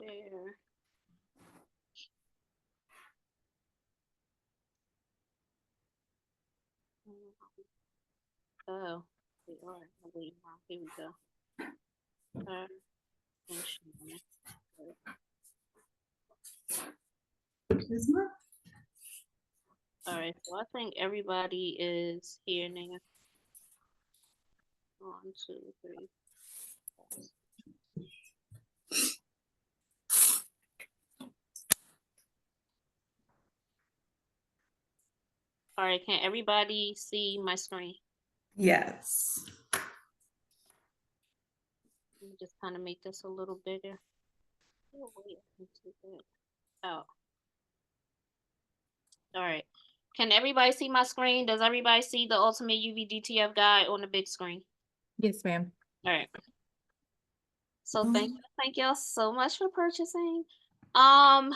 Share. Oh, they are. Wait, here we go. Uh, and share. All right, so I think everybody is here now. 1, 2, 3. All right, can everybody see my screen? Yes. Let me just kind of make this a little bigger. Oh, wait, I can take it out. All right. Can everybody see my screen? Does everybody see the Ultimate UV DTF guide on the big screen? Yes, ma'am. All right. So thank y'all so much for purchasing. Um,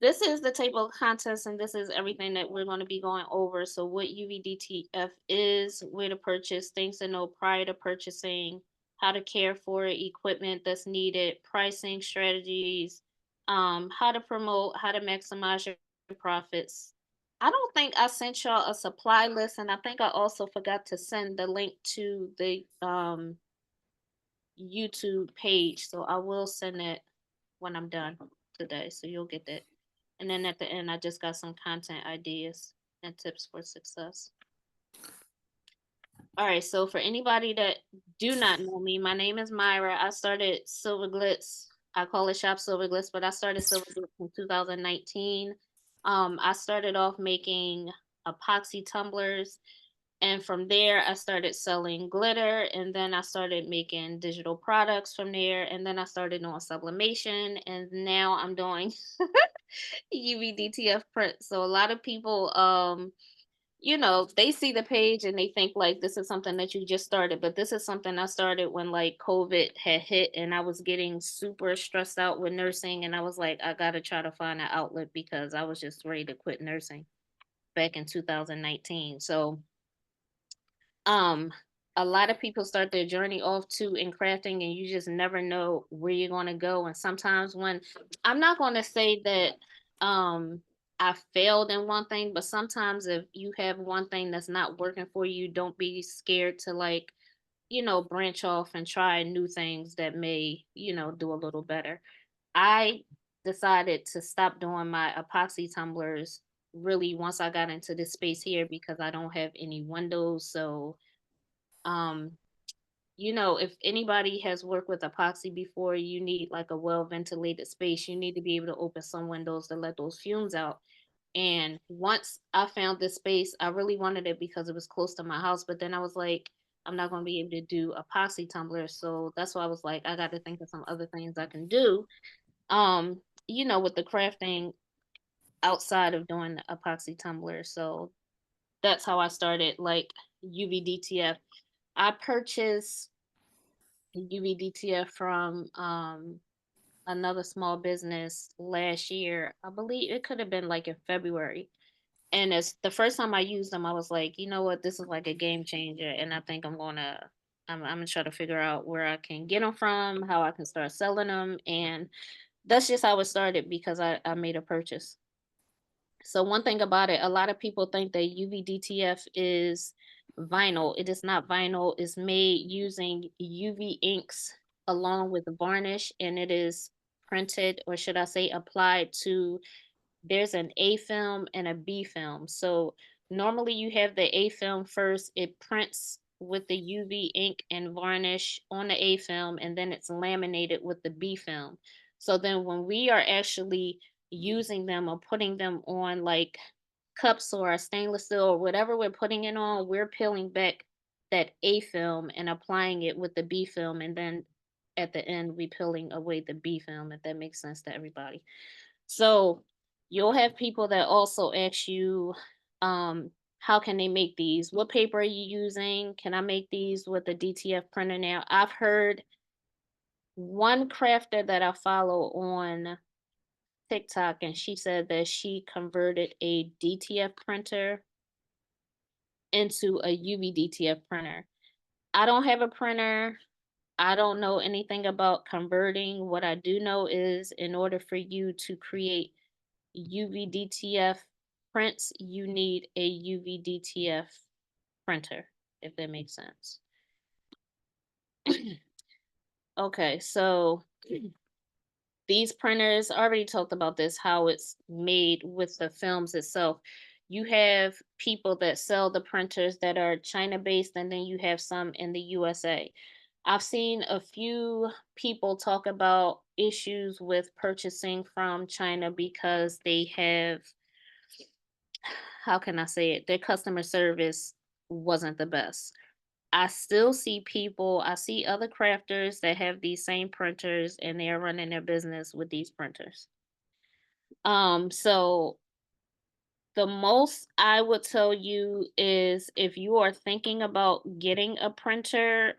this is the table of contents, and this is everything that we're going to be going over. So what UVDTF is, where to purchase, things to know prior to purchasing, how to care for it, equipment that's needed, pricing strategies, how to promote, how to maximize your profits. I don't think I sent y'all a supply list, and I think I also forgot to send the link to the YouTube page. So I will send it when I'm done today. So you'll get that. And then at the end, I just got some content ideas and tips for success. All right. So for anybody that do not know me, my name is Myra. I started Silverglitz. I call it Shop Silverglitz, but I started Silverglitz in 2019. I started off making epoxy tumblers. And from there, I started selling glitter, and then I started making digital products from there, and then I started doing sublimation, and now I'm doing UVDTF print. So a lot of people, they see the page and they think like this is something that you just started, but this is something I started when like COVID had hit, and I was getting super stressed out with nursing, and I was like, I gotta try to find an outlet because I was just ready to quit nursing back in 2019. So um a lot of people start their journey off too in crafting, and you just never know where you're going to go. And sometimes when I'm not going to say that I failed in one thing, but sometimes if you have one thing that's not working for you, don't be scared to like branch off and try new things that may do a little better. I decided to stop doing my epoxy tumblers really once I got into this space here because I don't have any windows. So um, if anybody has worked with epoxy before, you need like a well ventilated space. You need to be able to open some windows to let those fumes out. And once I found this space, I really wanted it because it was close to my house. But then I was like, I'm not going to be able to do epoxy tumblers. So that's why I was like, I got to think of some other things I can do, with the crafting outside of doing the epoxy tumbler. So that's how I started like UVDTF. I purchased UVDTF from another small business last year. I believe it could have been like in February. And it's the first time I used them, I was like, you know what, this is like a game changer. And I think I'm gonna try to figure out where I can get them from, how I can start selling them, and that's just how it started because I made a purchase. So one thing about it, a lot of people think that UVDTF is vinyl. It is not vinyl. It's made using UV inks along with varnish, and it is printed, or should I say applied to, there's an A film and a B film. So normally you have the A film first, it prints with the UV ink and varnish on the A film, and then it's laminated with the B film. So then when we are actually using them or putting them on like cups or a stainless steel or whatever we're putting it on, we're peeling back that A film and applying it with the B film, and then at the end we peeling away the B film, if that makes sense to everybody. So you'll have people that also ask you, how can they make these? What paper are you using? Can I make these with a DTF printer now? I've heard one crafter that I follow on TikTok, and she said that she converted a DTF printer into a UV DTF printer. I don't have a printer. I don't know anything about converting. What I do know is in order for you to create UVDTF prints, you need a UVDTF printer, if that makes sense. Okay, so these printers, I already talked about this, how it's made with the films itself. You have people that sell the printers that are China based, and then you have some in the USA. I've seen a few people talk about issues with purchasing from China because they have, how can I say it, their customer service wasn't the best. I still see people, I see other crafters that have these same printers and they're running their business with these printers. So the most I would tell you is if you are thinking about getting a printer,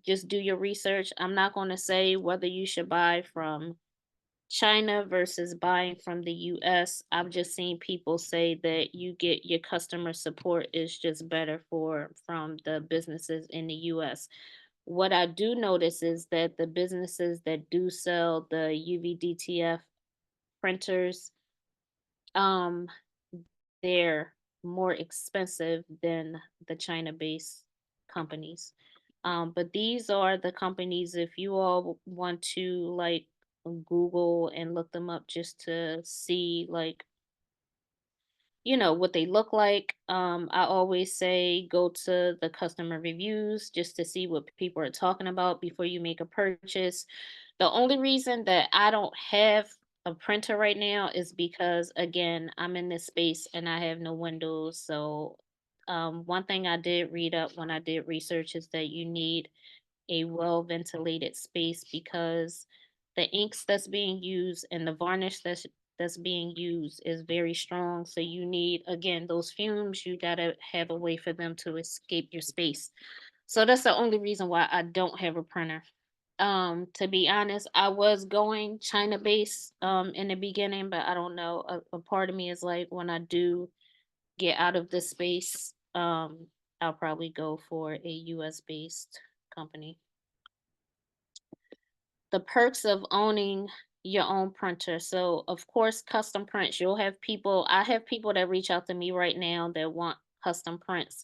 just do your research. I'm not going to say whether you should buy from China versus buying from the US. I've just seen people say that you get your customer support is just better for from the businesses in the US. What I do notice is that the businesses that do sell the UVDTF printers, um, they're more expensive than the China-based companies. But these are the companies, if you all want to like Google and look them up just to see like, what they look like. I always say go to the customer reviews just to see what people are talking about before you make a purchase. The only reason that I don't have a printer right now is because, again, I'm in this space and I have no windows. So, one thing I did read up when I did research is that you need a well ventilated space because the inks that's being used and the varnish that's being used is very strong. So you need, again, those fumes, you gotta have a way for them to escape your space. So that's the only reason why I don't have a printer. To be honest, I was going China based in the beginning, but I don't know. A part of me is like when I do get out of this space, I'll probably go for a US based company. The perks of owning your own printer. So, of course, custom prints. I have people that reach out to me right now that want custom prints.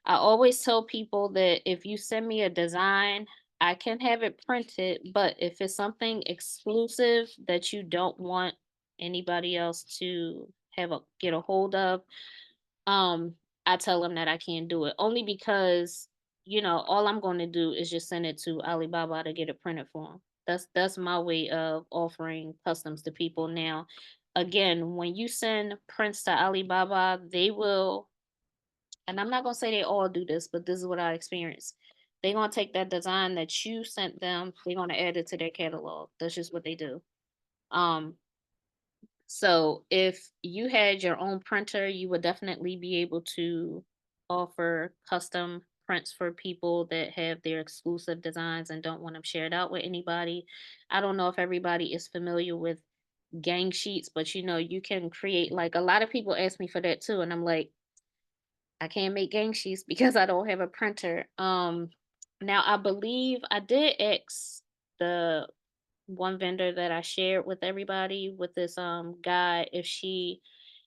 I always tell people that if you send me a design, I can have it printed, but if it's something exclusive that you don't want anybody else to get a hold of, um, I tell them that I can't do it only because, all I'm going to do is just send it to Alibaba to get it printed for them. That's my way of offering customs to people. Now, again, when you send prints to Alibaba, they will, and I'm not going to say they all do this, but this is what I experienced. They're going to take that design that you sent them, they're going to add it to their catalog. That's just what they do. Um, so if you had your own printer, you would definitely be able to offer custom prints for people that have their exclusive designs and don't want them shared out with anybody. I don't know if everybody is familiar with gang sheets, but you can create, like, a lot of people ask me for that too, and I'm like, I can't make gang sheets because I don't have a printer. Now I believe I did ask the one vendor that I shared with everybody with this guy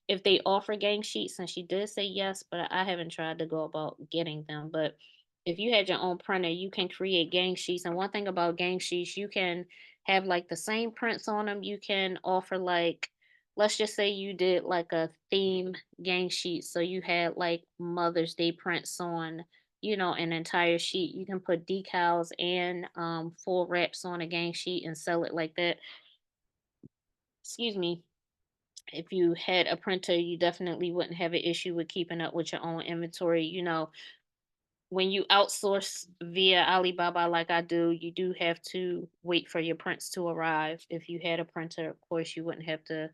if they offer gang sheets, and she did say yes, but I haven't tried to go about getting them. But if you had your own printer, you can create gang sheets. And one thing about gang sheets, you can have like the same prints on them. You can offer like, let's just say you did like a theme gang sheet. So you had like Mother's Day prints on, an entire sheet. You can put decals and full wraps on a gang sheet and sell it like that. Excuse me. If you had a printer, you definitely wouldn't have an issue with keeping up with your own inventory. When you outsource via Alibaba like I do, you do have to wait for your prints to arrive. If you had a printer, of course, you wouldn't have to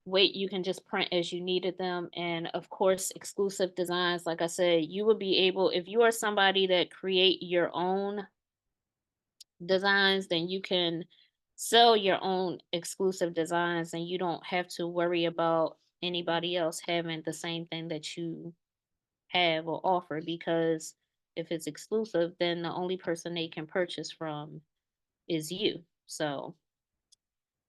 wait. You can just print as you needed them. And of course, exclusive designs, like I said, you would be able, if you are somebody that create your own designs, then you can sell your own exclusive designs and you don't have to worry about anybody else having the same thing that you have or offer because if it's exclusive, then the only person they can purchase from is you. So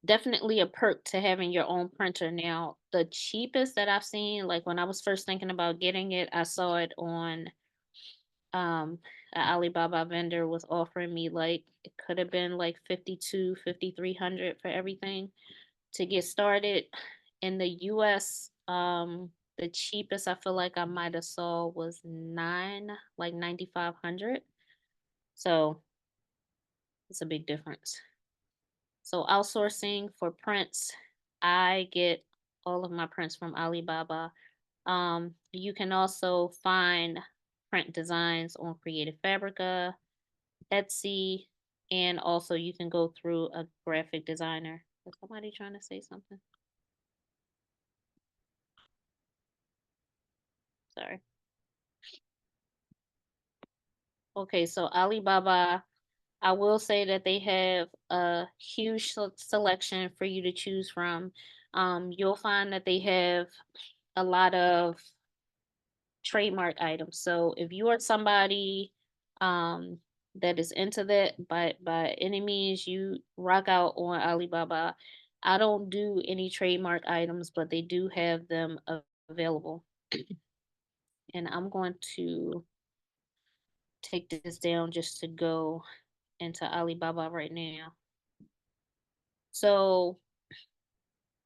definitely a perk to having your own printer. Now, the cheapest that I've seen, like when I was first thinking about getting it, I saw it on a Alibaba vendor was offering me like it could have been like 5,300 for everything to get started. In the US, the cheapest I feel like I might have saw was 9,500. So it's a big difference. So outsourcing for prints, I get all of my prints from Alibaba. You can also find print designs on Creative Fabrica, Etsy, and also you can go through a graphic designer. Is somebody trying to say something? Sorry. Okay, so Alibaba, I will say that they have a huge selection for you to choose from. You'll find that they have a lot of trademark items. So if you are somebody that is into that by any means, you rock out on Alibaba. I don't do any trademark items, but they do have them available. And I'm going to take this down just to go into Alibaba right now. So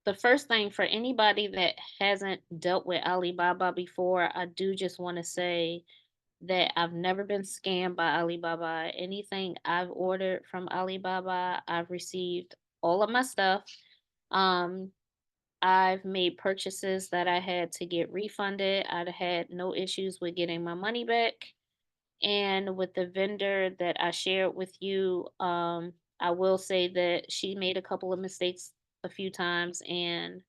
the first thing for anybody that hasn't dealt with Alibaba before, I do just want to say that I've never been scammed by Alibaba. Anything I've ordered from Alibaba, I've received all of my stuff. Um, I've made purchases that I had to get refunded. I'd had no issues with getting my money back. And with the vendor that I shared with you, I will say that she made a couple of mistakes a few times, and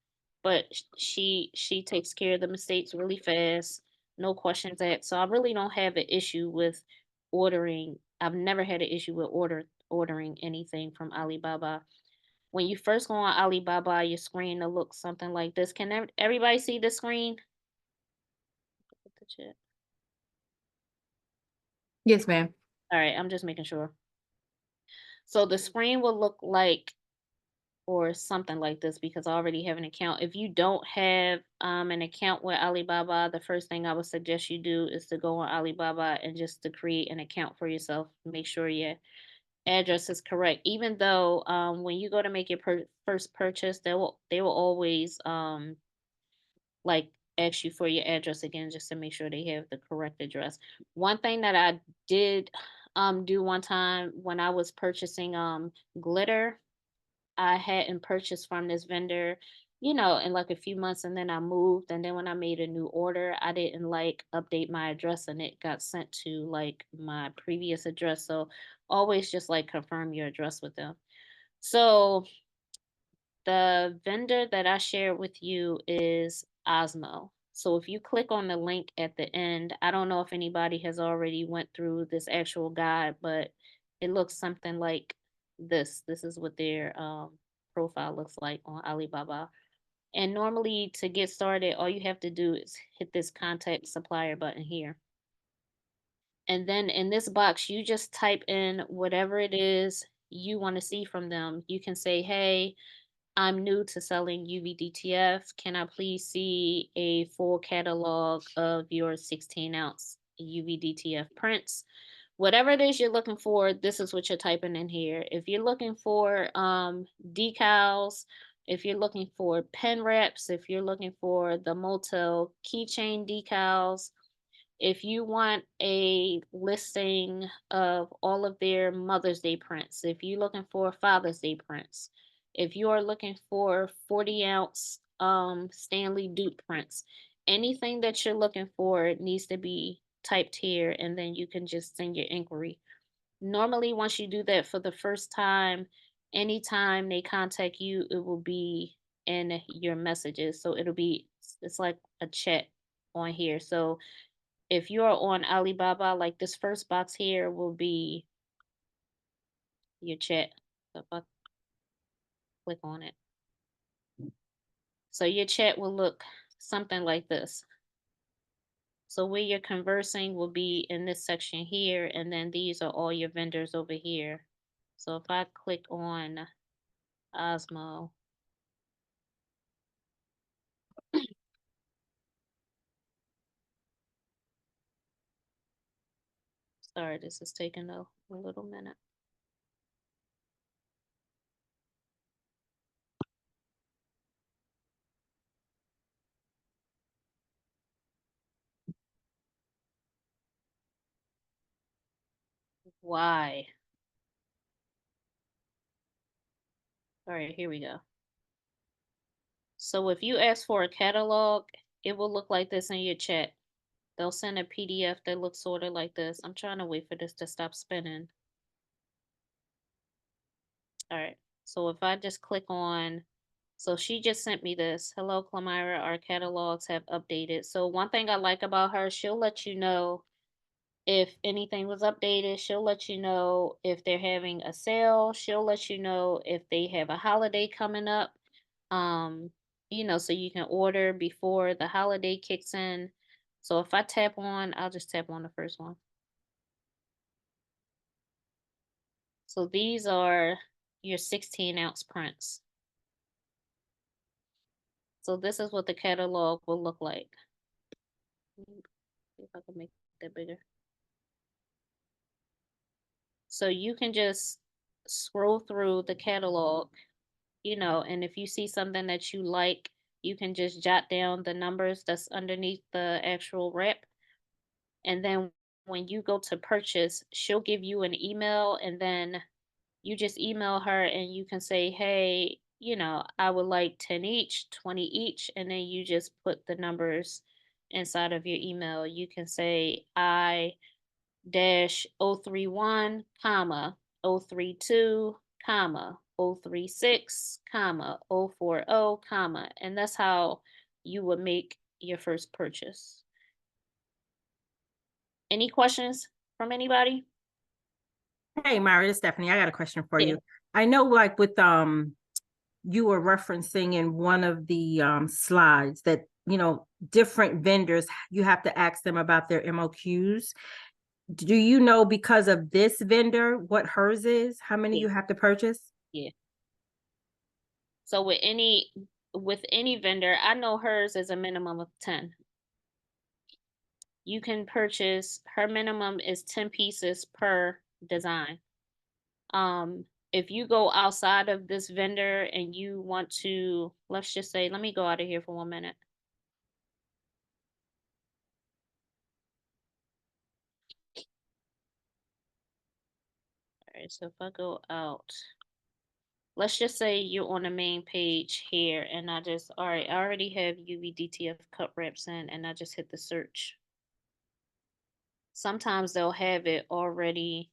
but she takes care of the mistakes really fast, no questions asked. So I really don't have an issue with ordering. I've never had an issue with ordering anything from Alibaba. When you first go on Alibaba, your screen will look something like this. Can everybody see the screen? Put the chat. Yes, ma'am. All right, I'm just making sure. So the screen will look like or something like this because I already have an account. If you don't have an account with Alibaba, the first thing I would suggest you do is to go on Alibaba and just to create an account for yourself. Make sure your address is correct. Even though when you go to make your first purchase, they will always like ask you for your address again just to make sure they have the correct address. One thing that I did do one time when I was purchasing glitter, I hadn't purchased from this vendor, in like a few months, and then I moved, and then when I made a new order, I didn't like update my address and it got sent to like my previous address. So always just like confirm your address with them. So the vendor that I shared with you is Osmo. So if you click on the link at the end, I don't know if anybody has already went through this actual guide, but it looks something like this. This is what their profile looks like on Alibaba. And normally to get started, all you have to do is hit this contact supplier button here. And then in this box, you just type in whatever it is you want to see from them. You can say, hey, I'm new to selling UVDTF. Can I please see a full catalog of your 16-ounce UVDTF prints? Whatever it is you're looking for, this is what you're typing in here. If you're looking for decals, if you're looking for pen wraps, if you're looking for the Motel keychain decals, if you want a listing of all of their Mother's Day prints, if you're looking for Father's Day prints, if you are looking for 40-ounce Stanley dupe prints, anything that you're looking for needs to be typed here and then you can just send your inquiry. Normally, once you do that for the first time, anytime they contact you, it will be in your messages. So it's like a chat on here. So if you're on Alibaba, like this first box here will be your chat. So if I click on it. So your chat will look something like this. So where you're conversing will be in this section here, and then these are all your vendors over here. So if I click on Osmo, sorry, this is taking a little minute. Why? All right, here we go. So if you ask for a catalog, it will look like this in your chat. They'll send a PDF that looks sort of like this. I'm trying to wait for this to stop spinning. All right. So if I just click on, so she just sent me this. Hello, Clamira. Our catalogs have updated. So one thing I like about her, she'll let you know if anything was updated. She'll let you know if they're having a sale. She'll let you know if they have a holiday coming up. Um, so you can order before the holiday kicks in. So if I tap on, I'll just tap on the first one. So these are your 16-ounce prints. So this is what the catalog will look like. See if I can make that bigger. So you can just scroll through the catalog, and if you see something that you like, you can just jot down the numbers that's underneath the actual wrap. And then when you go to purchase, she'll give you an email, and then you just email her and you can say, hey, I would like 10 each, 20 each, and then you just put the numbers inside of your email. You can say I dash 031, comma, 032, comma, 036, comma, 040, comma, and that's how you would make your first purchase. Any questions from anybody? Hey, Myra, it's Stephanie. I got a question for Yeah. you. I know, like with you were referencing in one of the slides that different vendors, you have to ask them about their MOQs. Do you know, because of this vendor, what hers is? How many Yeah. you have to purchase? Yeah. So with any vendor, I know hers is a minimum of 10. You can purchase, her minimum is 10 pieces per design. If you go outside of this vendor and you want to, let's just say, let me go out of here for 1 minute. All right, so if I go out, let's just say you're on the main page here, and all right, I already have UV DTF cup wraps in, and I just hit the search. Sometimes they'll have it already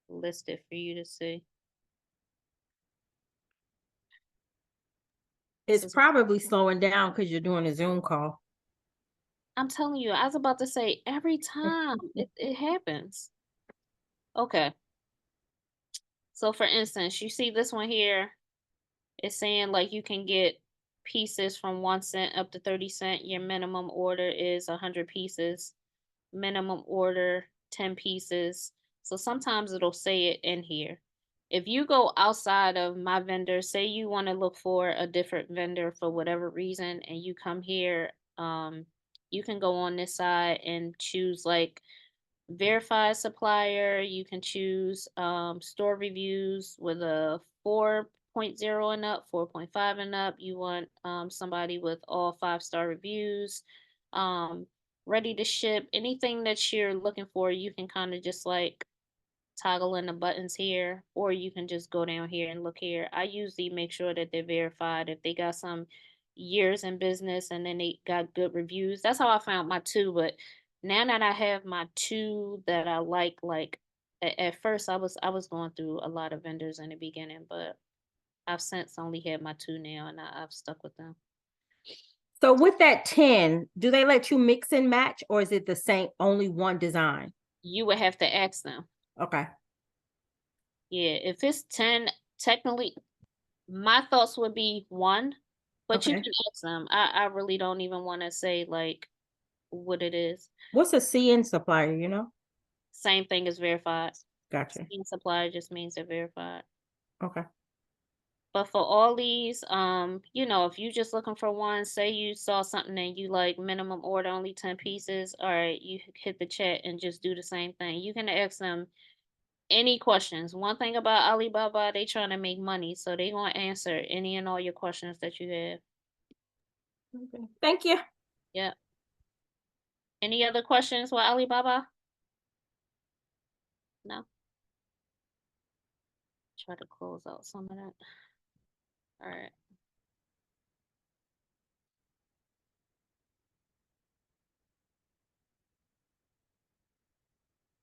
listed for you to see. It's probably slowing down because you're doing a Zoom call. I'm telling you, I was about to say every time it happens. Okay. So for instance, you see this one here, it's saying like you can get pieces from 1 cent up to 30 cent. Your minimum order is 100 pieces. Minimum order 10 pieces. So sometimes it'll say it in here. If you go outside of my vendor, say you want to look for a different vendor for whatever reason, and you come here, you can go on this side and choose like verified supplier. You can choose store reviews with a 4.0 and up, 4.5 and up. You want somebody with all 5-star reviews, ready to ship. Anything that you're looking for, you can kind of just like toggle in the buttons here, or you can just go down here and look here. I usually make sure that they're verified. If they got some years in business and then they got good reviews, that's how I found my two. But now that I have my two that I like at first I was going through a lot of vendors in the beginning, but I've since only had my two now, and I've stuck with them. So with that 10, do they let you mix and match, or is it the same, only one design? You would have to ask them. Okay. Yeah, if it's 10, technically, my thoughts would be one, but you Okay. can ask them. I really don't even want to say like what it is. What's a CN supplier, you know? Same thing as verified. Gotcha. Being supplier just means they're verified. Okay. But for all these, you know, if you just looking for one, say you saw something and you like minimum order only 10 pieces, all right, you hit the chat and just do the same thing. You can ask them any questions. One thing about Alibaba, they trying to make money, so they gonna answer any and all your questions that you have. Okay. Thank you. Yep. Any other questions with Alibaba? No. Try to close out some of that. All right.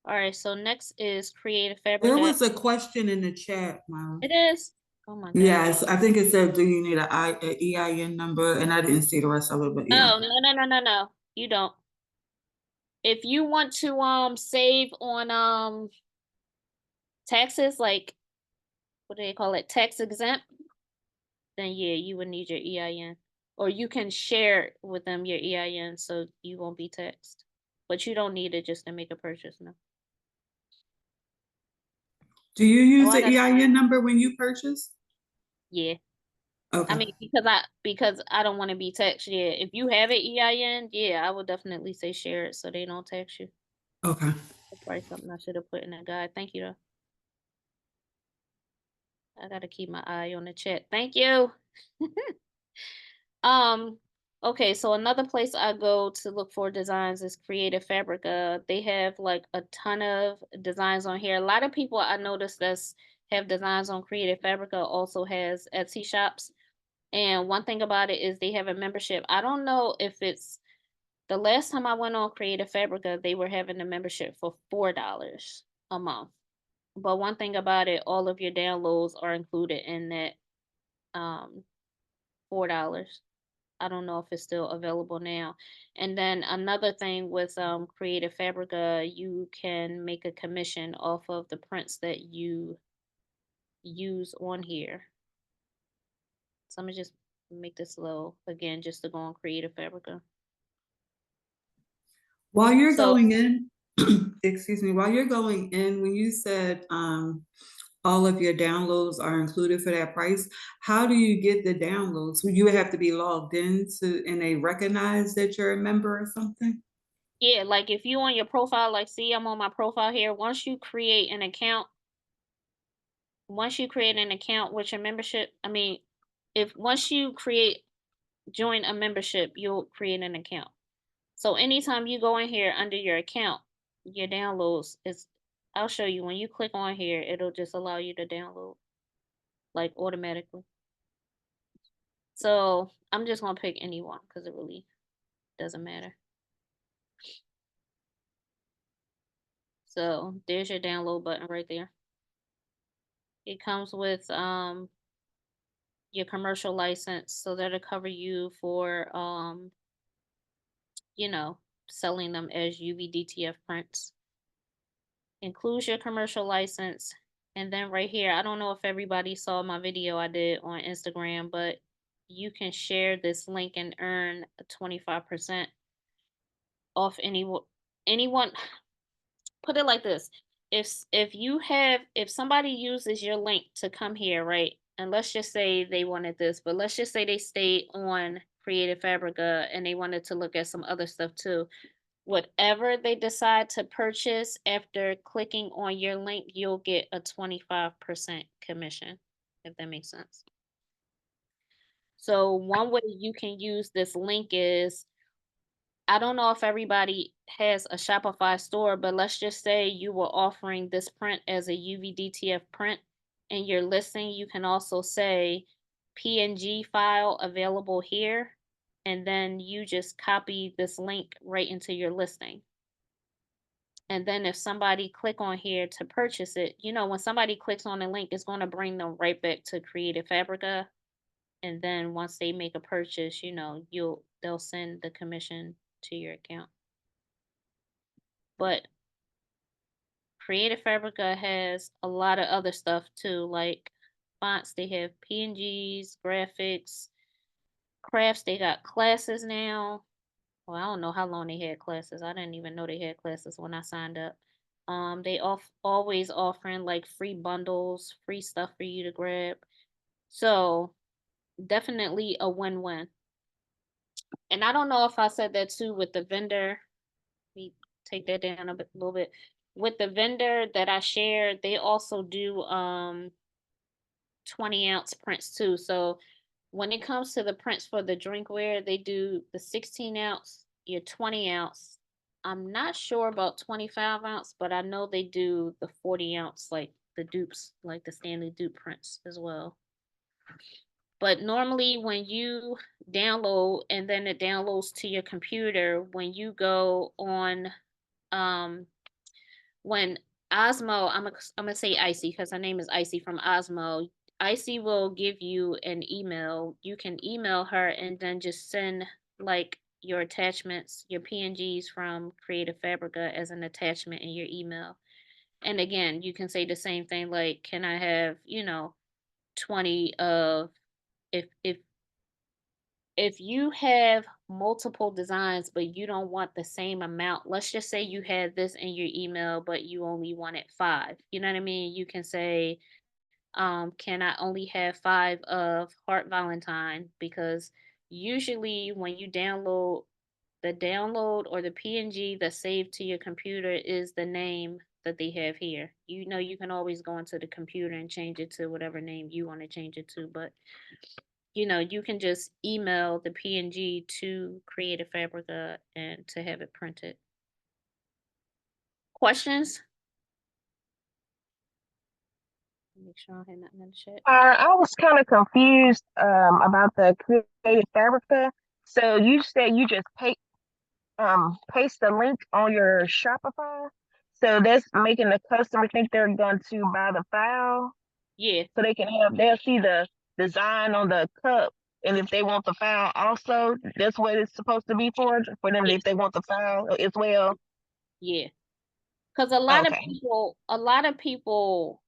All right. So next is create a fabric. There was a question in the chat, Mom. It is. Oh my God. Yes, I think it said, do you need a EIN number? And I didn't see the rest of it, but yeah. Oh no. You don't. If you want to save on taxes, like what do they call it, tax exempt, then yeah, you would need your EIN. Or you can share with them your EIN so you won't be taxed. But you don't need it just to make a purchase, no. Do you Oh, use I the got EIN number when you purchase? yeah. I Okay, mean, because I don't want to be taxed. Yeah, if you have an EIN, yeah, I would definitely say share it so they don't tax you. okay. That's probably something I should have put in the guide. Thank you though. I gotta keep my eye on the chat. Thank you. Um, okay, so another place I go to look for designs is Creative Fabrica. They have like a ton of designs on here. A lot of people I noticed that's have designs on Creative Fabrica also has Etsy shops. And one thing about it is they have a membership. I don't know if it's the last time I went on Creative Fabrica, they were having a membership for $4 a month. But one thing about it, all of your downloads are included in that $4. I don't know if it's still available now. And then another thing with Creative Fabrica, you can make a commission off of the prints that you use on here. So I'm gonna just make this low again just to go on Creative Fabrica. While you're So going in, excuse me, while you're going in, when you said all of your downloads are included for that price, how do you get the downloads? Would you have to be logged in and they recognize that you're a member or something? yeah, like if you on your profile, like see I'm on my profile here. Once you create an account with your membership, I mean, if once you join a membership, you'll create an account. So anytime you go in here under your account, your downloads is I'll show you when you click on here, it'll just allow you to download like automatically. So I'm just gonna pick any one because it really doesn't matter. So there's your download button right there. It comes with your commercial license, so that'll cover you for you know, selling them as UVDTF prints. Includes your commercial license. And then right here, I don't know if everybody saw my video I did on Instagram, but you can share this link and earn 25% off anyone. Put it like this. If somebody uses your link to come here, right? And let's just say they wanted this, but let's just say they stayed on Creative Fabrica and they wanted to look at some other stuff too. Whatever they decide to purchase after clicking on your link, you'll get a 25% commission, if that makes sense. So one way you can use this link is, I don't know if everybody has a Shopify store, but let's just say you were offering this print as a UVDTF print and you're listing, you can also say PNG file available here, and then you just copy this link right into your listing. And then if somebody click on here to purchase it, you know, when somebody clicks on the link, it's going to bring them right back to Creative Fabrica. And then once they make a purchase, you know, they'll send the commission to your account. But Creative Fabrica has a lot of other stuff too. Like fonts. They have PNGs, graphics, crafts. They got classes now. Well, I don't know how long they had classes. I didn't even know they had classes when I signed up. They always offering like free bundles, free stuff for you to grab. So definitely a win-win. And I don't know if I said that too with the vendor. Let me take that down a little bit. With the vendor that I shared, they also do 20-ounce prints too. So when it comes to the prints for the drinkware, they do the 16-ounce, your 20-ounce. I'm not sure about 25-ounce, but I know they do the 40-ounce, like the dupes, like the Stanley dupe prints as well. But normally when you download and then it downloads to your computer, when you go on um when Osmo, I'm gonna say Icy because her name is Icy from Osmo. Icy will give you an email. You can email her and then just send like your attachments, your PNGs from Creative Fabrica as an attachment in your email. And again, you can say the same thing like, can I have, 20 of if you have multiple designs but you don't want the same amount, let's just say you had this in your email but you only wanted 5, you know what I mean, you can say, can I only have 5 of Heart Valentine, because usually when you download, the download or the PNG that's saved to your computer is the name that they have here. You can always go into the computer and change it to whatever name you want to change it to, but you can just email the PNG to Creative Fabrica and to have it printed. Questions? Make sure I had nothing in the chat. I was kind of confused about the Creative Fabrica. So you said you just paste the link on your Shopify. So that's making the customer think they're going to buy the file. Yeah, So they'll see the design on the cup. And if they want the file also, that's what it's supposed to be for them yeah, if they want the file as well. yeah. Because Okay. a lot of people,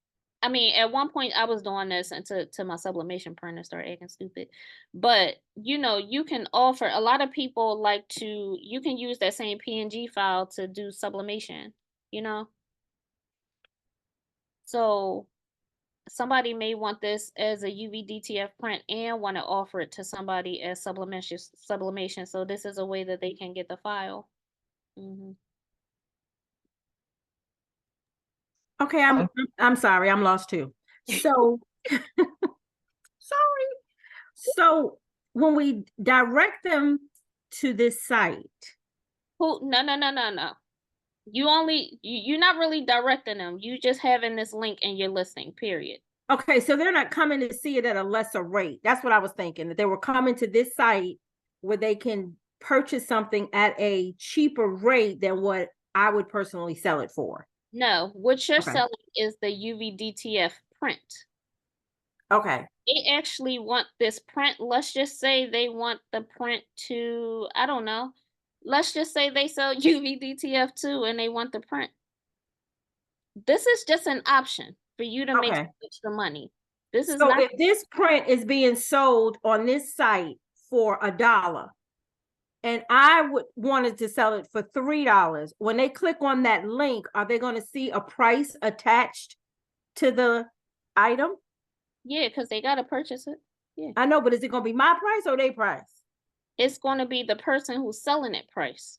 I mean, at one point I was doing this until my sublimation printer started acting stupid. But you can offer, a lot of people like to, you can use that same PNG file to do sublimation, you know? So somebody may want this as a UV-DTF print and want to offer it to somebody as sublimation. So this is a way that they can get the file. Hmm. Okay, I'm sorry, I'm lost too. So sorry. So when we direct them to this site, No. You're not really directing them. You just having this link in your listing, period. okay, so they're not coming to see it at a lesser rate. That's what I was thinking, that they were coming to this site where they can purchase something at a cheaper rate than what I would personally sell it for. No, what you're Okay. selling is the UV-DTF print. Okay. They actually want this print. Let's just say they want the print to, I don't know. Let's just say they sell UV-DTF too and they want the print. This is just an option for you to make Okay. some extra money. This is So not, if this print is being sold on this site for $1 and I wanted to sell it for $3, when they click on that link, are they going to see a price attached to the item? yeah, because they gotta purchase it. Yeah. I know, but is it going to be my price or their price? It's gonna be the person who's selling it price.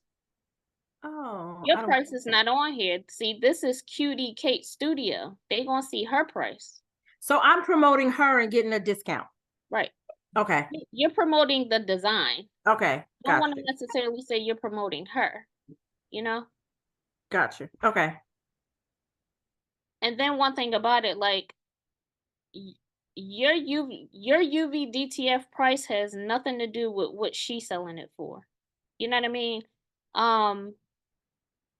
Oh, Your I don't. price is not on here. See, this is Cutie Kate Studio. They gonna see her price. So I'm promoting her and getting a discount. Right. Okay. You're promoting the design. Okay. I don't want Gotcha. to necessarily say you're promoting her, you know? Gotcha. Okay. And then one thing about it, like your UV DTF price has nothing to do with what she's selling it for. You know what I mean? Um,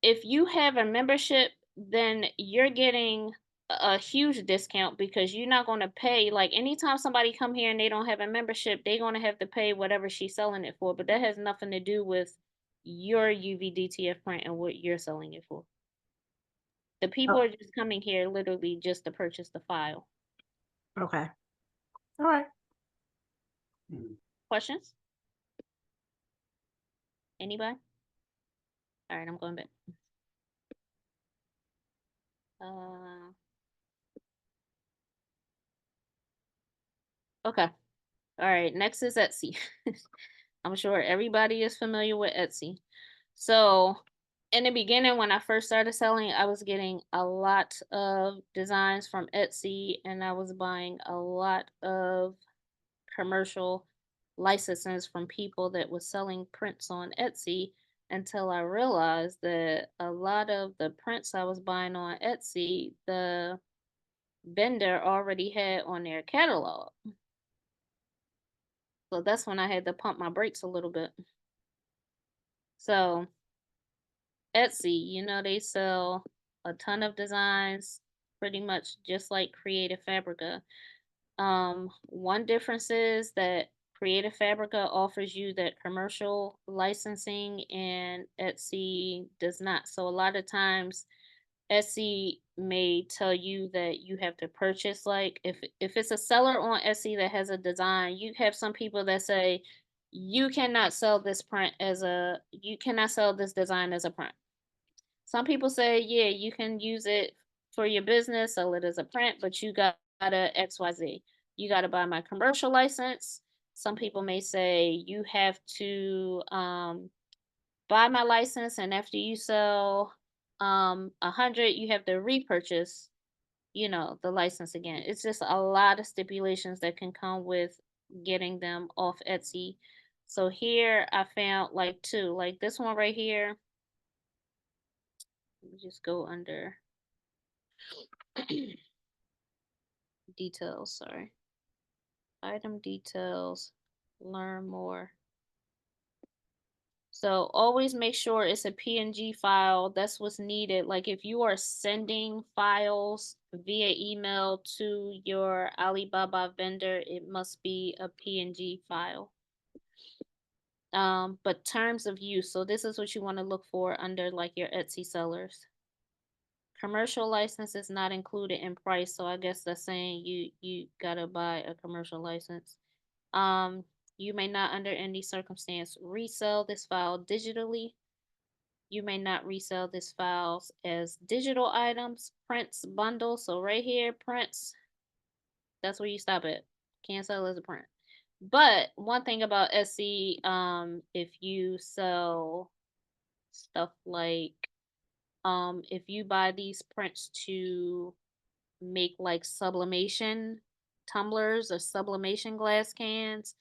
if you have a membership, then you're getting a huge discount because you're not going to pay, like anytime somebody come here and they don't have a membership, they're going to have to pay whatever she's selling it for, but that has nothing to do with your UVDTF print and what you're selling it for. The people Oh, are just coming here literally just to purchase the file. okay. All right. Questions? Anybody? All right, I'm going back. Okay. All right, next is Etsy. I'm sure everybody is familiar with Etsy. So, in the beginning, when I first started selling, I was getting a lot of designs from Etsy and I was buying a lot of commercial licenses from people that was selling prints on Etsy until I realized that a lot of the prints I was buying on Etsy, the vendor already had on their catalog. So that's when I had to pump my brakes a little bit. So Etsy, they sell a ton of designs, pretty much just like Creative Fabrica. One difference is that Creative Fabrica offers you that commercial licensing and Etsy does not. So a lot of times Etsy may tell you that you have to purchase, like if it's a seller on Etsy that has a design, you have some people that say you cannot sell this print as a you cannot sell this design as a print. Some people say, yeah, you can use it for your business, sell it as a print, but you gotta XYZ. You gotta buy my commercial license. Some people may say you have to buy my license, and after you sell 100, you have to repurchase, the license again. It's just a lot of stipulations that can come with getting them off Etsy. So here I found like two, like this one right here. Let me just go under details, sorry. Item details, learn more. So always make sure it's a PNG file. That's what's needed. Like if you are sending files via email to your Alibaba vendor, it must be a PNG file. But terms of use. So this is what you want to look for under like your Etsy sellers. Commercial license is not included in price, so I guess that's saying you gotta buy a commercial license. You may not under any circumstance resell this file digitally. You may not resell this files as digital items, prints, bundles. So right here, prints, that's where you stop it. Can't sell as a print. But one thing about Etsy, if you sell stuff like if you buy these prints to make like sublimation tumblers or sublimation glass cans,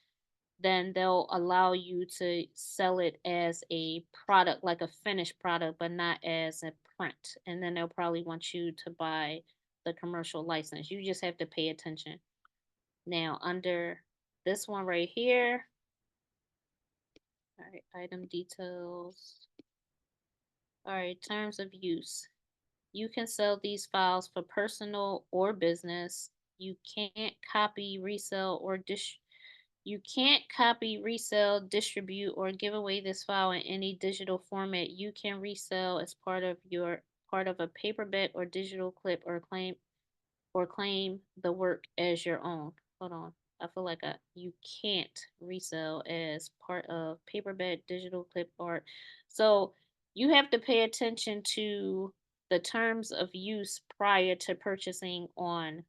then they'll allow you to sell it as a product, like a finished product, but not as a print. And then they'll probably want you to buy the commercial license. You just have to pay attention. Now, under this one right here, all right, item details. All right, terms of use. You can sell these files for personal or business. You can't copy, resell, or you can't copy, resell, distribute, or give away this file in any digital format. You can resell as part of a paperback or digital clip or claim the work as your own. Hold on. I feel like you can't resell as part of paperback, digital clip art. So you have to pay attention to the terms of use prior to purchasing on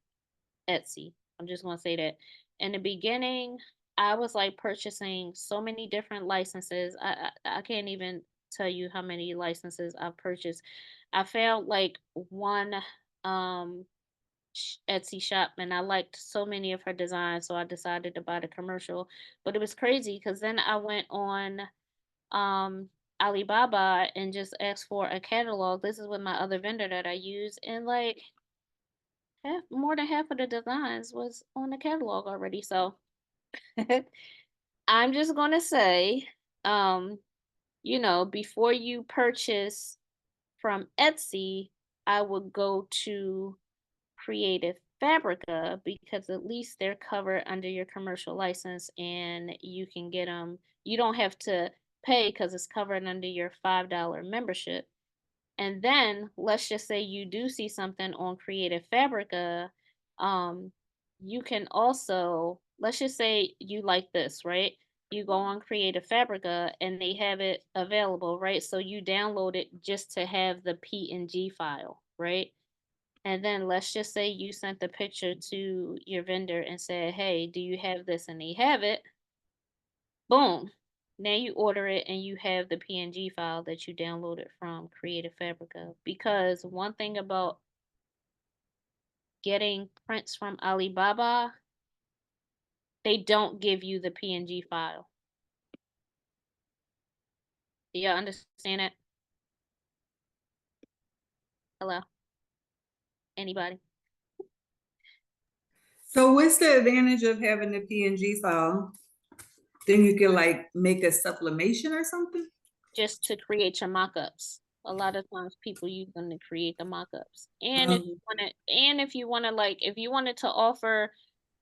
Etsy. I'm just going to say that. In the beginning, I was like purchasing so many different licenses. I can't even tell you how many licenses I've purchased. I found like one Etsy shop and I liked so many of her designs, so I decided to buy the commercial. But it was crazy because then I went on um Alibaba and just asked for a catalog. This is with my other vendor that I use, and like more than half of the designs was on the catalog already. So I'm just gonna say, um, before you purchase from Etsy, I would go to Creative Fabrica because at least they're covered under your commercial license and you can get them. You don't have to pay because it's covered under your $5 membership. And then let's just say you do see something on Creative Fabrica, um, you can also, let's just say you like this, right? You go on Creative Fabrica and they have it available, right? So you download it just to have the PNG file, right? And then let's just say you sent the picture to your vendor and said, "Hey, do you have this?" And they have it. Boom. Now you order it and you have the PNG file that you downloaded from Creative Fabrica. Because one thing about getting prints from Alibaba, they don't give you the PNG file. Do y'all understand it? Hello? Anybody? So what's the advantage of having the PNG file? Then you can like make a supplementation or something? Just to create your mock-ups. A lot of times people use them to create the mock-ups. And Um, if you wanna like if you wanted to offer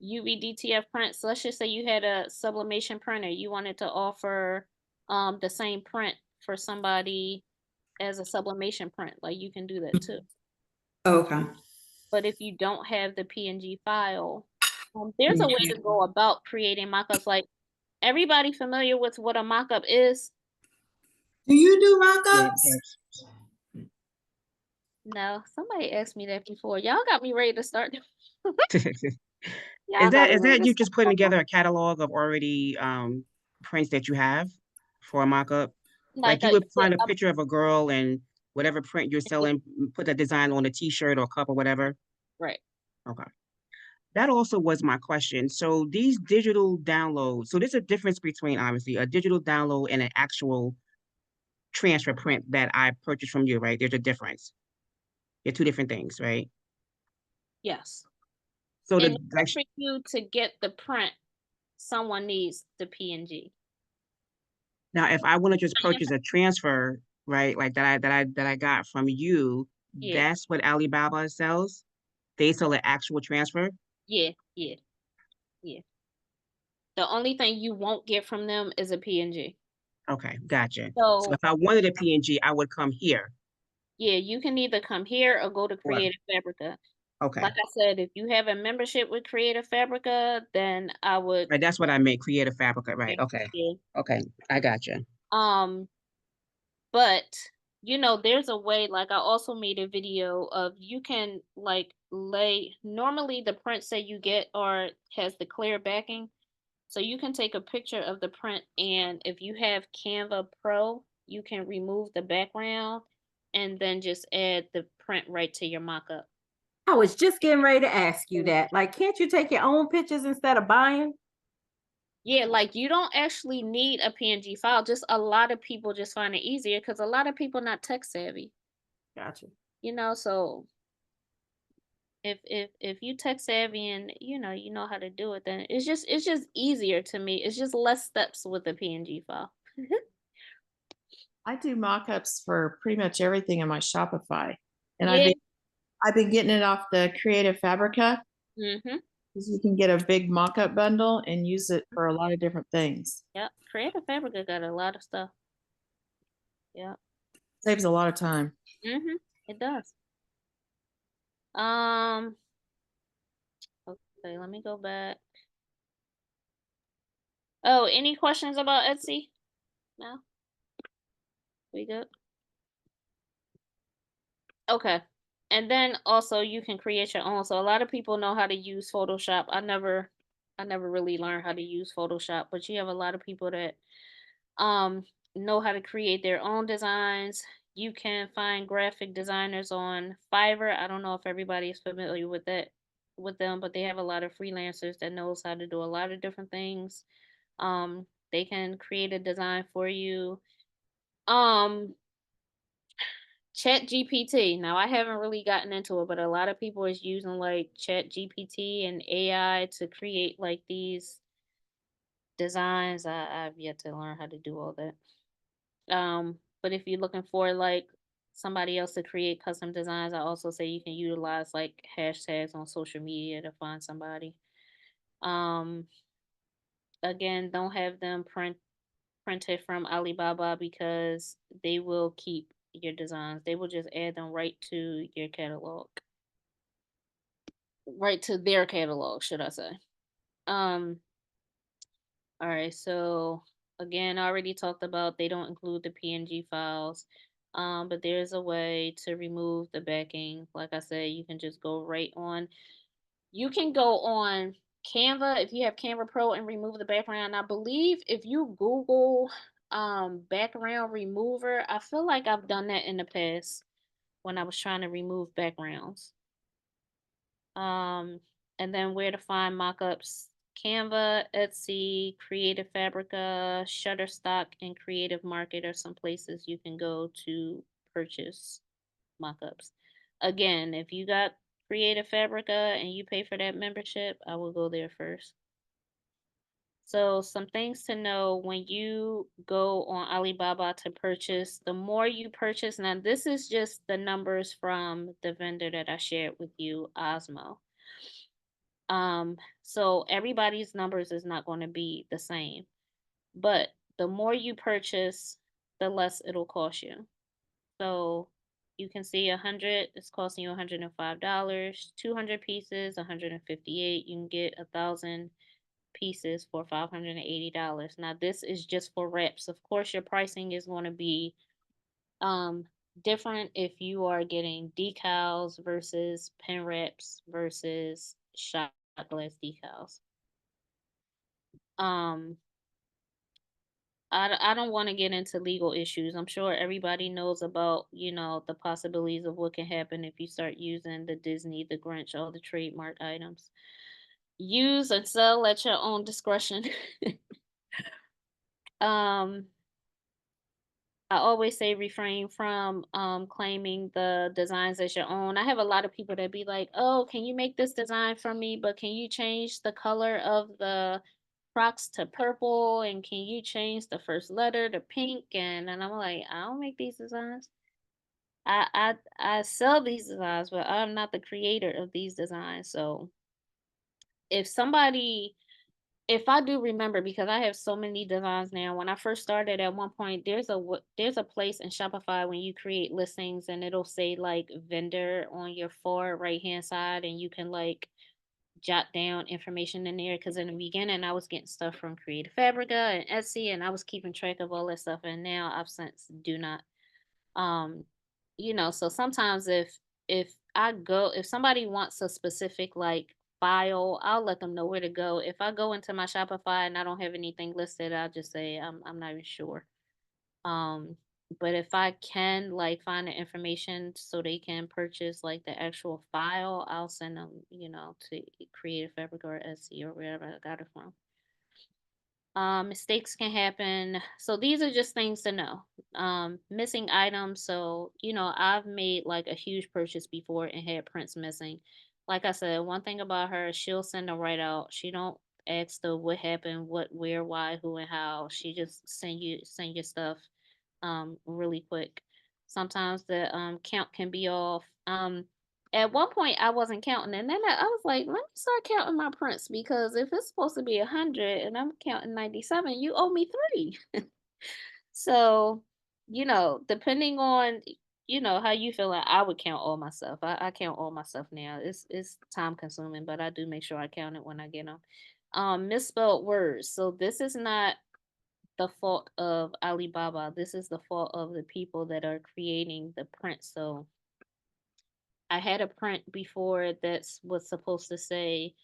UV-DTF prints, let's just say you had a sublimation printer, you wanted to offer the same print for somebody as a sublimation print, like you can do that too. okay. But if you don't have the PNG file, there's a way Mhm. to go about creating mock-ups. Like, everybody familiar with what a mock-up is? Do you do Yeah, mock-ups? No, somebody asked me that before. Y'all got me ready to start. yes. Y'all got me Is ready that to you just start. putting together a catalog of already prints that you have for a mock-up? Like Like you a, would yeah, find a picture of a girl and whatever print you're selling, put that design on a t-shirt or cup or whatever. right. Okay. That also was my question. So these digital downloads, so there's a difference between obviously a digital download and an actual transfer print that I purchased from you, right? There's a difference. They're two different things, right? Yes. So In the like order for you to get the print, someone needs the PNG. now if I want to just purchase a transfer, right, like that I got from you, Yeah, that's what Alibaba sells. They sell an actual transfer. yeah, yeah, yeah. The only thing you won't get from them is a PNG. Okay, gotcha. So So, if I wanted a PNG, I would come here. yeah, you can either come here or go to Or Creative Fabrica. okay. Like I said, if you have a membership with Creative Fabrica, then I would, Right, that's what I meant, Creative Fabrica, right? yeah, Okay. yeah. Okay, I gotcha. Um, but there's a way, like I also made a video of you can like lay normally the prints that you get are has the clear backing. So you can take a picture of the print and if you have Canva Pro, you can remove the background and then just add the print right to your mockup. I was just getting ready to ask you that. Like, can't you take your own pictures instead of buying? Yeah, like you don't actually need a PNG file. Just a lot of people just find it easier because a lot of people not tech savvy. Gotcha. So if you tech savvy and you know how to do it, then it's just easier to me. It's just less steps with the PNG file. I do mock-ups for pretty much everything in my Shopify. And Yeah. I've been getting it off the Creative Fabrica Mhm. because you can get a big mock-up bundle and use it for a lot of different things. Yep. Creative Fabrica got a lot of stuff. Yeah. Saves a lot of time. It does. Um. Okay. Let me go back. Oh, any questions about Etsy? No. We good? Okay. And then also you can create your own. So a lot of people know how to use Photoshop. I never really learned how to use Photoshop, but you have a lot of people that um know how to create their own designs. You can find graphic designers on Fiverr. I don't know if everybody is familiar with them, but they have a lot of freelancers that knows how to do a lot of different things. They can create a design for you. Um Chat GPT. Now I haven't really gotten into it, but a lot of people is using like Chat GPT and AI to create like these designs. I've yet to learn how to do all that. But if you're looking for like somebody else to create custom designs, I also say you can utilize like hashtags on social media to find somebody. Um, again, don't have them printed from Alibaba because they will keep your designs. They will just add them right to your catalog. right to their catalog, should I say. Um, all right, so again, I already talked about they don't include the PNG files. But there's a way to remove the backing. Like I said, you can just go right on. You can go on Canva if you have Canva Pro and remove the background. I believe if you Google background remover, I feel like I've done that in the past when I was trying to remove backgrounds. Um, and then where to find mockups. Canva, Etsy, Creative Fabrica, Shutterstock, and Creative Market are some places you can go to purchase mockups. Again, if you got Creative Fabrica and you pay for that membership, I will go there first. So, some things to know when you go on Alibaba to purchase, the more you purchase, now this is just the numbers from the vendor that I shared with you, Osmo. So everybody's numbers is not going to be the same, but the more you purchase, the less it'll cost you. So you can see 100 is costing you $105, 200 pieces, 158. You can get 1,000 pieces for $580. Now this is just for reps. Of course, your pricing is going to be um different if you are getting decals versus pen reps versus shot glass decals. Um, I don't want to get into legal issues. I'm sure everybody knows about, the possibilities of what can happen if you start using the Disney, the Grinch, all the trademark items. Use and sell at your own discretion. um, I always say refrain from claiming the designs as your own. I have a lot of people that be like, "Oh, can you make this design for me? But can you change the color of the Crocs to purple? And can you change the first letter to pink?" And I'm like, I don't make these designs. I sell these designs, but I'm not the creator of these designs. So if somebody if I do remember, because I have so many designs now. When I first started, at one point, there's a place in Shopify when you create listings, and it'll say like vendor on your far right hand side, and you can like jot down information in there. Because in the beginning, I was getting stuff from Creative Fabrica and Etsy, and I was keeping track of all that stuff. And now I've since do not. Um, so sometimes if somebody wants a specific like file, I'll let them know where to go. If I go into my Shopify and I don't have anything listed, I'll just say I'm not even sure. Um, but if I can like find the information so they can purchase like the actual file, I'll send them, to Creative Fabric or Etsy or wherever I got it from. Mistakes can happen. So these are just things to know. Missing items. So, I've made like a huge purchase before and had prints missing. Like I said, one thing about her, she'll send them right out. She don't ask the what happened, what, where, why, who, and how. She just send your stuff really quick. Sometimes the count can be off. At one point I wasn't counting, and then I was like, let me start counting my prints, because if it's supposed to be 100 and I'm counting 97, you owe me 3. So, depending on how you feel, like I would count all my stuff. I count all my stuff now. It's time consuming, but I do make sure I count it when I get them. Misspelled words. So this is not the fault of Alibaba. This is the fault of the people that are creating the print. So I had a print before that was supposed to say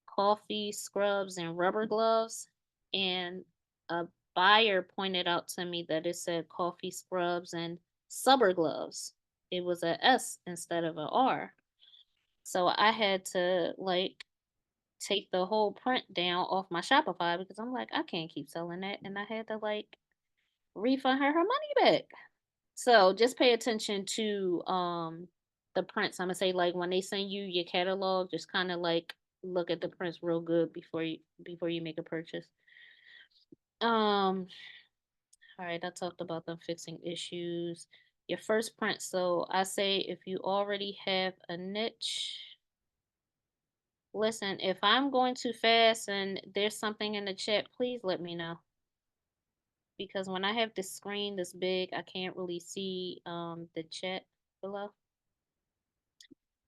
coffee scrubs and rubber gloves, and a buyer pointed out to me that it said coffee scrubs and subber gloves. It was a S instead of a R. So I had to like take the whole print down off my Shopify, because I'm like, I can't keep selling that, and I had to like refund her money back. So just pay attention to the prints. I'm gonna say, like, when they send you your catalog, just kind of like look at the prints real good before you make a purchase. All right, I talked about them fixing issues. Your first print. So I say if you already have a niche. Listen, if I'm going too fast and there's something in the chat, please let me know. Because when I have this screen this big, I can't really see the chat below.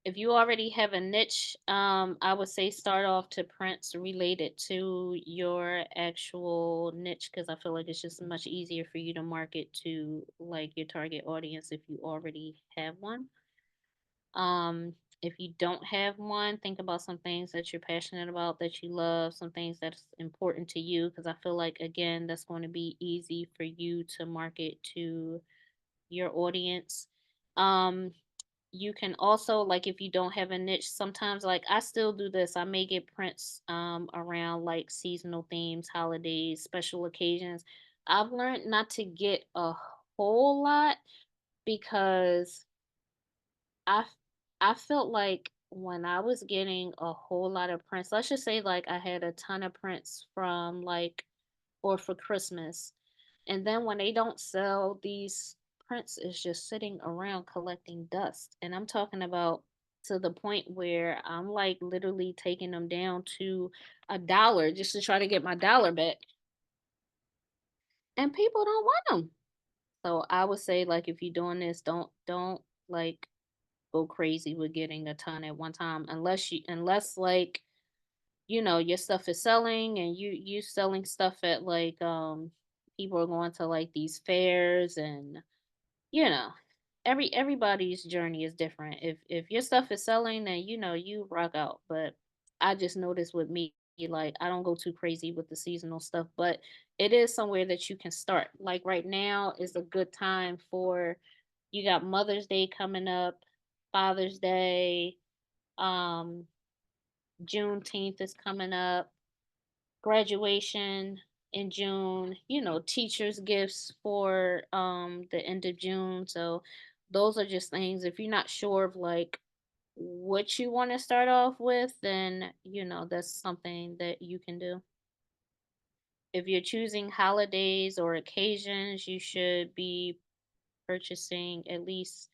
If you already have a niche, I would say start off to prints related to your actual niche because I feel like it's just much easier for you to market to like your target audience if you already have one. If you don't have one, think about some things that you're passionate about, that you love, some things that's important to you, because I feel like again, that's going to be easy for you to market to your audience. Um, you can also like if you don't have a niche, sometimes like I still do this. I may get prints around like seasonal themes, holidays, special occasions. I've learned not to get a whole lot because I f- I felt like when I was getting a whole lot of prints, let's just say like I had a ton of prints from like or for Christmas. And then when they don't sell, these prints is just sitting around collecting dust. And I'm talking about to the point where I'm like literally taking them down to $1 just to try to get my dollar back. And people don't want them. So I would say like if you're doing this, don't like go crazy with getting a ton at one time unless like your stuff is selling and you selling stuff at like people are going to like these fairs and you know everybody's journey is different. If your stuff is selling then you rock out. But I just noticed with me, like I don't go too crazy with the seasonal stuff, but it is somewhere that you can start. Like right now is a good time for you got Mother's Day coming up, Father's Day, um Juneteenth is coming up, graduation in June, teachers gifts for the end of June. So those are just things if you're not sure of like what you want to start off with, then that's something that you can do. If you're choosing holidays or occasions, you should be purchasing at least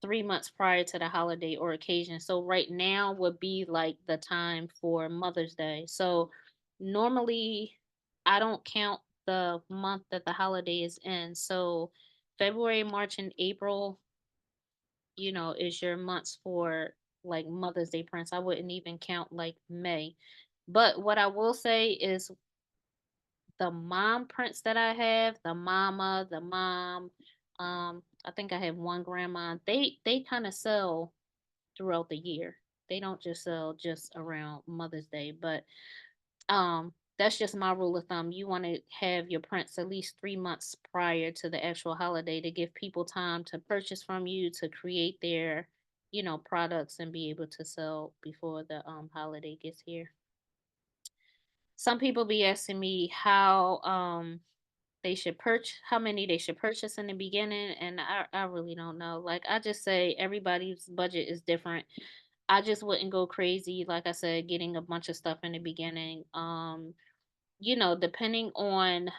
3 months prior to the holiday or occasion. So right now would be like the time for Mother's Day. So normally I don't count the month that the holiday is in. So February, March, and April, is your months for like Mother's Day prints. I wouldn't even count like May. But what I will say is the mom prints that I have, the mama, the mom, I think I have one grandma. They kind of sell throughout the year. They don't just sell just around Mother's Day, but that's just my rule of thumb. You want to have your prints at least 3 months prior to the actual holiday to give people time to purchase from you to create their, products and be able to sell before the holiday gets here. Some people be asking me how many they should purchase in the beginning, and I really don't know. Like I just say everybody's budget is different. I just wouldn't go crazy, like I said, getting a bunch of stuff in the beginning. Depending on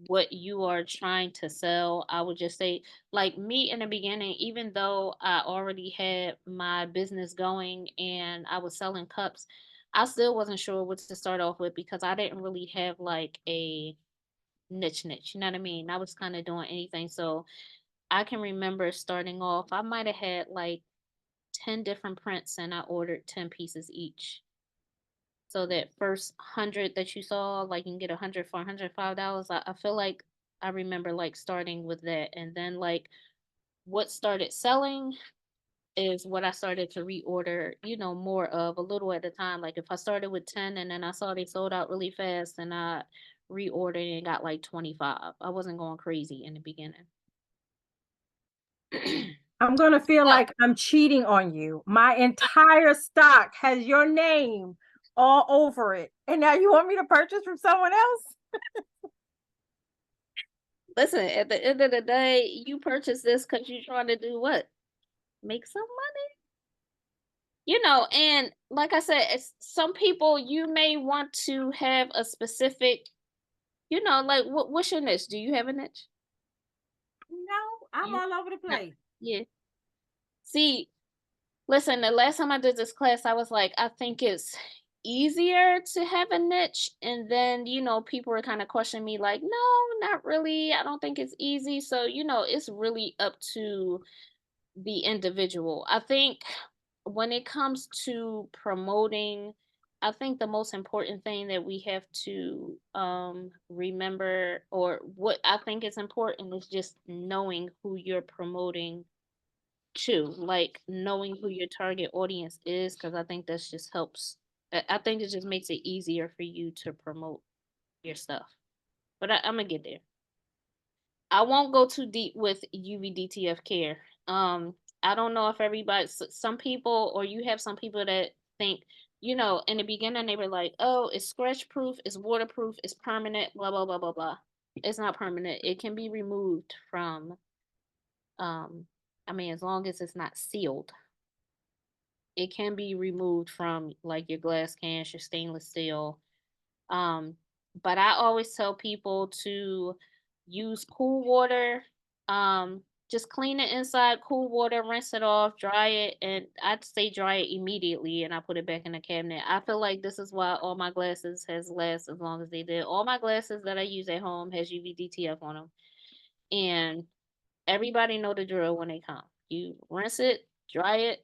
what you are trying to sell, I would just say, like me in the beginning, even though I already had my business going and I was selling cups, I still wasn't sure what to start off with because I didn't really have like a niche, you know what I mean? I was kind of doing anything. So I can remember starting off, I might have had like 10 different prints and I ordered 10 pieces each. So that first 100 that you saw, like you can get 100 for $105. I feel like I remember like starting with that. And then like what started selling is what I started to reorder, more of a little at a time. Like if I started with 10 and then I saw they sold out really fast and I reordered and got like 25. I wasn't going crazy in the beginning. I'm gonna feel But like I'm cheating on you. My entire stock has your name all over it. And now you want me to purchase from someone else? listen, at the end of the day, you purchase this because you're trying to do what? Make some money. And like I said, it's some people you may want to have a specific, like what's your niche? Do you have a niche? No, I'm You all over the no. place. Yeah. See, listen, the last time I did this class, I was like, I think it's easier to have a niche. And then, people were kind of questioning me, like, no, not really. I don't think it's easy. So, it's really up to the individual. I think when it comes to promoting, I think the most important thing that we have to remember, or what I think is important, is just knowing who you're promoting to, like knowing who your target audience is, because I think that's just helps. I think it just makes it easier for you to promote your stuff. But I'm gonna get there. I won't go too deep with UVDTF care. I don't know if everybody, some people, or you have some people that think, in the beginning they were like, oh, it's scratch proof, it's waterproof, it's permanent, blah, blah, blah, blah, blah. It's not permanent. It can be removed from, um, I mean, as long as it's not sealed, it can be removed from like your glass cans, your stainless steel. Um, but I always tell people to use cool water. Just clean it inside, cool water, rinse it off, dry it, and I'd say dry it immediately, and I put it back in the cabinet. I feel like this is why all my glasses has last as long as they did. All my glasses that I use at home has UVDTF on them, and everybody know the drill when they come. You rinse it, dry it,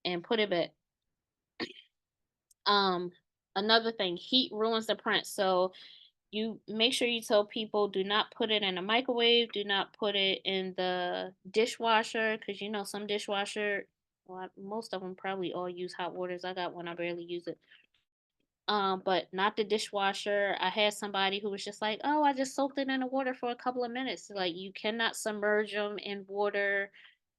and put it back. Um, Another thing, heat ruins the print. So you make sure you tell people, do not put it in a microwave, do not put it in the dishwasher, because some dishwasher, well, most of them probably all use hot waters. I got one, I barely use it. But not the dishwasher. I had somebody who was just like, oh, I just soaked it in the water for a couple of minutes. Like, you cannot submerge them in water.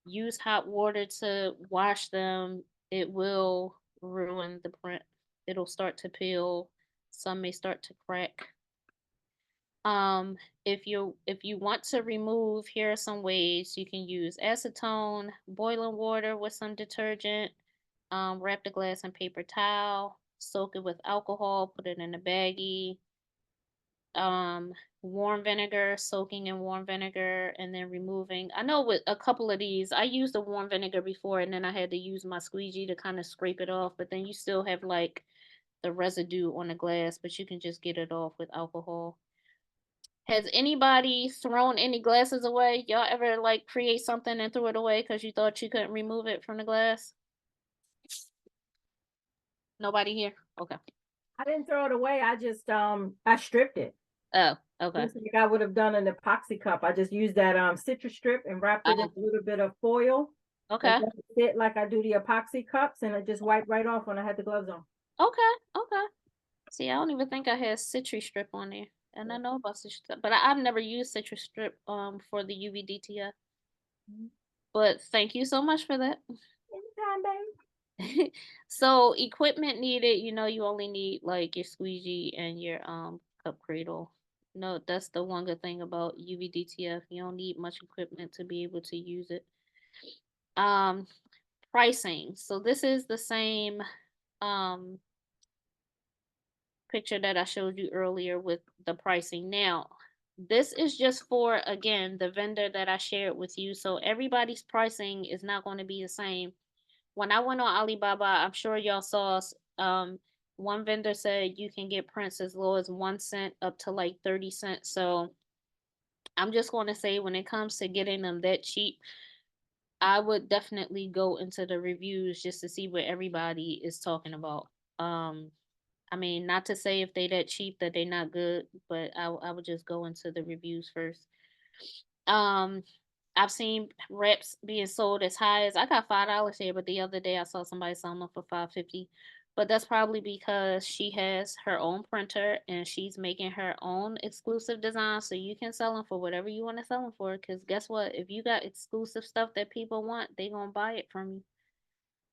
Use hot water to wash them. It will ruin the print. It'll start to peel. Some may start to crack. Um, if you want to remove, here are some ways. You can use acetone, boiling water with some detergent, wrap the glass in paper towel, soak it with alcohol, put it in a baggie, um, warm vinegar, soaking in warm vinegar, and then removing. I know with a couple of these, I used the warm vinegar before, and then I had to use my squeegee to kind of scrape it off, but then you still have like the residue on the glass, but you can just get it off with alcohol. Has anybody thrown any glasses away? Y'all ever like create something and threw it away because you thought you couldn't remove it from the glass? Nobody here? Okay. I didn't throw it away. I just I stripped it. Oh, okay. Just like I would have done an epoxy cup. I just used that citrus strip and wrapped it in a little bit of foil. Okay. And it like I do the epoxy cups, and it just wiped right off when I had the gloves on. Okay. Okay. See, I don't even think I had citrus strip on there. And I know about citrus strip, but I've never used citrus strip for the UVDTF. But thank you so much for that. Anytime, babe. So equipment needed, you only need like your squeegee and your cup cradle. No, that's the one good thing about UVDTF. You don't need much equipment to be able to use it. Um Pricing. So this is the same um picture that I showed you earlier with the pricing. Now, this is just for, again, the vendor that I shared with you. So everybody's pricing is not going to be the same. When I went on Alibaba, I'm sure y'all saw, one vendor said you can get prints as low as 1 cent up to like 30 cents. So I'm just going to say, when it comes to getting them that cheap, I would definitely go into the reviews just to see what everybody is talking about. Um, I mean, not to say if they that cheap that they not good, but I would just go into the reviews first. Um, I've seen reps being sold as high as, I got $5 here, but the other day I saw somebody selling them for $5.50. But that's probably because she has her own printer and she's making her own exclusive design. So you can sell them for whatever you want to sell them for. Because guess what? If you got exclusive stuff that people want, they gonna buy it from you.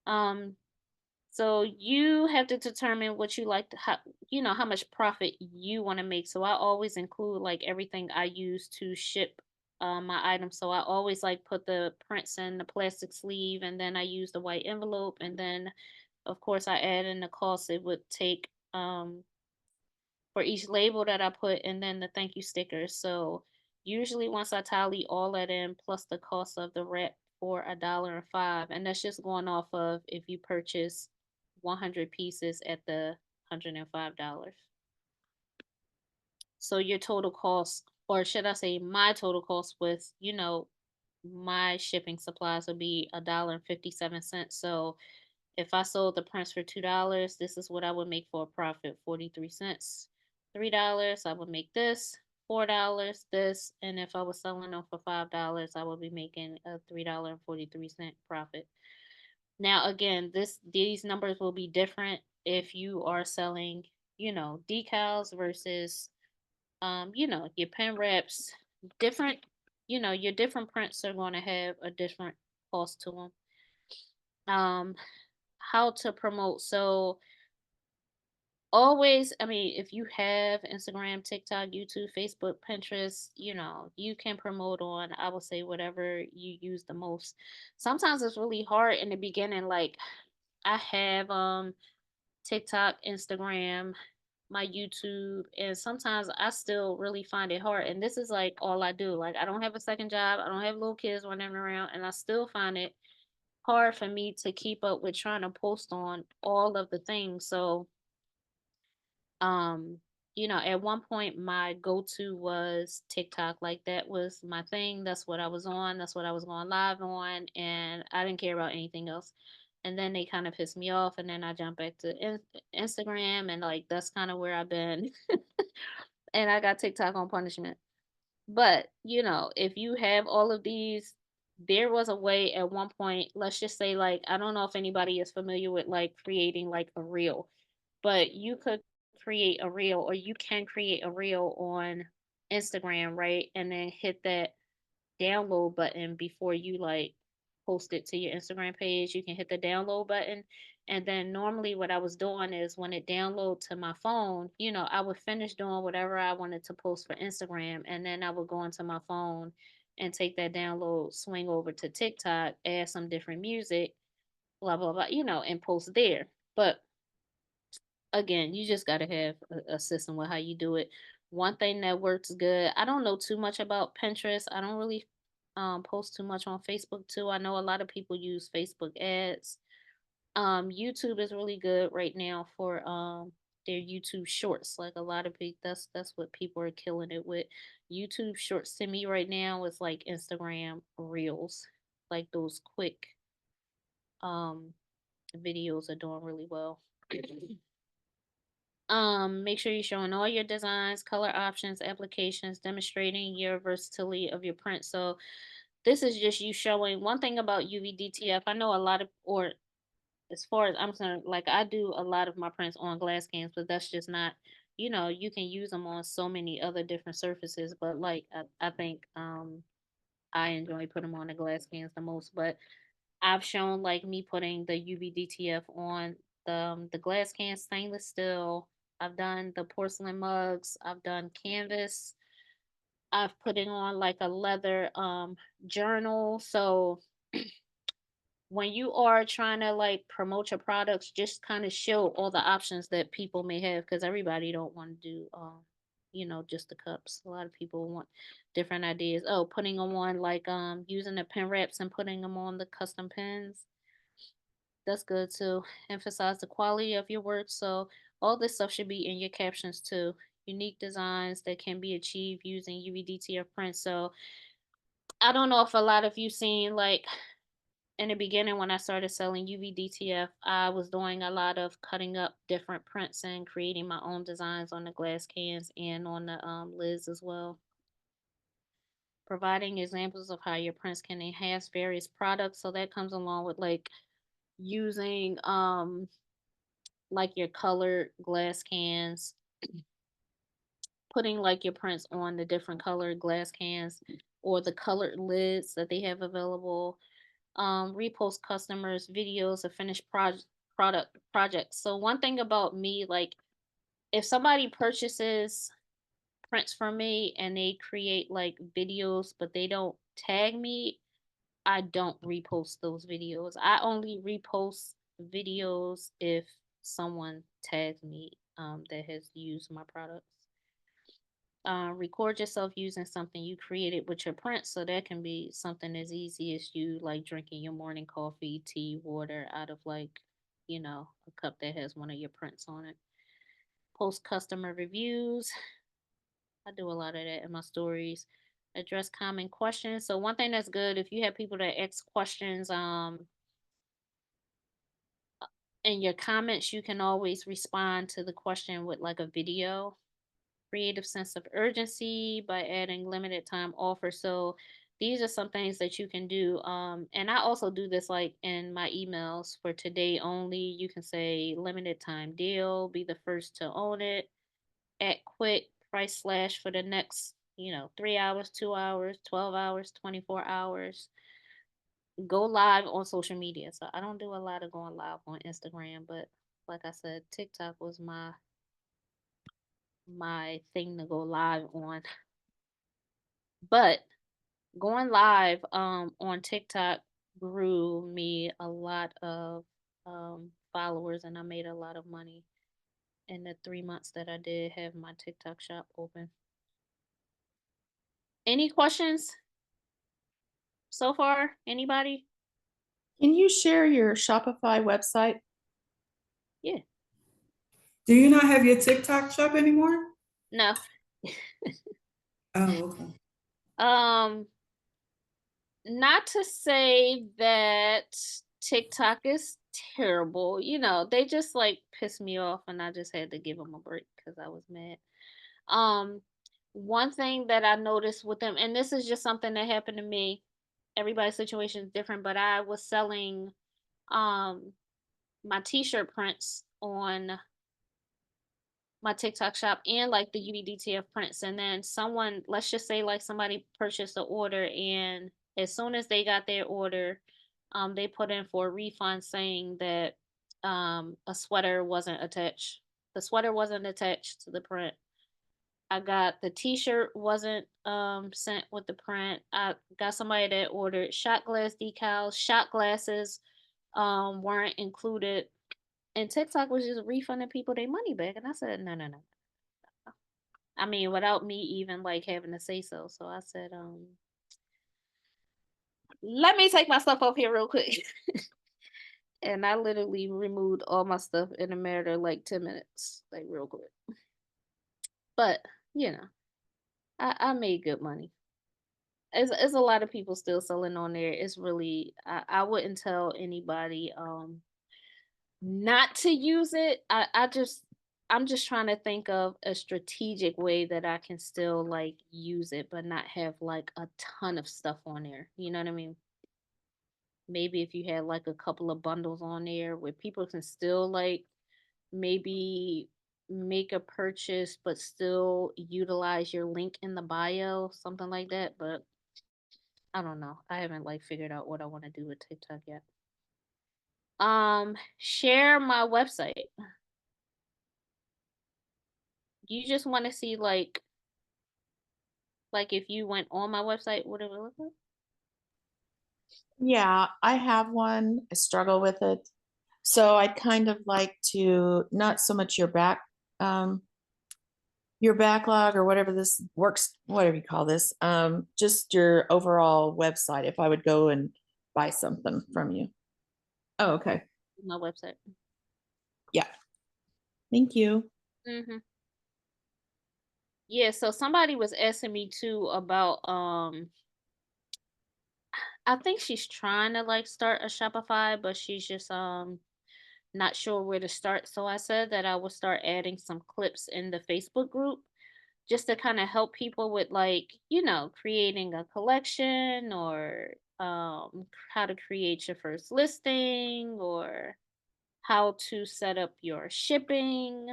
Um, so you have to determine what you like to, how much profit you want to make. So I always include like everything I use to ship my items. So I always like put the prints in the plastic sleeve, and then I use the white envelope, and then of course I add in the cost it would take for each label that I put, and then the thank you stickers. So usually once I tally all that in plus the cost of the wrap for $1.05, and that's just going off of if you purchase 100 pieces at the $105. So your total cost, or should I say my total cost with, my shipping supplies would be $1.57. So if I sold the prints for $2, this is what I would make for a profit, 43 cents. $3, I would make this. $4, this. And if I was selling them for $5, I would be making a $3.43 profit. Now again, these numbers will be different if you are selling, decals versus your pen wraps. Different, your different prints are going to have a different cost to them. How to promote. So always, I mean, if you have Instagram, TikTok, YouTube, Facebook, Pinterest, you can promote on, I would say, whatever you use the most. Sometimes it's really hard in the beginning. Like I have TikTok, Instagram, my YouTube, and sometimes I still really find it hard. And this is like all I do. Like I don't have a second job, I don't have little kids running around, and I still find it hard for me to keep up with trying to post on all of the things. So, um, at one point my go-to was TikTok. Like that was my thing. That's what I was on. That's what I was going live on, and I didn't care about anything else. And then they kind of pissed me off, and then I jumped back to Instagram, and like that's kind of where I've been. And I got TikTok on punishment. But, if you have all of these, there was a way at one point, let's just say, like, I don't know if anybody is familiar with like creating like a reel, but you could create a reel, or you can create a reel on Instagram, right? And then hit that download button before you like post it to your Instagram page. You can hit the download button. And then normally what I was doing is when it download to my phone, I would finish doing whatever I wanted to post for Instagram, and then I would go into my phone and take that download, swing over to TikTok, add some different music, blah blah blah, and post there. But again, you just got to have a system with how you do it. One thing that works good, I don't know too much about Pinterest. I don't really post too much on Facebook too. I know a lot of people use Facebook ads. YouTube is really good right now for their YouTube shorts. Like a lot of people, that's what people are killing it with. YouTube shorts to me right now is like Instagram reels. Like those quick um videos are doing really well. Make sure you're showing all your designs, color options, applications, demonstrating your versatility of your print. So this is just you showing one thing about UVDTF. I know a lot of, or as far as I'm concerned, like I do a lot of my prints on glass cans, but that's just not, you can use them on so many other different surfaces. But like I think I enjoy putting them on the glass cans the most. But I've shown like me putting the UVDTF on the glass can stainless steel. I've done the porcelain mugs. I've done canvas. I've put it on like a leather journal. So when you are trying to like promote your products, just kind of show all the options that people may have, because everybody don't want to do just the cups. A lot of people want different ideas. Oh, putting them on like using the pen wraps and putting them on the custom pens. That's good too. Emphasize the quality of your work. So all this stuff should be in your captions too. Unique designs that can be achieved using UVDTF prints. So I don't know if a lot of you seen like in the beginning when I started selling UVDTF, I was doing a lot of cutting up different prints and creating my own designs on the glass cans and on the lids as well. Providing examples of how your prints can enhance various products. So that comes along with like using like your colored glass cans, putting like your prints on the different colored glass cans or the colored lids that they have available. Repost customers videos of finished product projects. So one thing about me, like if somebody purchases prints from me and they create like videos but they don't tag me, I don't repost those videos. I only repost videos if someone tags me that has used my products. Record yourself using something you created with your prints. So that can be something as easy as you like drinking your morning coffee, tea, water out of like, a cup that has one of your prints on it. Post customer reviews. I do a lot of that in my stories. Address common questions. So one thing that's good if you have people that ask questions in your comments, you can always respond to the question with like a video. Creative sense of urgency by adding limited time offer. So these are some things that you can do. And I also do this like in my emails for today only. You can say limited time deal, be the first to own it, act quick, price slash for the next, 3 hours, 2 hours, 12 hours, 24 hours. Go live on social media. So I don't do a lot of going live on Instagram, but like I said, TikTok was my thing to go live on. But going live on TikTok grew me a lot of followers, and I made a lot of money in the 3 months that I did have my TikTok shop open. Any questions so far? Anybody? Can you share your Shopify website? Yeah. Do you not have your TikTok shop anymore? No. Oh, okay. Um, not to say that TikTok is terrible. They just like piss me off, and I just had to give them a break because I was mad. Um, One thing that I noticed with them, and this is just something that happened to me. Everybody's situation is different, but I was selling um my t-shirt prints on my TikTok shop and like the UBDTF prints. And then someone, let's just say like somebody purchased an order, and as soon as they got their order, they put in for a refund saying that a sweater wasn't attached. The sweater wasn't attached to the print. I got the t-shirt wasn't sent with the print. I got somebody that ordered shot glass decals, shot glasses weren't included. And TikTok was just refunding people their money back. And I said, no, no, no. I mean, without me even like having to say so. So I said, let me take my stuff off here real quick. And I literally removed all my stuff in a matter of like 10 minutes, like real quick. But, you know, I made good money. It's a lot of people still selling on there. It's really, I wouldn't tell anybody not to use it. I'm just trying to think of a strategic way that I can still like use it but not have like a ton of stuff on there. You know what I mean? Maybe if you had like a couple of bundles on there where people can still like maybe make a purchase but still utilize your link in the bio, something like that. But I don't know. I haven't like figured out what I want to do with TikTok yet. Share my website. You just want to see like if you went on my website, what it would look like? Yeah, I have one. I struggle with it. So I'd kind of like to not so much your backlog or whatever this works, whatever you call this, just your overall website if I would go and buy something from you. Oh, okay. My website. Yeah. Thank you. Mm-hmm. Yeah, so somebody was asking me too about I think she's trying to like start a Shopify, but she's just not sure where to start. So I said that I would start adding some clips in the Facebook group just to kind of help people with like, creating a collection or how to create your first listing or how to set up your shipping.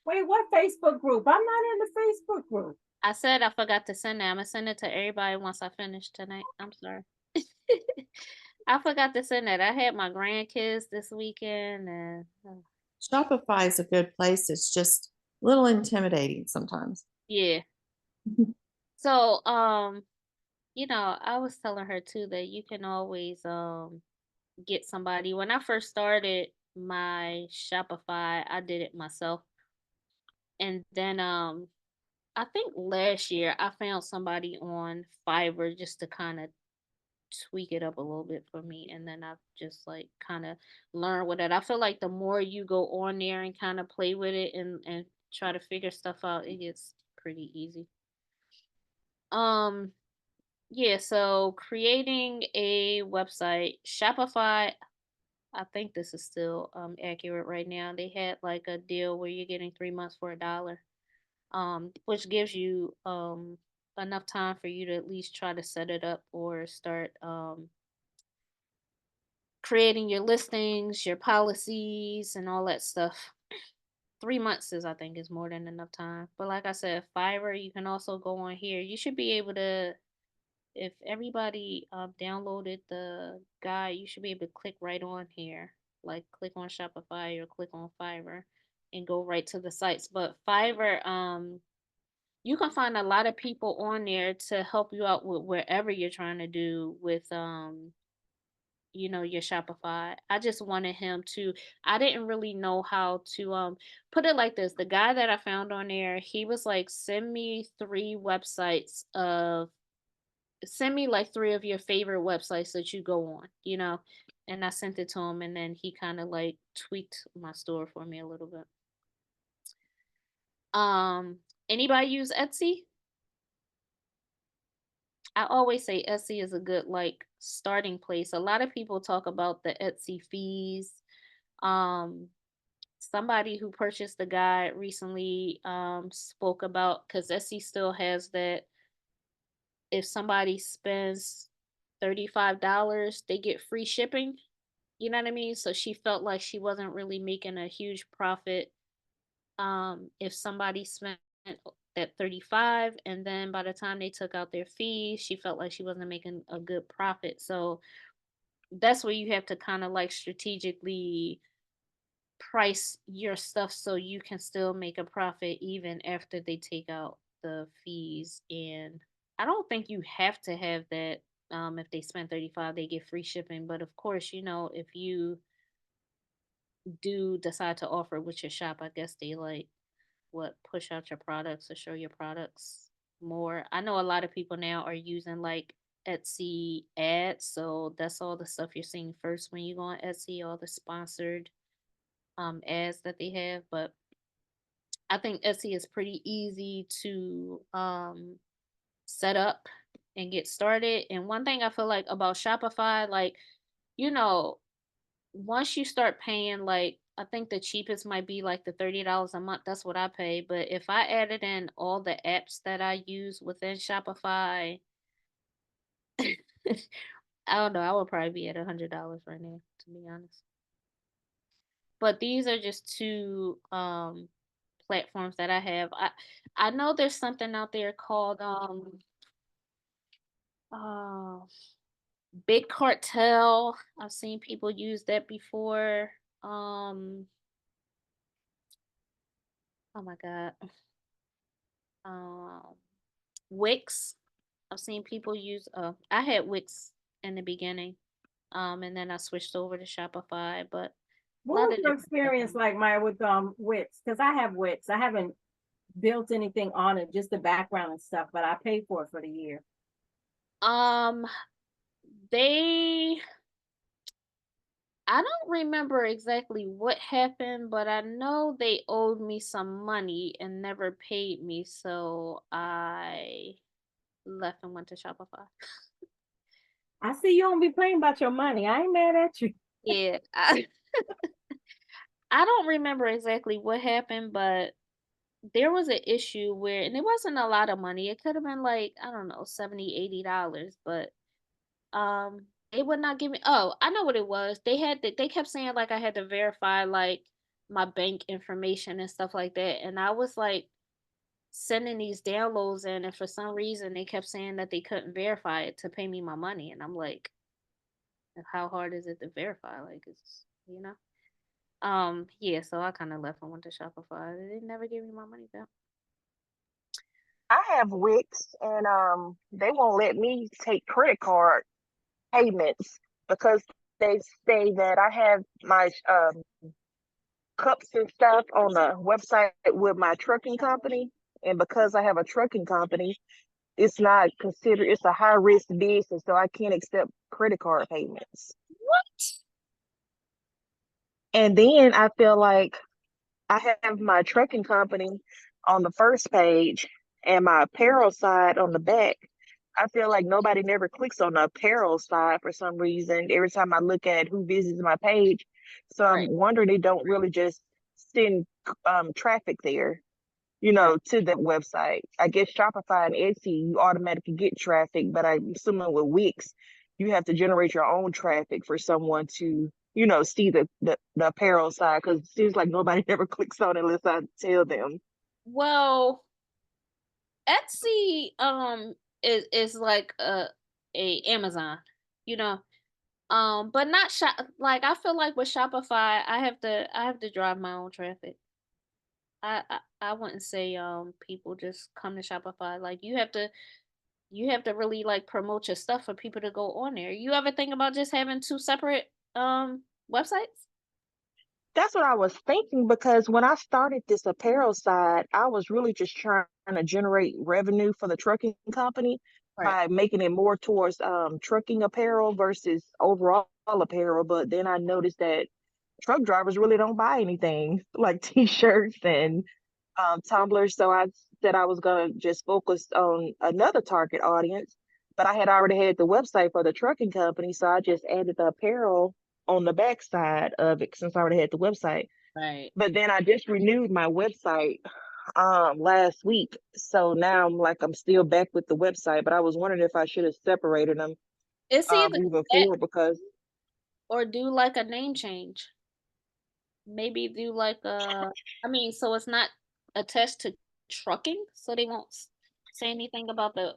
Wait, what Facebook group? I'm not in the Facebook group. I said I forgot to send it. I'm gonna send it to everybody once I finish tonight. I'm sorry. I forgot to send that. I had my grandkids this weekend, and Shopify is a good place. It's just a little intimidating sometimes. yeah. So, I was telling her too that you can always get somebody. When I first started my Shopify, I did it myself. And then I think last year I found somebody on Fiverr just to kind of tweak it up a little bit for me, and then I've just like kind of learn with it. I feel like the more you go on there and kind of play with it and try to figure stuff out, it gets pretty easy. Um yeah, so creating a website, Shopify, I think this is still accurate right now. They had like a deal where you're getting 3 months for $1, which gives you enough time for you to at least try to set it up or start creating your listings, your policies, and all that stuff. 3 months is, I think, is more than enough time. But like I said, Fiverr, you can also go on here. You should be able to, if everybody downloaded the guide, you should be able to click right on here, like click on Shopify or click on Fiverr, and go right to the sites. But Fiverr, you can find a lot of people on there to help you out with wherever you're trying to do with your Shopify. I just wanted him to, I didn't really know how to put it like this. The guy that I found on there, he was like, send me like three of your favorite websites that you go on. And I sent it to him, and then he kind of like tweaked my store for me a little bit. Um Anybody use Etsy? I always say Etsy is a good like starting place. A lot of people talk about the Etsy fees. Um, Somebody who purchased the guide recently spoke about, because Etsy still has that, if somebody spends $35, they get free shipping. You know what I mean? So she felt like she wasn't really making a huge profit if somebody spent that 35, and then by the time they took out their fees, she felt like she wasn't making a good profit. So that's where you have to kind of like strategically price your stuff so you can still make a profit even after they take out the fees. And I don't think you have to have that. If they spend 35, they get free shipping. But of course, if you do decide to offer with your shop, I guess they like push out your products or show your products more. I know a lot of people now are using like Etsy ads, so that's all the stuff you're seeing first when you go on Etsy, all the sponsored ads that they have. But I think Etsy is pretty easy to set up and get started. And one thing I feel like about Shopify, like, you know, once you start paying, like, I think the cheapest might be like the $30 a month. That's what I pay. But if I added in all the apps that I use within Shopify, I don't know, I would probably be at $100 right now, to be honest. But these are just two platforms that I have. I know there's something out there called uh Big Cartel. I've seen people use that before. Um oh my god. Um Wix. I've seen people use I had Wix in the beginning. And then I switched over to Shopify, but a What lot was of your different experience platforms. like, Maya, with Wix? Because I have Wix. I haven't built anything on it, just the background and stuff, but I paid for it for the year. Um they I don't remember exactly what happened, but I know they owed me some money and never paid me, so I left and went to Shopify. I see you don't be playing about your money. I ain't mad at you. Yeah, I don't remember exactly what happened, but there was an issue where, and it wasn't a lot of money. It could have been like, I don't know, 70, $80, but they would not give me. Oh, I know what it was. They kept saying like I had to verify like my bank information and stuff like that, and I was like sending these downloads in, and for some reason they kept saying that they couldn't verify it to pay me my money, and I'm like, how hard is it to verify? Like, yeah, so I kind of left and went to Shopify. They never gave me my money back. I have Wix, and they won't let me take credit card payments because they say that I have my cups and stuff on the website with my trucking company, and because I have a trucking company, it's not considered. It's a high risk business, so I can't accept credit card payments. What? And then I feel like I have my trucking company on the first page and my apparel side on the back. I feel like nobody never clicks on the apparel side for some reason. Every time I look at who visits my page, so I'm Right. wondering they don't really just send traffic there, Right. to that website. I guess Shopify and Etsy, you automatically get traffic, but I'm assuming with Wix, you have to generate your own traffic for someone to, see the apparel side because it seems like nobody ever clicks on it unless I tell them. Well, Etsy is like a Amazon, you know. But not shop like I feel like with Shopify, I have to drive my own traffic. I wouldn't say people just come to Shopify. Like you have to really like promote your stuff for people to go on there. You ever think about just having two separate websites? That's what I was thinking because when I started this apparel side, I was really just trying to generate revenue for the trucking company Right. by making it more towards trucking apparel versus overall apparel. But then I noticed that truck drivers really don't buy anything like t-shirts and tumblers. So I said I was gonna just focus on another target audience, but I had already had the website for the trucking company, so I just added the apparel on the back side of it since I already had the website. Right. But then I just renewed my website last week. So now I'm still back with the website, but I was wondering if I should have separated them It's either moving that forward because or do like a name change. Maybe do like so it's not attached to trucking, so they won't say anything about the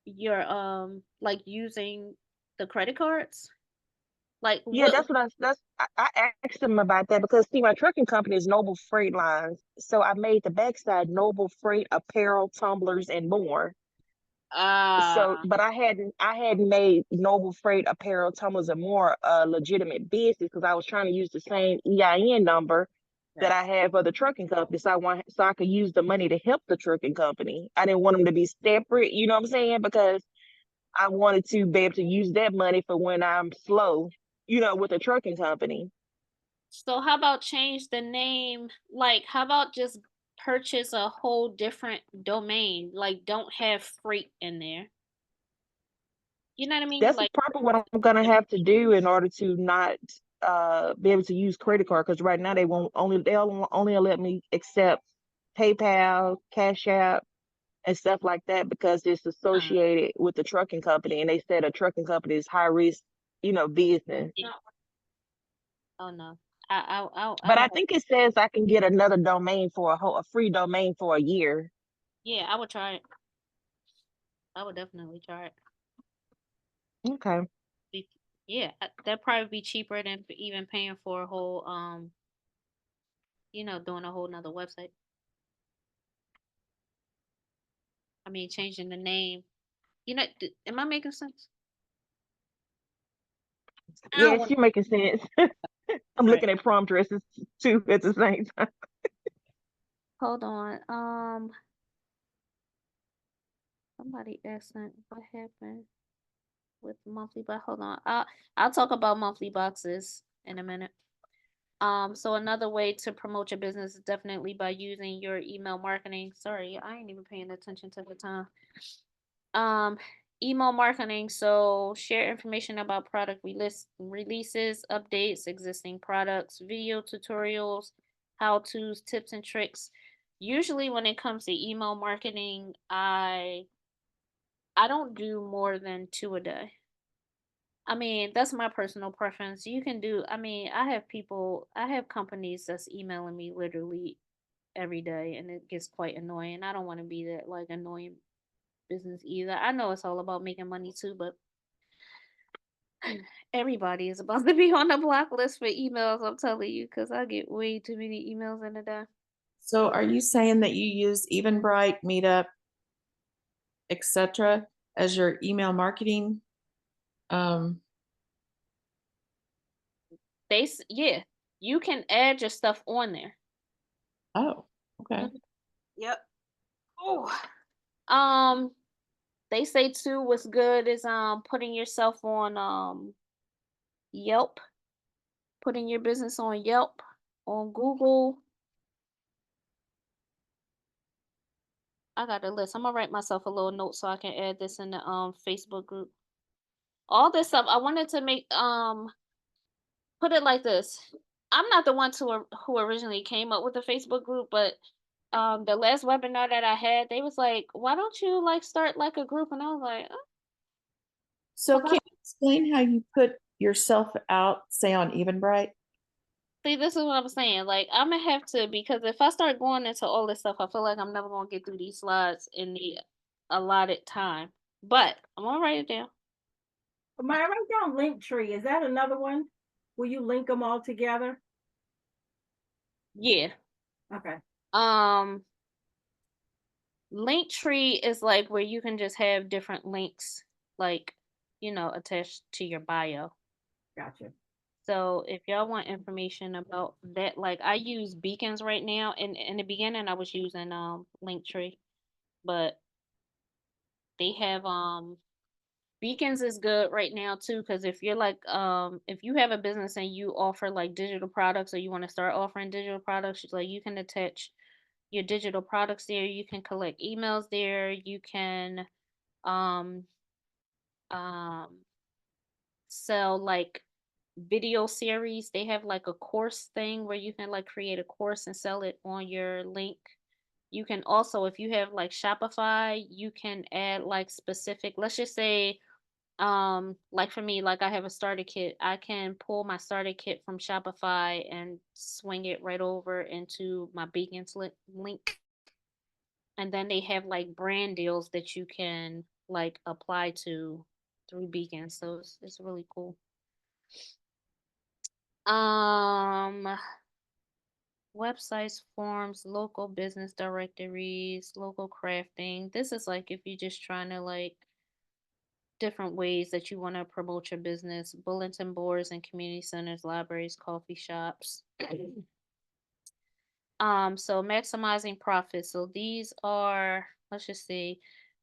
your like using the credit cards. Like yeah, what? I asked them about that because see my trucking company is Noble Freight Lines. So I made the backside Noble Freight apparel, tumblers, and more. So Ah, but I hadn't made Noble Freight apparel, tumblers, and more a legitimate business because I was trying to use the same EIN number that right. I have for the trucking company. So I could use the money to help the trucking company. I didn't want them to be separate, you know what I'm saying? Because I wanted to be able to use that money for when I'm slow, with a trucking company. So how about change the name? Like, how about just purchase a whole different domain? Like, don't have freight in there. You know what I mean? That's Like, probably what I'm gonna have to do in order to not be able to use credit card because right now they'll only let me accept PayPal, Cash App, and stuff like that because it's uh, associated with the trucking company and they said a trucking company is high risk, business. yeah. Oh no, I But I don't. think it says I can get another domain for a free domain for a year. Yeah, I would try it. I would definitely try it. Okay. Be- Yeah, that'd probably be cheaper than even paying for a whole doing a whole nother website. I mean, changing the name. Am I making sense? I don't Yes, want. you're making sense. I'm Right. looking at prom dresses too at the same time. Hold on. Somebody asked what happened with monthly box. Hold on. I'll talk about monthly boxes in a minute. So another way to promote your business is definitely by using your email marketing. Sorry, I ain't even paying attention to the time. Um, Email marketing. So share information about product releases, updates, existing products, video tutorials, how to's, tips and tricks. Usually when it comes to email marketing, I don't do more than two a day. I mean, that's my personal preference. You can do, I have companies that's emailing me literally every day and it gets quite annoying. I don't want to be that like annoying business either. I know it's all about making money too, but everybody is about to be on the block list for emails, I'm telling you, because I get way too many emails in a day. So are you saying that you use Eventbrite, Meetup, etc. as your email marketing? Um, Yeah, you can add your stuff on there. oh, okay. Mhm. Yep. Oh, um, they say too, what's good is putting yourself on Yelp, putting your business on Yelp, on Google. I got a list. I'm gonna write myself a little note so I can add this in the Facebook group. All this stuff I wanted to make put it like this. I'm not the one who originally came up with the Facebook group, but the last webinar that I had, they was like, "Why don't you like start like a group?" And I was like, So "Cause can you explain how you put yourself out, say on Eventbrite? see, this is what I'm saying. Like, I'm gonna have to because if I start going into all this stuff, I feel like I'm never gonna get through these slides in the allotted time. But I'm gonna write it down. But I write down Linktree. Is that another one? Will you link them all together? Yeah. Okay. Um, Linktree is like where you can just have different links, like attached to your bio. Gotcha. So if y'all want information about that, like I use beacons right now. In the beginning, I was using Linktree, but they have beacons is good right now too because if you're like if you have a business and you offer like digital products or you want to start offering digital products, like you can attach your digital products there. You can collect emails there. You can um um sell like video series. They have like a course thing where you can like create a course and sell it on your link. You can also, if you have like Shopify, you can add like specific, let's just say, like for me, like I have a starter kit. I can pull my starter kit from Shopify and swing it right over into my Beacons link. And then they have like brand deals that you can like apply to through Beacon. So it's really cool. Um, Websites, forums, local business directories, local crafting. This is like if you're just trying to like different ways that you want to promote your business, bulletin boards and community centers, libraries, coffee shops. So maximizing profits. So these are, let's just see,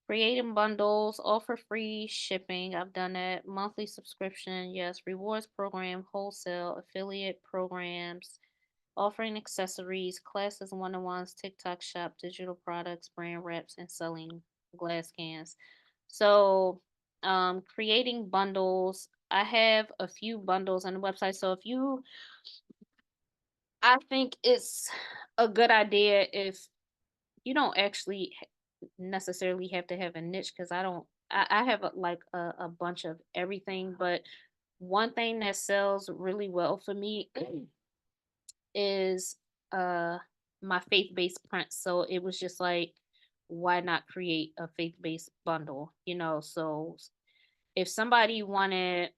creating bundles, offer free shipping. I've done that. Monthly subscription, yes. Rewards program, wholesale, affiliate programs, offering accessories, classes, one-on-ones, TikTok shop, digital products, brand reps, and selling glass cans. So, creating bundles. I have a few bundles on the website. So I think it's a good idea if you don't actually necessarily have to have a niche because I don't. I have like a bunch of everything, but one thing that sells really well for me is my faith-based prints. So it was just like, why not create a faith-based bundle? So if somebody wanted,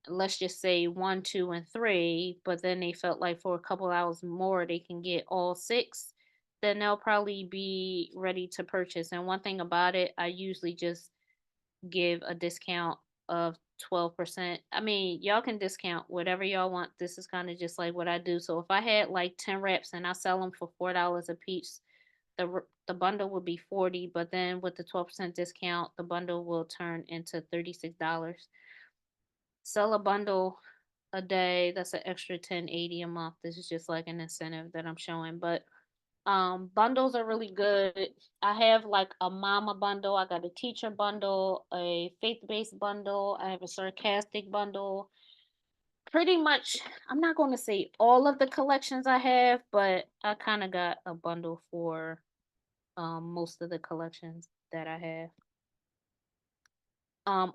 let's just say 1, 2, and 3, but then they felt like for a couple hours more they can get all 6, then they'll probably be ready to purchase. And one thing about it, I usually just give a discount of 12%. I mean, y'all can discount whatever y'all want. This is kind of just like what I do. So if I had like 10 reps and I sell them for $4 a piece, the bundle would be 40, but then with the 12% discount, the bundle will turn into $36. Sell a bundle a day, that's an extra 1080 a month. This is just like an incentive that I'm showing, but bundles are really good. I have like a mama bundle, I got a teacher bundle, a faith-based bundle, I have a sarcastic bundle. Pretty much, I'm not going to say all of the collections I have, but I kind of got a bundle for most of the collections that I have.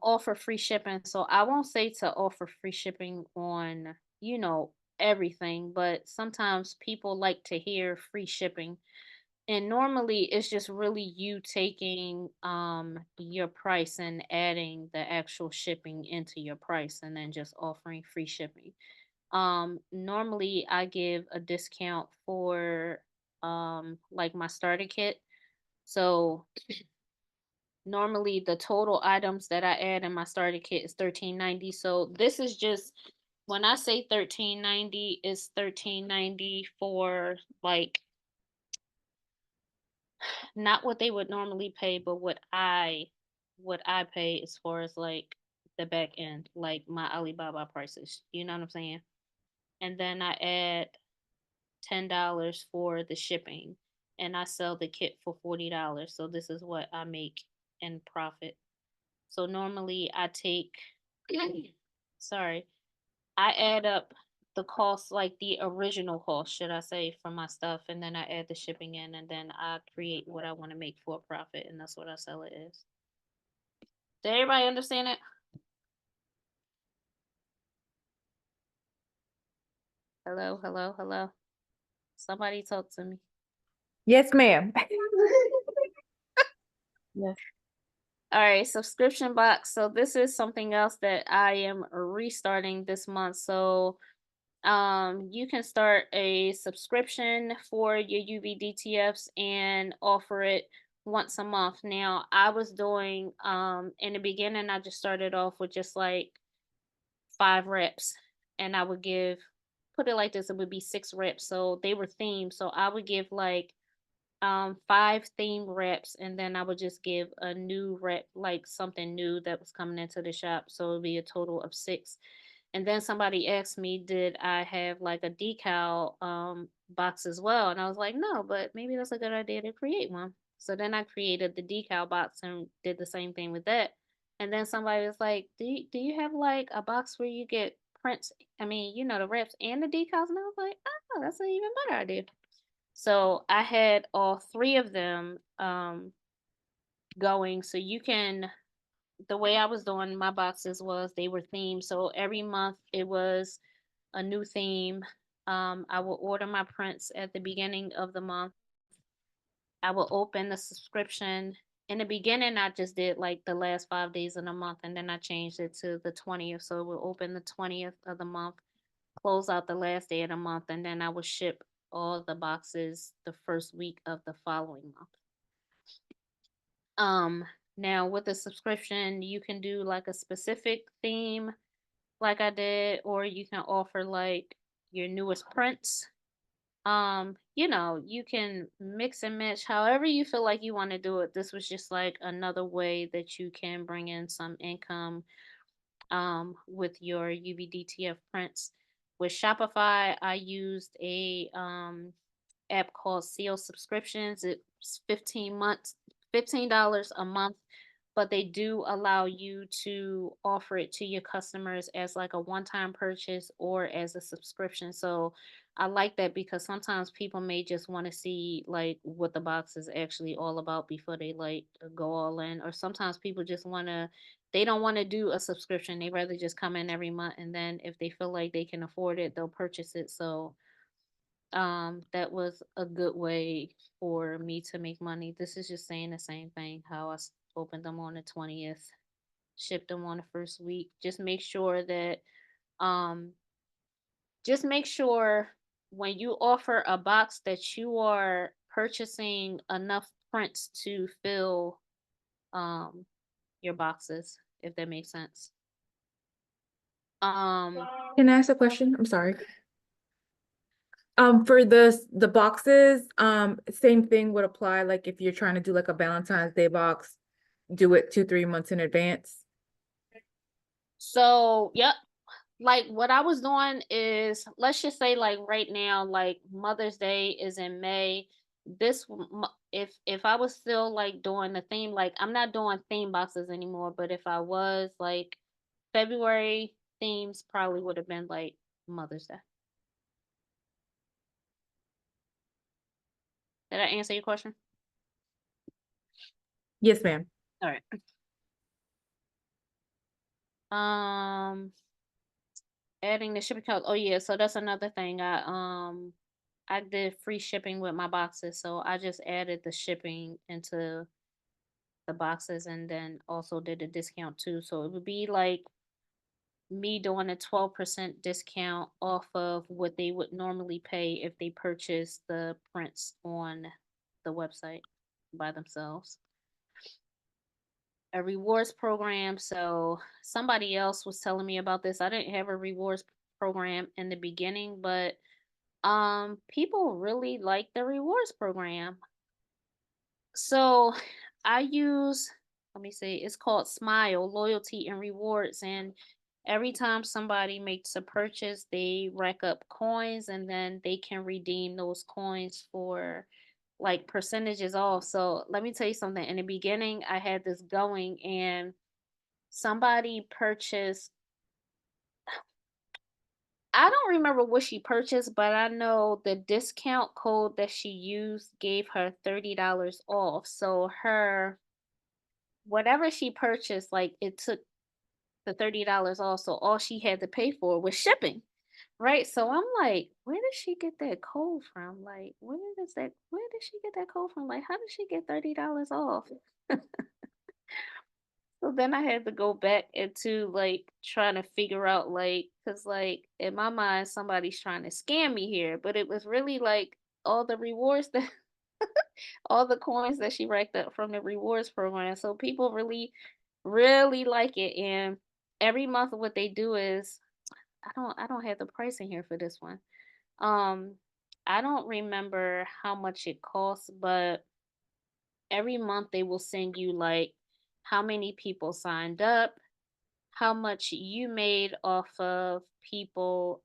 Offer free shipping. So I won't say to offer free shipping on, everything, but sometimes people like to hear free shipping. And normally it's just really you taking your price and adding the actual shipping into your price and then just offering free shipping. Normally I give a discount for like my starter kit. So normally the total items that I add in my starter kit is 13.90. So this is just when I say 13.90, it's 13.90 for like not what they would normally pay, but what I pay as far as like the back end, like my Alibaba prices. You know what I'm saying? And then I add $10 for the shipping. and I sell the kit for $40. So this is what I make in profit. So normally I take, sorry, I add up the cost, like the original cost, should I say, for my stuff, and then I add the shipping in, and then I create what I want to make for a profit, and that's what I sell it as. Did everybody understand it? Hello, hello, hello. Somebody talk to me. Yes, ma'am. Yes. All right, subscription box. So this is something else that I am restarting this month. So you can start a subscription for your UVDTFs and offer it once a month. Now, I was doing in the beginning I just started off with just like 5 reps, and I would give, put it like this, it would be 6 reps. So they were themed. So I would give like 5 theme reps, and then I would just give a new rep, like something new that was coming into the shop. So it'd be a total of 6. And then somebody asked me, did I have like a decal box as well? And I was like, no, but maybe that's a good idea to create one. So then I created the decal box and did the same thing with that. And then somebody was like, do you have like a box where you get prints? I mean, the reps and the decals. And I was like, oh, that's an even better idea. So I had all 3 of them going. So you can, the way I was doing my boxes was they were themed. So every month it was a new theme. I will order my prints at the beginning of the month. I will open the subscription. In the beginning, I just did like the last 5 days of the month, and then I changed it to the 20th. So it will open the 20th of the month, close out the last day of the month, and then I will ship all the boxes the first week of the following month. Um, Now with the subscription, you can do like a specific theme like I did, or you can offer like your newest prints. You can mix and match however you feel like you want to do it. This was just like another way that you can bring in some income with your UVDTF prints. With Shopify, I used a app called Seal Subscriptions. It's $15 a month, but they do allow you to offer it to your customers as like a one-time purchase or as a subscription. So I like that because sometimes people may just want to see like what the box is actually all about before they like go all in. Or sometimes people just they don't want to do a subscription. They rather just come in every month, and then if they feel like they can afford it, they'll purchase it. So that was a good way for me to make money. This is just saying the same thing, how opened them on the 20th, shipped them on the first week. Um just make sure when you offer a box that you are purchasing enough prints to fill um your boxes, if that makes sense. Can I ask a question? I'm sorry. For the boxes, same thing would apply, like if you're trying to do like a Valentine's Day box, do it 2-3 months in advance. So, yep. Like what I was doing is, let's just say like right now, like Mother's Day is in May. If I was still like doing the theme, like I'm not doing theme boxes anymore, but if I was, like February themes probably would have been like Mother's Day. Did I answer your question? Yes, ma'am. All right. Adding the shipping cost. Oh yeah, so that's another thing. I did free shipping with my boxes, so I just added the shipping into the boxes and then also did a discount too. So it would be like me doing a 12% discount off of what they would normally pay if they purchase the prints on the website by themselves. A rewards program. So somebody else was telling me about this. I didn't have a rewards program in the beginning, but people really like the rewards program. So I use, let me see, it's called Smile Loyalty and Rewards. And every time somebody makes a purchase, they rack up coins, and then they can redeem those coins for like percentages off. So let me tell you something. In the beginning, I had this going and somebody purchased, I don't remember what she purchased, but I know the discount code that she used gave her $30 off. So her whatever she purchased, like it took the $30 off. So all she had to pay for was shipping. Right. So I'm like, where did she get that code from? Like, where did she get that code from? Like, how did she get $30 off? So then I had to go back into like trying to figure out like, cause like in my mind somebody's trying to scam me here, but it was really like all the rewards that all the coins that she racked up from the rewards program. So people really, really like it. And every month what they do is I don't have the price in here for this one. Um I don't remember how much it costs, but every month they will send you like how many people signed up, how much you made off of people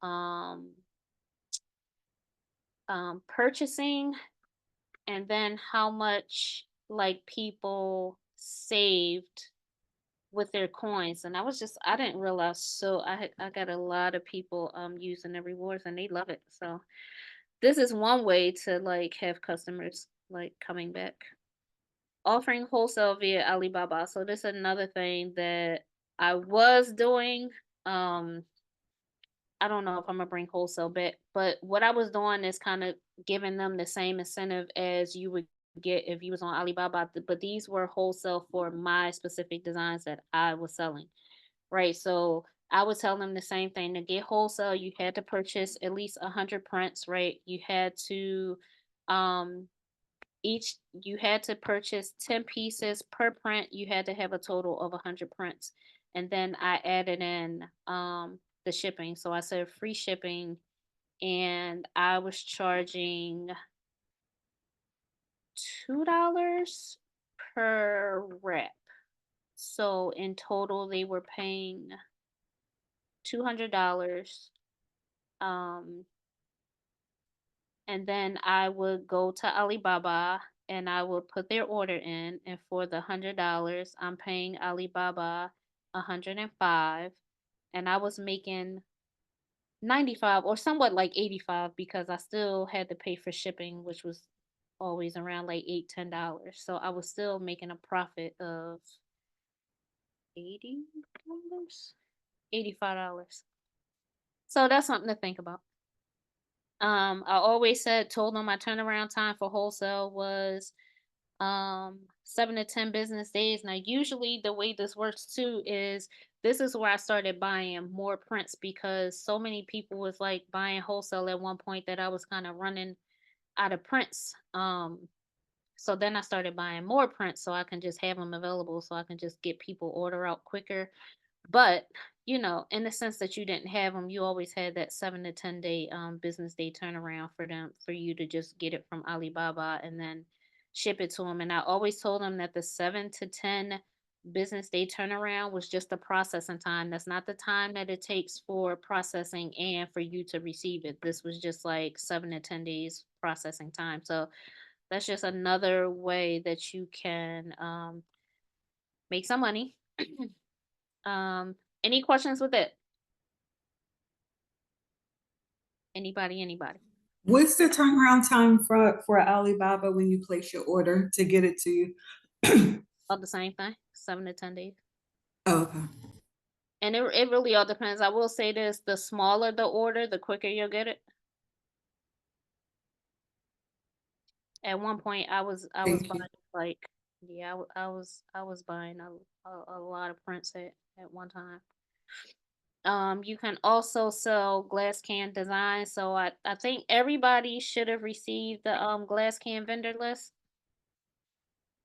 purchasing, and then how much like people saved with their coins. And I didn't realize, so I got a lot of people using the rewards and they love it. So this is one way to like have customers like coming back. Offering wholesale via Alibaba. So this is another thing that I was doing. Um I don't know if I'm gonna bring wholesale back, but what I was doing is kind of giving them the same incentive as you would get if you was on Alibaba, but these were wholesale for my specific designs that I was selling. Right. So I would tell them the same thing. To get wholesale, you had to purchase at least 100 prints, right? Um you had to purchase 10 pieces per print. You had to have a total of 100 prints. And then I added in the shipping. So I said free shipping, and I was charging $2 per rep. So in total they were paying $200. Um and then I would go to Alibaba and I would put their order in, and for the $100, I'm paying Alibaba 105, and I was making 95 or somewhat like 85 because I still had to pay for shipping, which was always around like $8-10. So I was still making a profit of $80, $85. So that's something to think about. I always told them my turnaround time for wholesale was 7 to 10 business days. Now, usually the way this works too is this is where I started buying more prints because so many people was like buying wholesale at one point that I was kind of running out of prints. So then I started buying more prints so I can just have them available so I can just get people order out quicker. But, in the sense that you didn't have them, you always had that 7 to 10 day business day turnaround for you to just get it from Alibaba and then ship it to them. And I always told them that the 7 to 10 business day turnaround was just the processing time. That's not the time that it takes for processing and for you to receive it. This was just like 7 to 10 days processing time. So that's just another way that you can make some money. Any questions with it? Anybody? What's the turnaround time for Alibaba when you place your order to get it to you? All the same thing, 7 to 10 days. Okay. And it really all depends. I will say this: the smaller the order, the quicker you'll get it. At one point, I was Thank you. buying like, yeah, I was buying a lot of prints at one time. You can also sell glass can designs. So I think everybody should have received the glass can vendor list.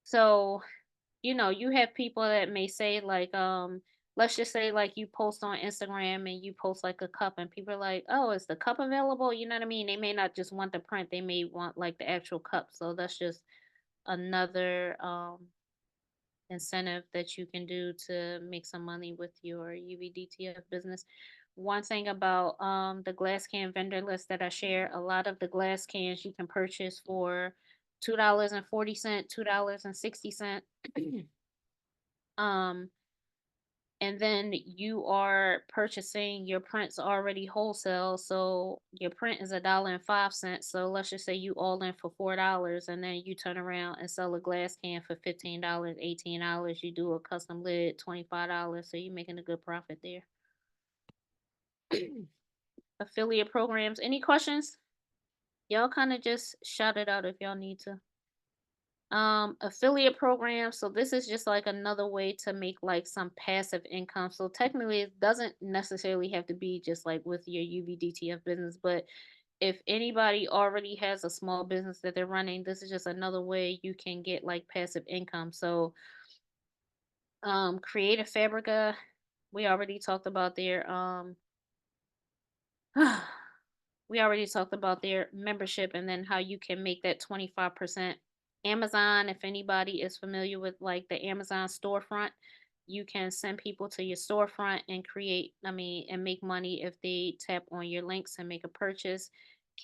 So you have people that may say like, let's just say like you post on Instagram and you post like a cup and people are like, oh, is the cup available? You know what I mean? They may not just want the print, they may want like the actual cup. So that's just another incentive that you can do to make some money with your UVDTF business. One thing about the glass can vendor list that I share, a lot of the glass cans you can purchase for $2.40, $2.60. um and then you are purchasing your prints already wholesale, so your print is $1.05. So let's just say you all in for $4, and then you turn around and sell a glass can for $15, $18. You do a custom lid, $25, so you're making a good profit there. Affiliate programs, any questions? Y'all kind of just shout it out if y'all need to. Affiliate programs, so this is just like another way to make like some passive income. So technically it doesn't necessarily have to be just like with your UVDTF business, but if anybody already has a small business that they're running, this is just another way you can get like passive income. So Creative Fabrica, we already talked about their we already talked about their membership, and then how you can make that 25%. Amazon, if anybody is familiar with like the Amazon storefront, you can send people to your storefront and and make money if they tap on your links and make a purchase.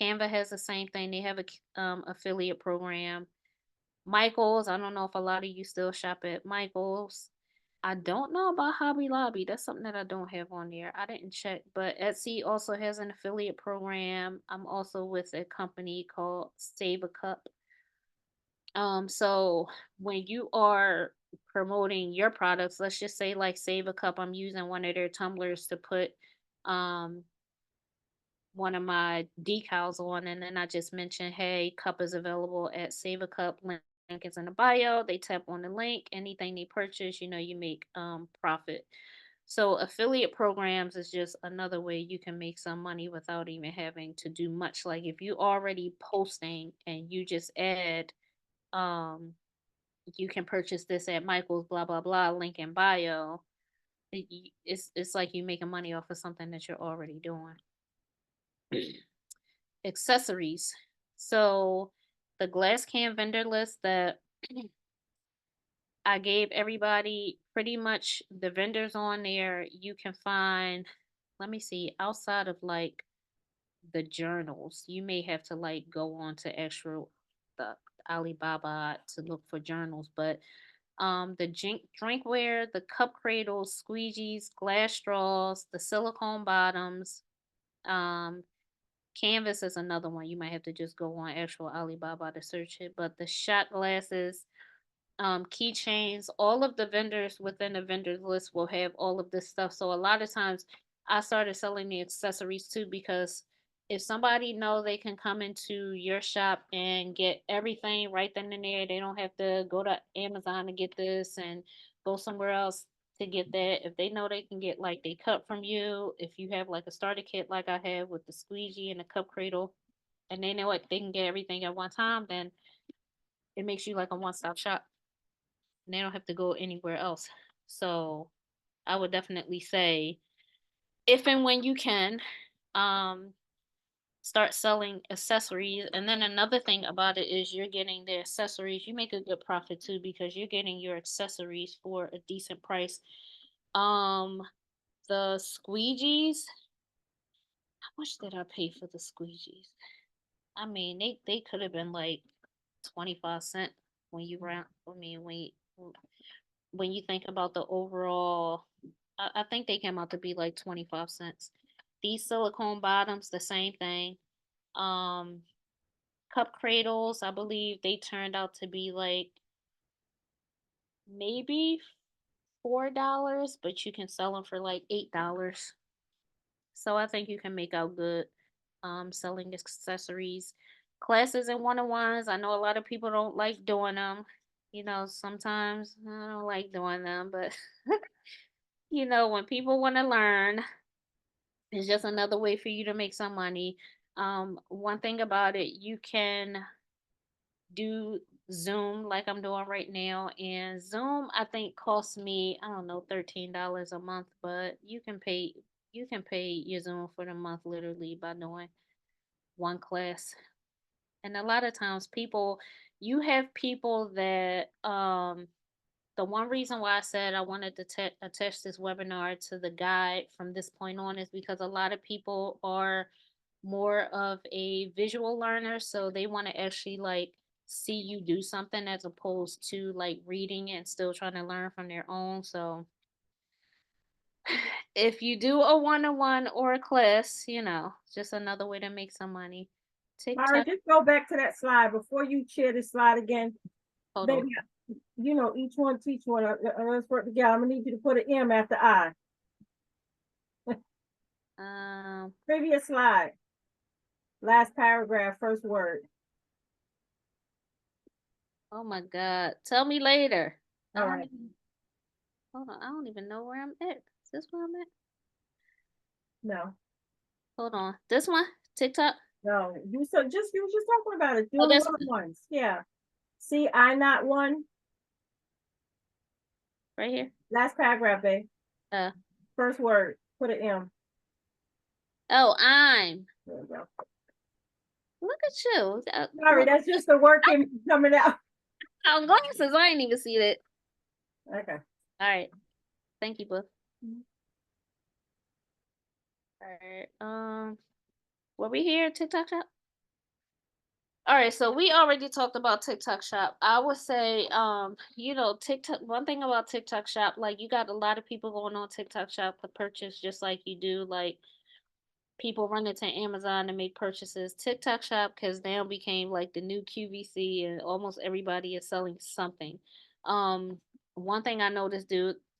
Canva has the same thing. They have a affiliate program. Michael's, I don't know if a lot of you still shop at Michael's. I don't know about Hobby Lobby. That's something that I don't have on there. I didn't check, but Etsy also has an affiliate program. I'm also with a company called Save a Cup. So when you are promoting your products, let's just say like Save a Cup, I'm using one of their tumblers to put um one of my decals on, and then I just mentioned, hey, cup is available at Save a Cup. Link is in the bio. They tap on the link. Anything they purchase, you make profit. So affiliate programs is just another way you can make some money without even having to do much. Like if you already posting and you just add um you can purchase this at Michael's blah blah blah link in bio. It's like you making money off of something that you're already doing. Accessories. So the glass can vendor list that I gave everybody, pretty much the vendors on there, you can find, let me see, outside of like the journals, you may have to like go on to actual the Alibaba to look for journals, but the drinkware, the cup cradles, squeegees, glass straws, the silicone bottoms, um canvas is another one. You might have to just go on actual Alibaba to search it. But the shot glasses, keychains, all of the vendors within the vendors list will have all of this stuff. So a lot of times I started selling the accessories too, because if somebody know they can come into your shop and get everything right then and there, they don't have to go to Amazon to get this and go somewhere else to get that. If they know they can get like they cup from you, if you have like a starter kit like I have with the squeegee and the cup cradle, and they know what they can get everything at one time, then it makes you like a one-stop shop, and they don't have to go anywhere else. So I would definitely say, if and when you can, um, start selling accessories. And then another thing about it is you're getting the accessories. You make a good profit too, because you're getting your accessories for a decent price. Um, the squeegees, how much did I pay for the squeegees? I mean, they could have been like 25 cents when you round. I mean, when you think about the overall, I think they came out to be like 25 cents. These silicone bottoms, the same thing. Um, cup cradles, I believe they turned out to be like maybe $4, but you can sell them for like $8. So I think you can make out good selling accessories. Classes and one-on-ones, I know a lot of people don't like doing them. Sometimes I don't like doing them, but when people want to learn, it's just another way for you to make some money. One thing about it, you can do Zoom like I'm doing right now, and Zoom I think costs me, I don't know, $13 a month, but you can pay your Zoom for the month literally by doing one class. And a lot of times you have people that the one reason why I said I wanted to attach this webinar to the guide from this point on is because a lot of people are more of a visual learner, so they want to actually like see you do something as opposed to like reading it and still trying to learn from their own. So if you do a one-on-one or a class, just another way to make some money. Myra, TikTok, just go back to that slide before you share the slide again. hold on. Baby, each one teach one. Let's work together. I'm gonna need you to put an M after I. Previous slide. Last paragraph, first word. Oh my God. Tell me later. All right. Hold on. I don't even know where I'm at. Is this where I'm at? No, Hold on. This one? TikTok? no. You were just talking about it. Do Oh, the that's little ones. Yeah. See, I not one. right here. Last paragraph, babe. Uh, First word. Put an M. oh, I'm. There we go. Look at you. Sorry, that's just the working coming out. Oh, glasses. I ain't even see that. Okay. All right. Thank you, boo. All right. Were we here? TikTok shop? All right, so we already talked about TikTok shop. I would say, TikTok, one thing about TikTok shop, like you got a lot of people going on TikTok shop to purchase just like you do, like people running to Amazon to make purchases. TikTok shop has now became like the new QVC and almost everybody is selling something. One thing I noticed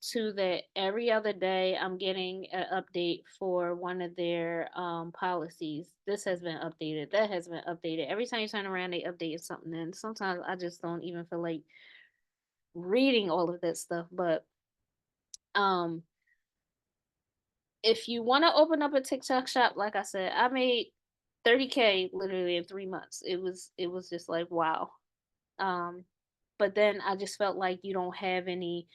too that every other day I'm getting an update for one of their policies. This has been updated. That has been updated. Every time you turn around they update something and sometimes I just don't even feel like reading all of that stuff. But um if you want to open up a TikTok shop, like I said, I made 30K literally in 3 months. It was just like wow. Um, but then I just felt like you don't have any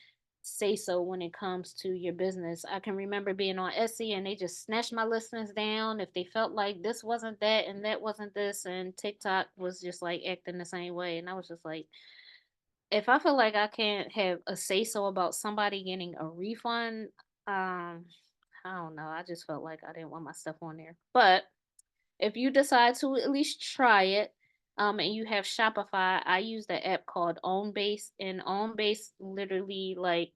say so when it comes to your business. I can remember being on Etsy and they just snatched my listings down if they felt like this wasn't that and that wasn't this, and TikTok was just like acting the same way, and I was just like, if I feel like I can't have a say so about somebody getting a refund, I don't know. I just felt like I didn't want my stuff on there. But if you decide to at least try it, and you have Shopify, I use the app called OwnBase, and OwnBase literally like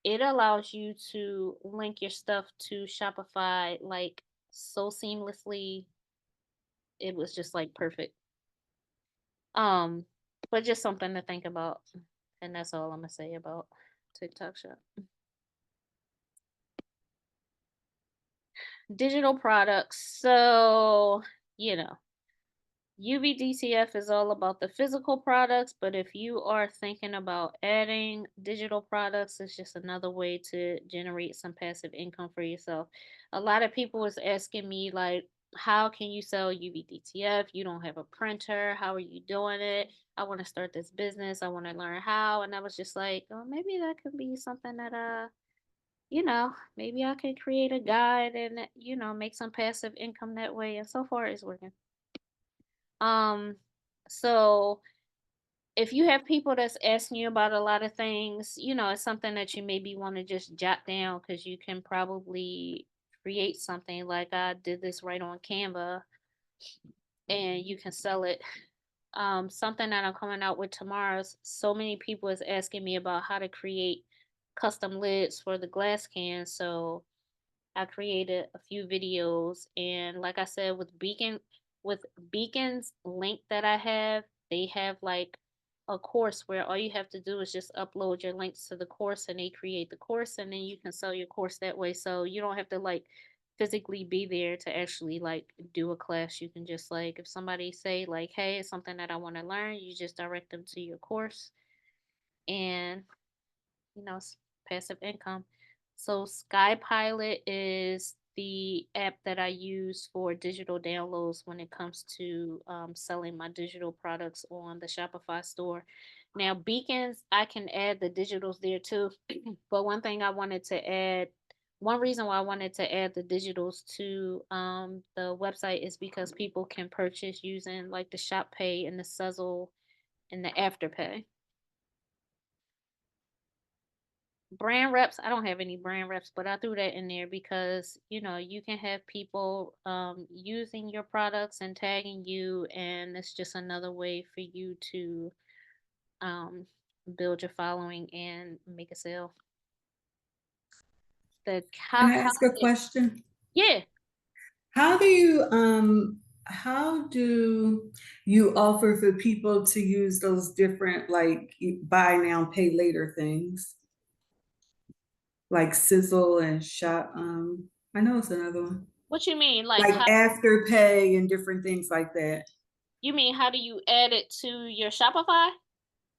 it allows you to link your stuff to Shopify like so seamlessly. It was just like perfect. Um, but just something to think about. And that's all I'm gonna say about TikTok Shop. Digital products. So, you know, UVDTF is all about the physical products, but if you are thinking about adding digital products, it's just another way to generate some passive income for yourself. A lot of people was asking me like, how can you sell UVDTF? You don't have a printer. How are you doing it? I want to start this business. I want to learn how. And I was just like, oh, maybe that could be something that maybe I could create a guide and make some passive income that way. And so far it's working. So if you have people that's asking you about a lot of things, it's something that you maybe want to just jot down because you can probably create something like I did this right on Canva and you can sell it. Something that I'm coming out with tomorrow. So many people is asking me about how to create custom lids for the glass cans. So I created a few videos, and like I said, with Beacon's link that I have, they have like a course where all you have to do is just upload your links to the course and they create the course and then you can sell your course that way. So you don't have to like physically be there to actually like do a class. You can just like if somebody say like, hey, it's something that I want to learn, you just direct them to your course and passive income. So SkyPilot is the app that I use for digital downloads when it comes to selling my digital products on the Shopify store. Now, Beacons, I can add the digitals there too. But one reason why I wanted to add the digitals to the website is because people can purchase using like the Shop Pay and the Sezzle and the Afterpay. brand reps, I don't have any brand reps, but I threw that in there because, you can have people using your products and tagging you, and it's just another way for you to um build your following and make a sale. The Can I ask a holiday, question? yeah. How do you offer for people to use those different like buy now, pay later things? Like Sizzle and Shop, I know it's another one. What you mean? Like, Like Afterpay and different things like that. you mean how do you add it to your Shopify?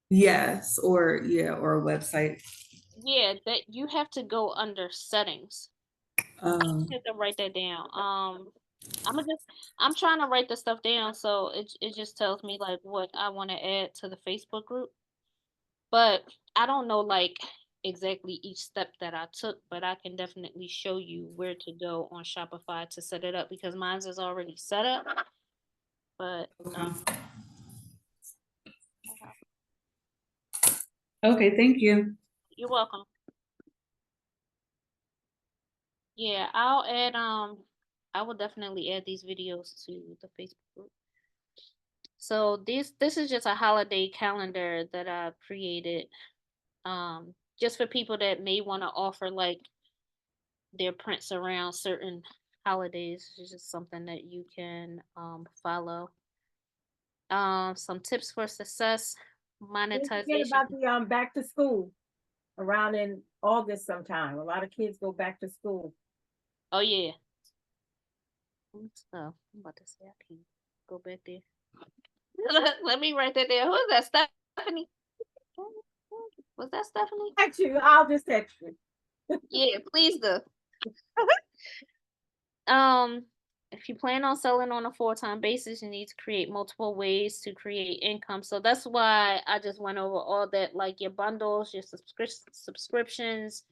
Yes, or yeah, or a website. Yeah, that you have to go under settings. Um, You have to write that down. I'm trying to write the stuff down so it just tells me like what I want to add to the Facebook group. But I don't know like exactly each step that I took, but I can definitely show you where to go on Shopify to set it up because mine's is already set up. But okay. Okay, thank you. you're welcome. Yeah, I'll add I will definitely add these videos to the Facebook group. So this is just a holiday calendar that I created just for people that may want to offer like their prints around certain holidays. It's just something that you can follow. Some tips for success, Don't forget monetization. about the back to school around in August sometime. A lot of kids go back to school. Oh yeah. So I'm about to say I can go back there. Let me write that down. Who is that? Stephanie? Was that Stephanie? Text you, I'll just text you. Yeah, please do. Um, if you plan on selling on a full-time basis, you need to create multiple ways to create income. So that's why I just went over all that, like your bundles, your subscriptions.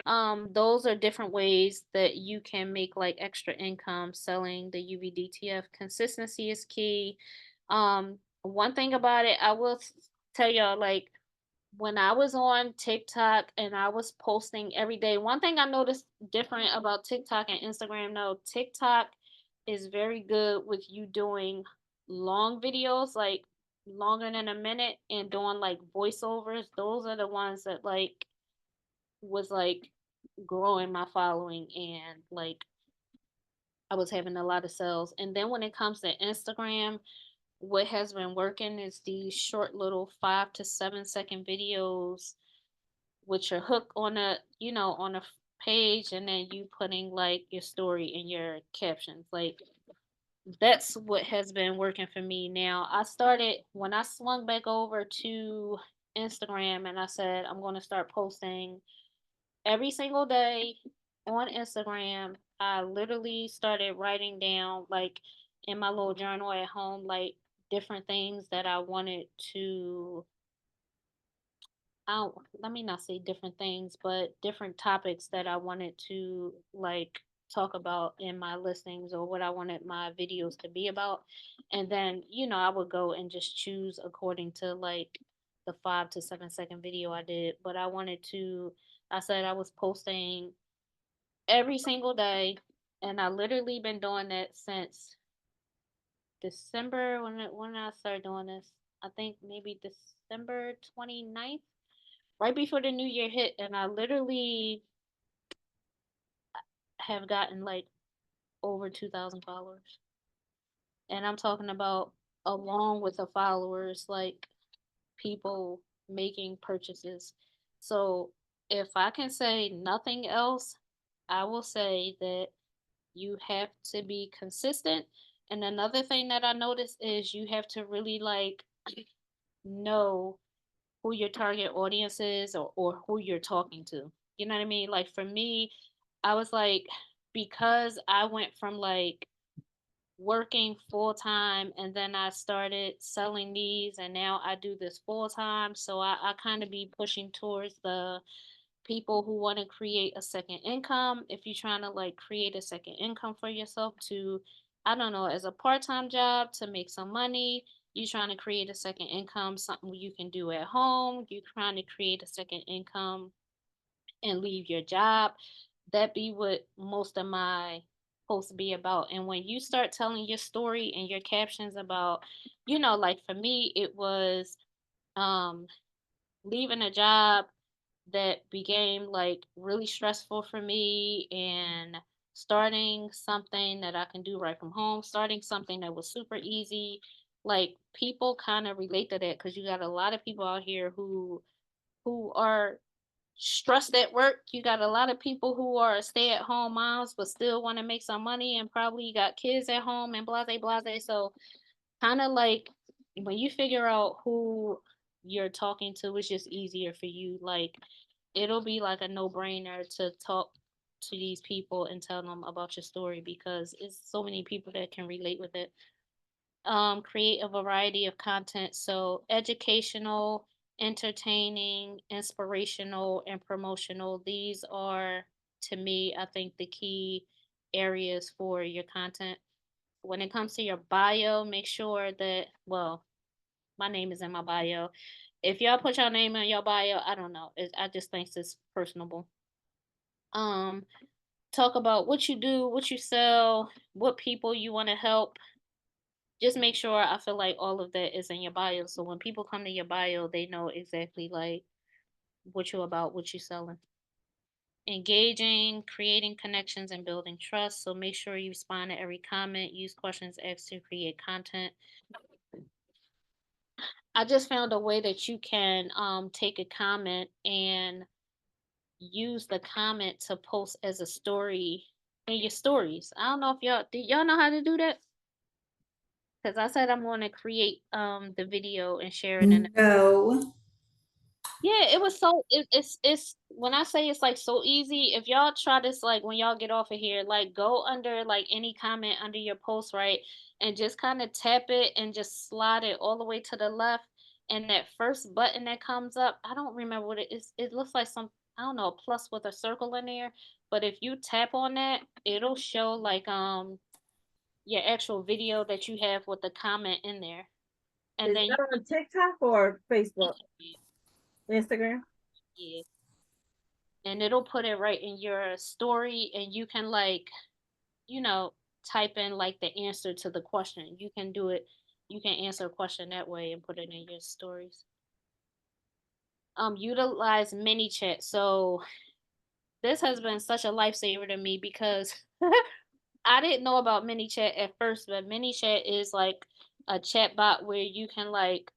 Those are different ways that you can make like extra income selling the UVDTF. Consistency is key. One thing about it, I will tell y'all, like when I was on TikTok and I was posting every day, one thing I noticed different about TikTok and Instagram, though, TikTok is very good with you doing long videos, like longer than a minute, and doing like voiceovers. Those are the ones that like was like growing my following and like I was having a lot of sales. And then when it comes to Instagram, what has been working is these short little 5 to 7 second videos with your hook on a page, and then you putting like your story in your captions. Like that's what has been working for me. Now I started when I swung back over to Instagram and I said I'm going to start posting every single day on Instagram. I literally started writing down like in my little journal at home like different things that I wanted to let me not say different things, but different topics that I wanted to like talk about in my listings or what I wanted my videos to be about. And then, I would go and just choose according to like the 5 to 7 second video I did. But I said I was posting every single day. And I literally been doing that since December when I started doing this. I think maybe December 29th, right before the new year hit, and I literally have gotten like over 2,000 followers. And I'm talking about along with the followers, like people making purchases. So if I can say nothing else, I will say that you have to be consistent. And another thing that I noticed is you have to really like know who your target audience is or who you're talking to. You know what I mean? Like for me, I was like, because I went from like working full time and then I started selling these and now I do this full time. So I kind of be pushing towards the people who want to create a second income. If you're trying to like create a second income for yourself to, I don't know, as a part-time job to make some money, you're trying to create a second income, something you can do at home, you're trying to create a second income and leave your job. That be what most of my posts be about. And when you start telling your story and your captions about, like for me, it was um leaving a job that became like really stressful for me, and starting something that I can do right from home, starting something that was super easy. Like people kind of relate to that because you got a lot of people out here who are stressed at work. You got a lot of people who are stay-at-home moms but still want to make some money and probably got kids at home and blase blase. So kind of like when you figure out who you're talking to, it's just easier for you. Like it'll be like a no-brainer to talk to these people and tell them about your story because it's so many people that can relate with it. Create a variety of content, so educational, entertaining, inspirational, and promotional. These are, to me, I think the key areas for your content. When it comes to your bio, make sure that, well, my name is in my bio. If y'all put your name in your bio, I don't know. I just think it's personable. Um, Talk about what you do, what you sell, what people you want to help. Just make sure, I feel like all of that is in your bio. So when people come to your bio, they know exactly like what you're about, what you're selling. Engaging, creating connections, and building trust. So make sure you respond to every comment, use questions asked to create content. I just found a way that you can take a comment and use the comment to post as a story in your stories. I don't know if y'all know how to do that? Because I said I'm going to create the video and share it in. No. Yeah, it was so it's when I say it's like so easy, if y'all try this like when y'all get off of here, like go under like any comment under your post, right? And just kind of tap it and just slide it all the way to the left. And that first button that comes up, I don't remember what it is. It looks like some, I don't know, a plus with a circle in there. But if you tap on that, it'll show like your actual video that you have with the comment in there. And Is then that on TikTok or Facebook, Instagram? yeah, and it'll put it right in your story, and you can like you know type in like the answer to the question. You can do it, you can answer a question that way and put it in your stories. Utilize mini chat. So this has been such a lifesaver to me because I didn't know about mini chat at first, but mini chat is like a chat bot where you can like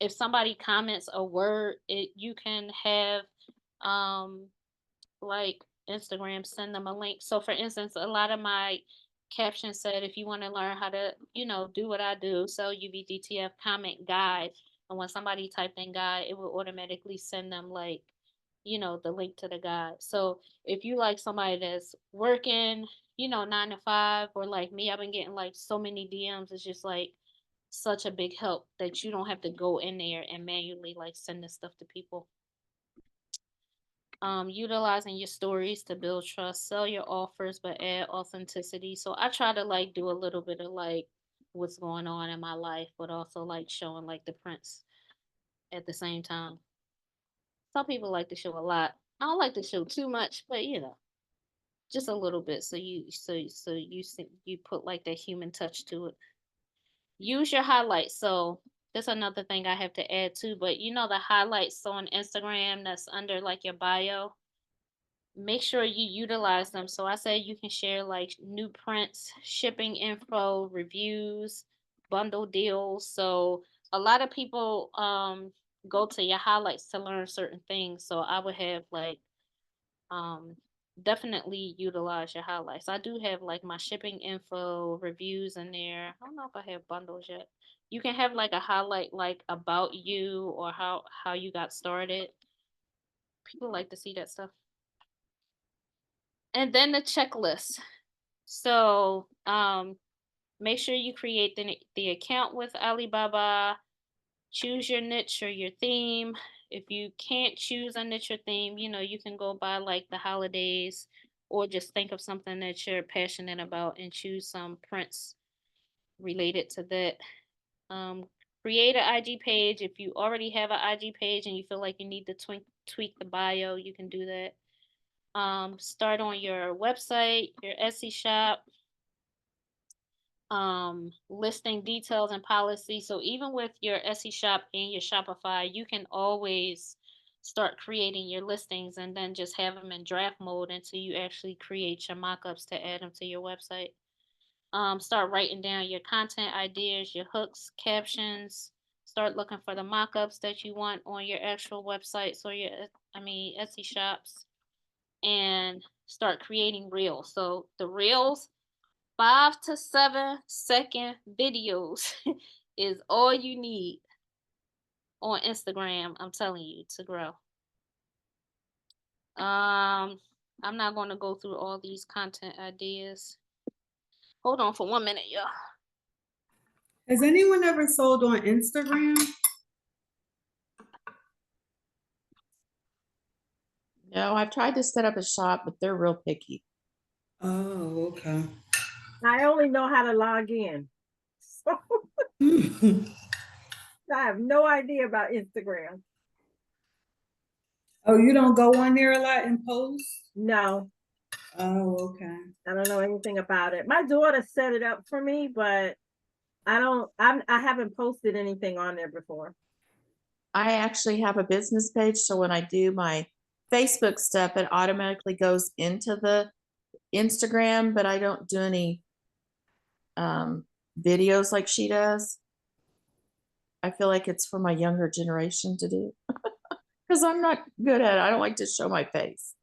if somebody comments a word, it you can have um like Instagram send them a link. So for instance, a lot of my captions said if you want to learn how to, do what I do, sell UVDTF comment guide. And when somebody typed in guide, it will automatically send them like, the link to the guide. So if you like somebody that's working, 9 to 5, or like me, I've been getting like so many DMs. It's just like such a big help that you don't have to go in there and manually like send this stuff to people. Utilizing your stories to build trust, sell your offers, but add authenticity. So I try to like do a little bit of like what's going on in my life, but also like showing like the prints at the same time. Some people like to show a lot. I don't like to show too much, but just a little bit. So you put like that human touch to it. Use your highlights. So that's another thing I have to add too. But the highlights on Instagram that's under like your bio, make sure you utilize them. So I say you can share like new prints, shipping info, reviews, bundle deals. So a lot of people go to your highlights to learn certain things. So I would have like um definitely utilize your highlights. I do have like my shipping info, reviews in there. I don't know if I have bundles yet. You can have like a highlight like about you or how you got started. People like to see that stuff. And then the checklist. So, make sure you create the account with Alibaba. Choose your niche or your theme. If you can't choose a niche or theme, you can go by like the holidays, or just think of something that you're passionate about and choose some prints related to that. Um, Create an IG page. If you already have an IG page and you feel like you need to tweak the bio, you can do that. Start on your website, your Etsy shop, listing details and policy. So even with your Etsy shop and your Shopify, you can always start creating your listings and then just have them in draft mode until you actually create your mock-ups to add them to your website. Start writing down your content ideas, your hooks, captions. Start looking for the mock-ups that you want on your actual websites or your, Etsy shops, and start creating reels. So the reels, 5 to 7 second videos is all you need on Instagram, I'm telling you, to grow. I'm not going to go through all these content ideas. Hold on for 1 minute, y'all. Has anyone ever sold on Instagram? No, I've tried to set up a shop, but they're real picky. Oh, okay. I only know how to log in. So I have no idea about Instagram. Oh, you don't go on there a lot and post? No, Oh, okay. I don't know anything about it. My daughter set it up for me, but I haven't posted anything on there before. I actually have a business page, so when I do my Facebook stuff, it automatically goes into the Instagram, but I don't do any videos like she does. I feel like it's for my younger generation to do because I'm not good at it. I don't like to show my face.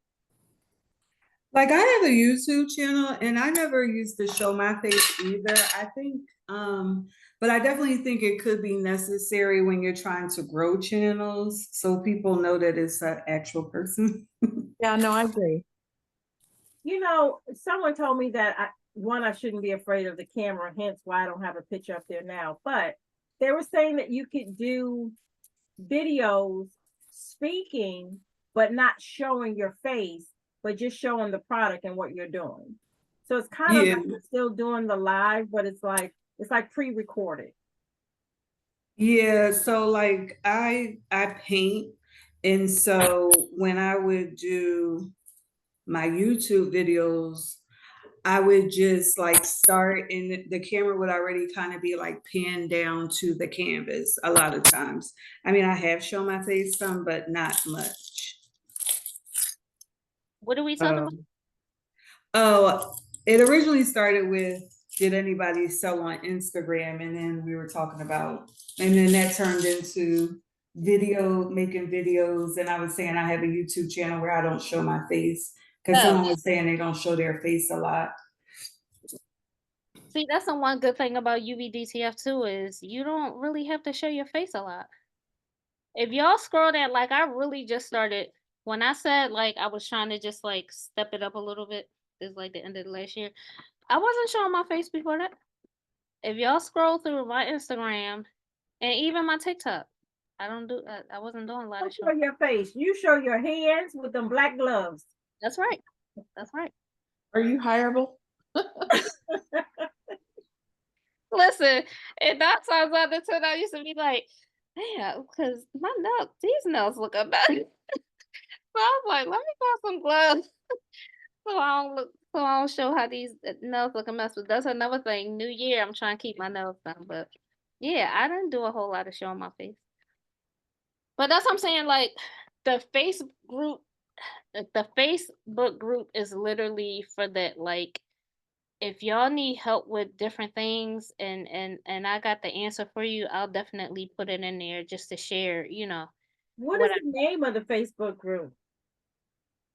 Like I have a YouTube channel and I never used to show my face either. I think, but I definitely think it could be necessary when you're trying to grow channels so people know that it's an actual person. Yeah, no, I agree. You know, someone told me that I shouldn't be afraid of the camera, hence why I don't have a picture up there now. But they were saying that you could do videos speaking, but not showing your face, but just showing the product and what you're doing. So it's kind of Yeah. like you're still doing the live, but it's like pre-recorded. Yeah, so like I paint, and so when I would do my YouTube videos, I would just like start and the camera would already kind of be like pinned down to the canvas a lot of times. I mean, I have shown my face some, but not much. What are we talking about? Oh, it originally started with, did anybody sell on Instagram? And then we were talking about, and then that turned into making videos. And I was saying I have a YouTube channel where I don't show my face because Oh, someone was saying they don't show their face a lot. see, that's the one good thing about UVDTF too is you don't really have to show your face a lot. If y'all scroll that, like I really just started when I said like I was trying to just like step it up a little bit. It's like the end of the last year. I wasn't showing my face before that. If y'all scroll through my Instagram and even my TikTok, I wasn't doing a lot Don't of show showing. your face. You show your hands with them black gloves. That's right. That's right. Are you hireable? Listen, and 9 times out of 10, I used to be like, "Man, because these nails look better." So I was like, "Let me buy some gloves so I don't show how these nails look a mess." But that's another thing. New year, I'm trying to keep my nails done, but yeah, I didn't do a whole lot of showing my face. But that's what I'm saying. Like the Facebook group is literally for that. Like if y'all need help with different things and I got the answer for you, I'll definitely put it in there just to share, What what is the name of the Facebook group?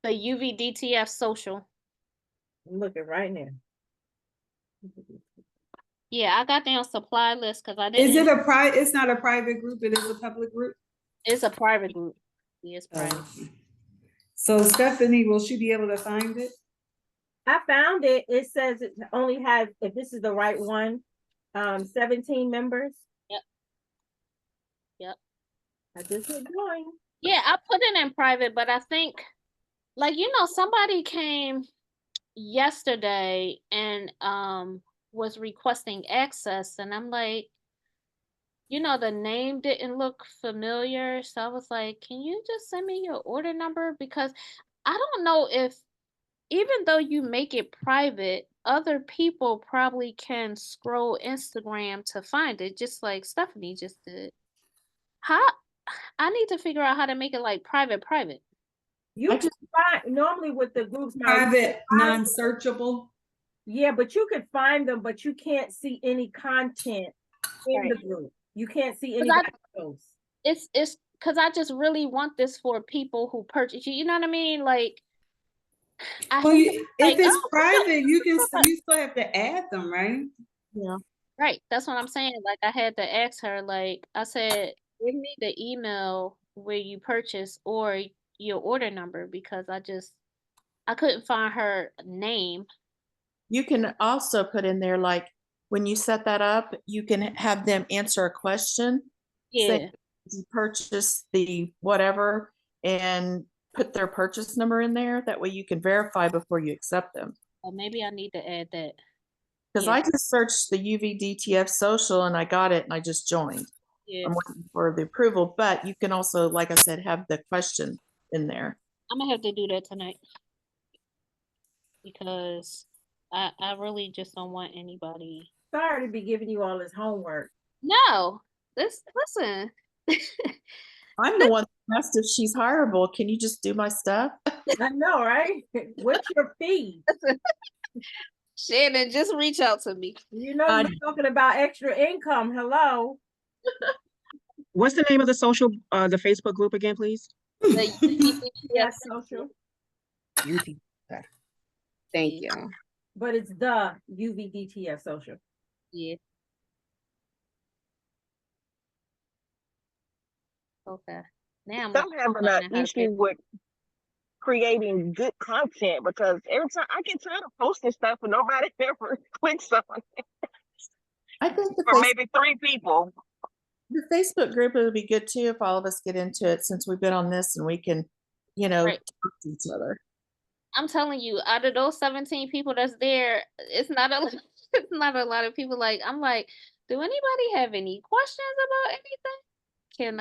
the UVDTF social. I'm looking right now. Yeah, I got down supply list because I Is didn't. it it's not a private group, it is a public group? It's a private group. Yeah, it's private. So Stephanie, will she be able to find it? I found it. It says it only has, if this is the right one, 17 members. Yep. I just hit join. Yeah, I put it in private, but I think, like, somebody came yesterday and was requesting access, and I'm like, the name didn't look familiar. So I was like, can you just send me your order number? Because I don't know if, even though you make it private, other people probably can scroll Instagram to find it, just like Stephanie just did. How I need to figure out how to make it like private, private. You I can find, normally with the groups now, Private, non-searchable. yeah, but you could find them, but you can't see any content in the Right. group. You can't see 'Cause I- anybody else. It's because I just really want this for people who purchase. You know what I mean? Like, I Well, hate to be if like, it's oh, private, you still have to add them, right? Yeah. right. That's what I'm saying. Like, I had to ask her. Like, I said, give me the email where you purchase or your order number because I couldn't find her name. You can also put in there, like, when you set that up, you can have them answer a question. Say, Yeah. you purchase the whatever and put their purchase number in there. That way you can verify before you accept them. Or maybe I need to add that. Because Yeah. I just searched the UVDTF social and I got it and I just joined. Yeah. I'm waiting for the approval, but you can also, like I said, have the question in there. I'm gonna have to do that tonight because I really just don't want anybody. Sorry to be giving you all this homework. No, listen. I'm the one that asked if she's hireable. Can you just do my stuff? I know, right? What's your fee? Shannon, just reach out to me. You know, you're talking about extra income. Hello. What's the name of the social, the Facebook group again, please? The Yes, social. UT. Okay. Thank you. But it's the UVDTF social. Yeah. Okay. Now I'm I'm having learning an how to issue pay. with creating good content because every time I get tired of posting stuff and nobody ever clicks on it. I think Or maybe 3 people. the Facebook group would be good too if all of us get into it since we've been on this and we can, Right. talk to each other. I'm telling you, out of those 17 people that's there, it's not a it's not a lot of people. Like, I'm like, do anybody have any questions about anything? Can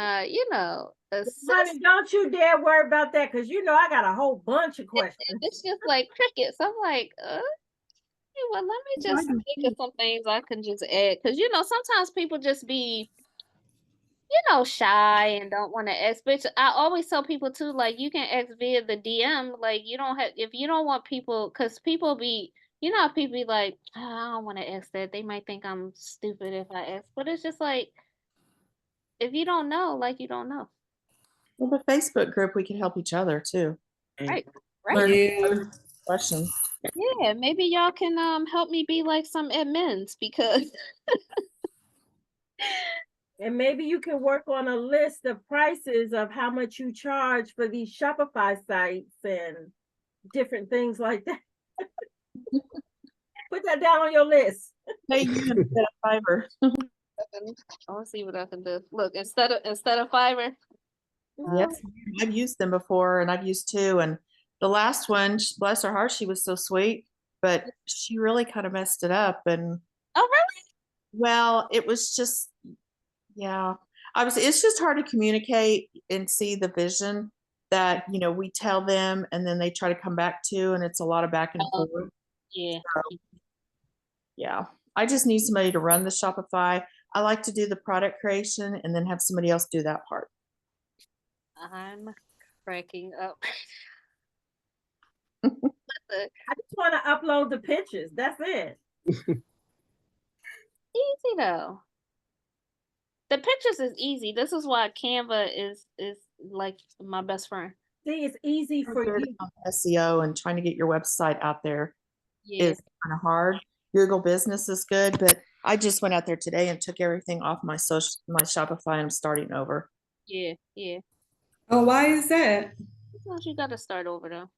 assist? Honey, don't you dare worry about that because you know I got a whole bunch of questions. It's just like crickets. I'm like, well, let me just think of some things I can just add. Because, sometimes people just be, shy and don't want to ask. But I always tell people too, like, you can ask via the DM. Like, you don't have, if you don't want people, because people be, how people be like, "Oh, I don't want to ask that. They might think I'm stupid if I ask. But it's just like, if you don't know, like, you don't know. Well, the Facebook group, we can help each other too. Right. Right. Learn Yeah. questions. Yeah, maybe y'all can help me be like some admins because And maybe you can work on a list of prices of how much you charge for these Shopify sites and different things like that. Put that down on your list. Hey, you instead of Fiverr. I'll see what I can do. Look, instead of Fiverr. Yes, I've used them before and I've used two. And the last one, bless her heart, she was so sweet, but she really kind of messed it up. And Oh, really? well, it was just, yeah, it's just hard to communicate and see the vision that, we tell them and then they try to come back to, and it's a lot of back and forth. Yeah. So, yeah, I just need somebody to run the Shopify. I like to do the product creation and then have somebody else do that part. I'm cracking up. I just want to upload the pictures. That's it. Easy though. The pictures is easy. This is why Canva is like my best friend. See, it's easy for you. SEO and trying to get your website out there Yeah. is kind of hard. Google Business is good, but I just went out there today and took everything off my Shopify and I'm starting over. Yeah. Yeah. Oh, why is that? Sometimes you gotta start over though.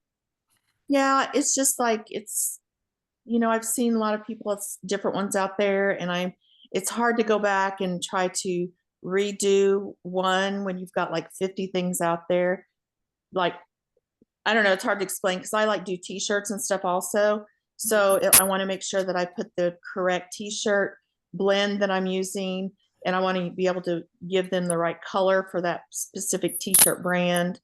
Yeah, it's just like I've seen a lot of people, different ones out there, and it's hard to go back and try to redo one when you've got like 50 things out there. Like, I don't know, it's hard to explain because I like do t-shirts and stuff also. So I want to make sure that I put the correct t-shirt blend that I'm using and I want to be able to give them the right color for that specific t-shirt brand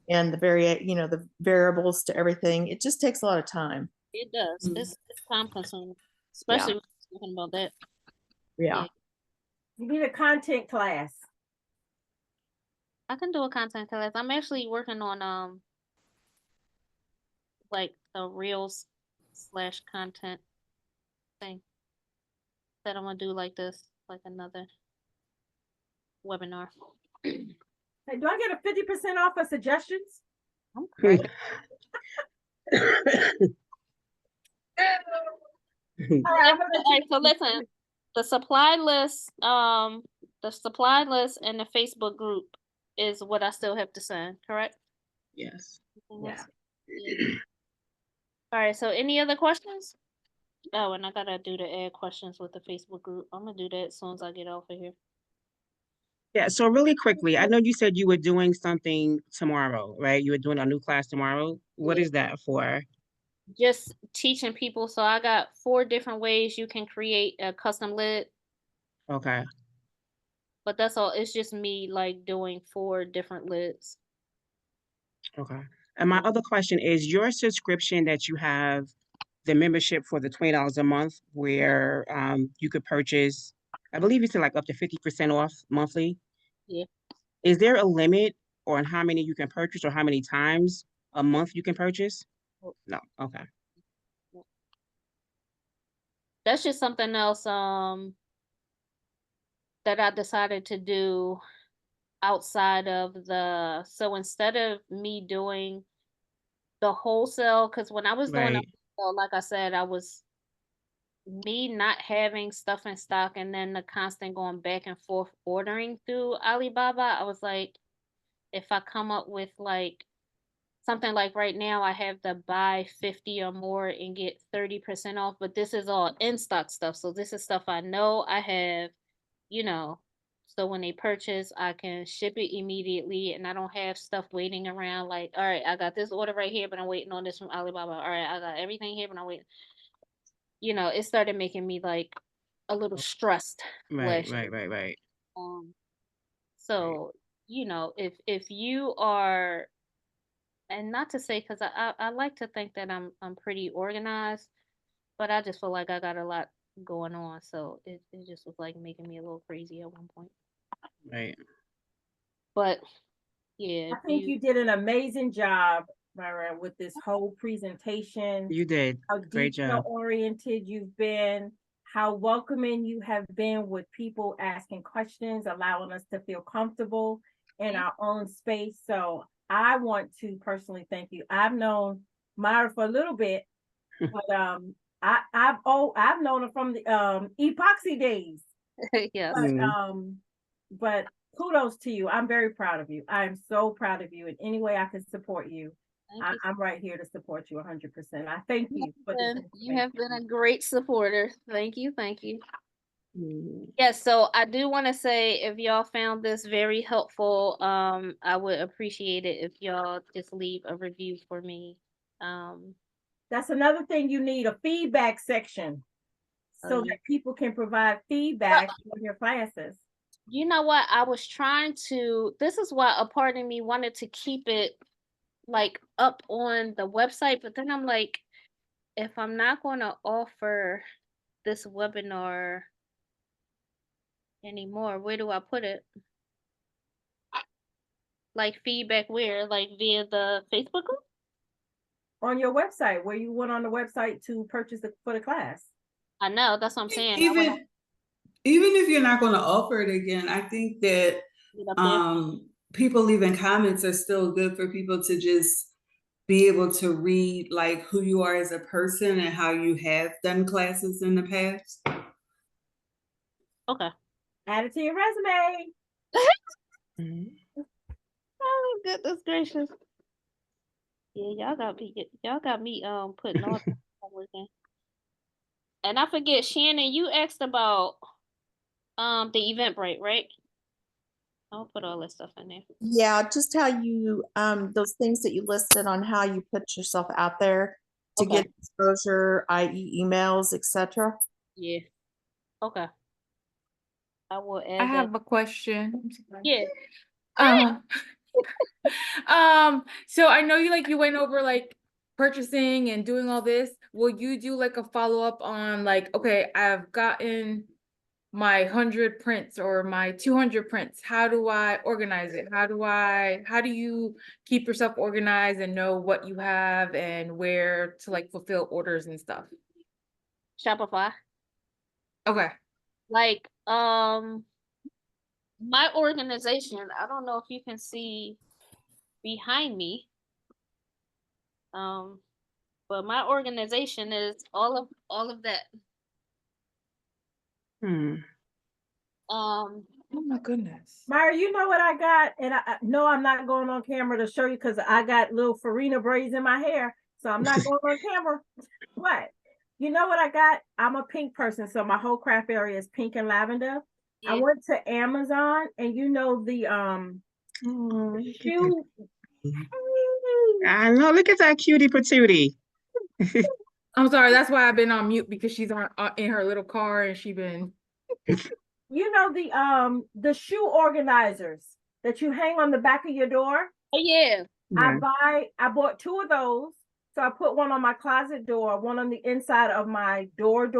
and the the variables to everything. It just takes a lot of time. It does. Mm. It's time consuming, Yeah. especially when we're talking about that. Yeah. You need a content class. I can do a content class. I'm actually working on like a reels / content thing that I'm gonna do like this, like another webinar. Hey, do I get a 50% off of suggestions? I'm crazy. All right, I'm gonna All right, so listen, the supply list and the Facebook group is what I still have to send, correct? Yes. Anything else? Yeah. Yeah. All right, so any other questions? Oh, and I gotta do the add questions with the Facebook group. I'm gonna do that as soon as I get off of here. Yeah, so really quickly, I know you said you were doing something tomorrow, right? You were doing a new class tomorrow. What Yeah. is that for? Just teaching people. So I got 4 different ways you can create a custom lid, Okay. but that's all. It's just me like doing 4 different lids. Okay. And my other question is your subscription that you have, the membership for the $20 a month where you could purchase, I believe you said like up to 50% off monthly. Yeah. Is there a limit on how many you can purchase or how many times a month you can purchase? No. Okay. That's just something else that I decided to do outside of so instead of me doing the wholesale, because when I was doing the Right. wholesale, like I said, I was me not having stuff in stock and then the constant going back and forth ordering through Alibaba. I was like, if I come up with like something like right now, I have to buy 50 or more and get 30% off, but this is all in stock stuff. So this is stuff I know I have, you know. So when they purchase, I can ship it immediately and I don't have stuff waiting around like, all right, I got this order right here, but I'm waiting on this from Alibaba. All right, I got everything here, but I'm waiting. It started making me like a little stressed Right, last right, right, right. um Right. so if you are, and not to say because I like to think that I'm pretty organized, but I just feel like I got a lot going on, so it just was like making me a little crazy at one point. Right. But yeah, I if think you you did an amazing job, Myra, with this whole presentation. You did. How Great detail job. oriented you've been, how welcoming you have been with people asking questions, allowing us to feel comfortable in our own space. So I want to personally thank you. I've known Myra for a little bit, but I've known her from the epoxy days. yes, But Mhm. but kudos to you. I'm very proud of you. I am so proud of you. In any way I can support you, thank you. I'm right here to support you 100%. I thank you for this You have been a information. great supporter. Thank you, thank you. Mhm. Yes, so I do want to say if y'all found this very helpful, I would appreciate it if y'all just leave a review for me. Um, That's another thing you need, a feedback section so yeah. that people can provide feedback on your classes. You know what? I was trying to, this is why a part of me wanted to keep it like up on the website, but then I'm like, if I'm not going to offer this webinar anymore, where do I put it? Like feedback where? Like via the Facebook group? On your website, where you went on the website to purchase for the class. I know, that's what I'm saying. Even if you're not going to offer it again, I think that Up there. people leaving comments are still good for people to just be able to read like who you are as a person and how you have done classes in the past. Okay. Add it to your resume. Mhm. Oh goodness gracious. Yeah, y'all got me putting all the homework in. And I forget, Shannon, you asked about the Eventbrite, right? I'll put all this stuff in there. Yeah, just how you those things that you listed on how you put yourself out there to Okay. get exposure, i.e. emails, etc. Yeah. Okay. I will I add that. have a question. I'm sorry. Yeah. Um, so I know you went over like purchasing and doing all this. Will you do like a follow-up on like, okay, I've gotten my 100 prints or my 200 prints. How do I organize it? How do you keep yourself organized and know what you have and where to like fulfill orders and stuff? Shopify. Okay. Like, my organization, I don't know if you can see behind me. But my organization is all of that. Um, Oh my goodness. Myra, you know what I got? And no, I'm not going on camera to show you because I got little Farina braids in my hair. So I'm not going on camera. What? You know what I got? I'm a pink person. So my whole craft area is pink and lavender. I yeah. went to Amazon and you know the Oh, shoe. I know. Look at that cutie patootie. I'm sorry, that's why I've been on mute because she's on in her little car and she been. You know the shoe organizers that you hang on the back of your door? Oh yeah. Yeah. I bought 2 of those. So I put one on my closet door, one on the inside of my door, and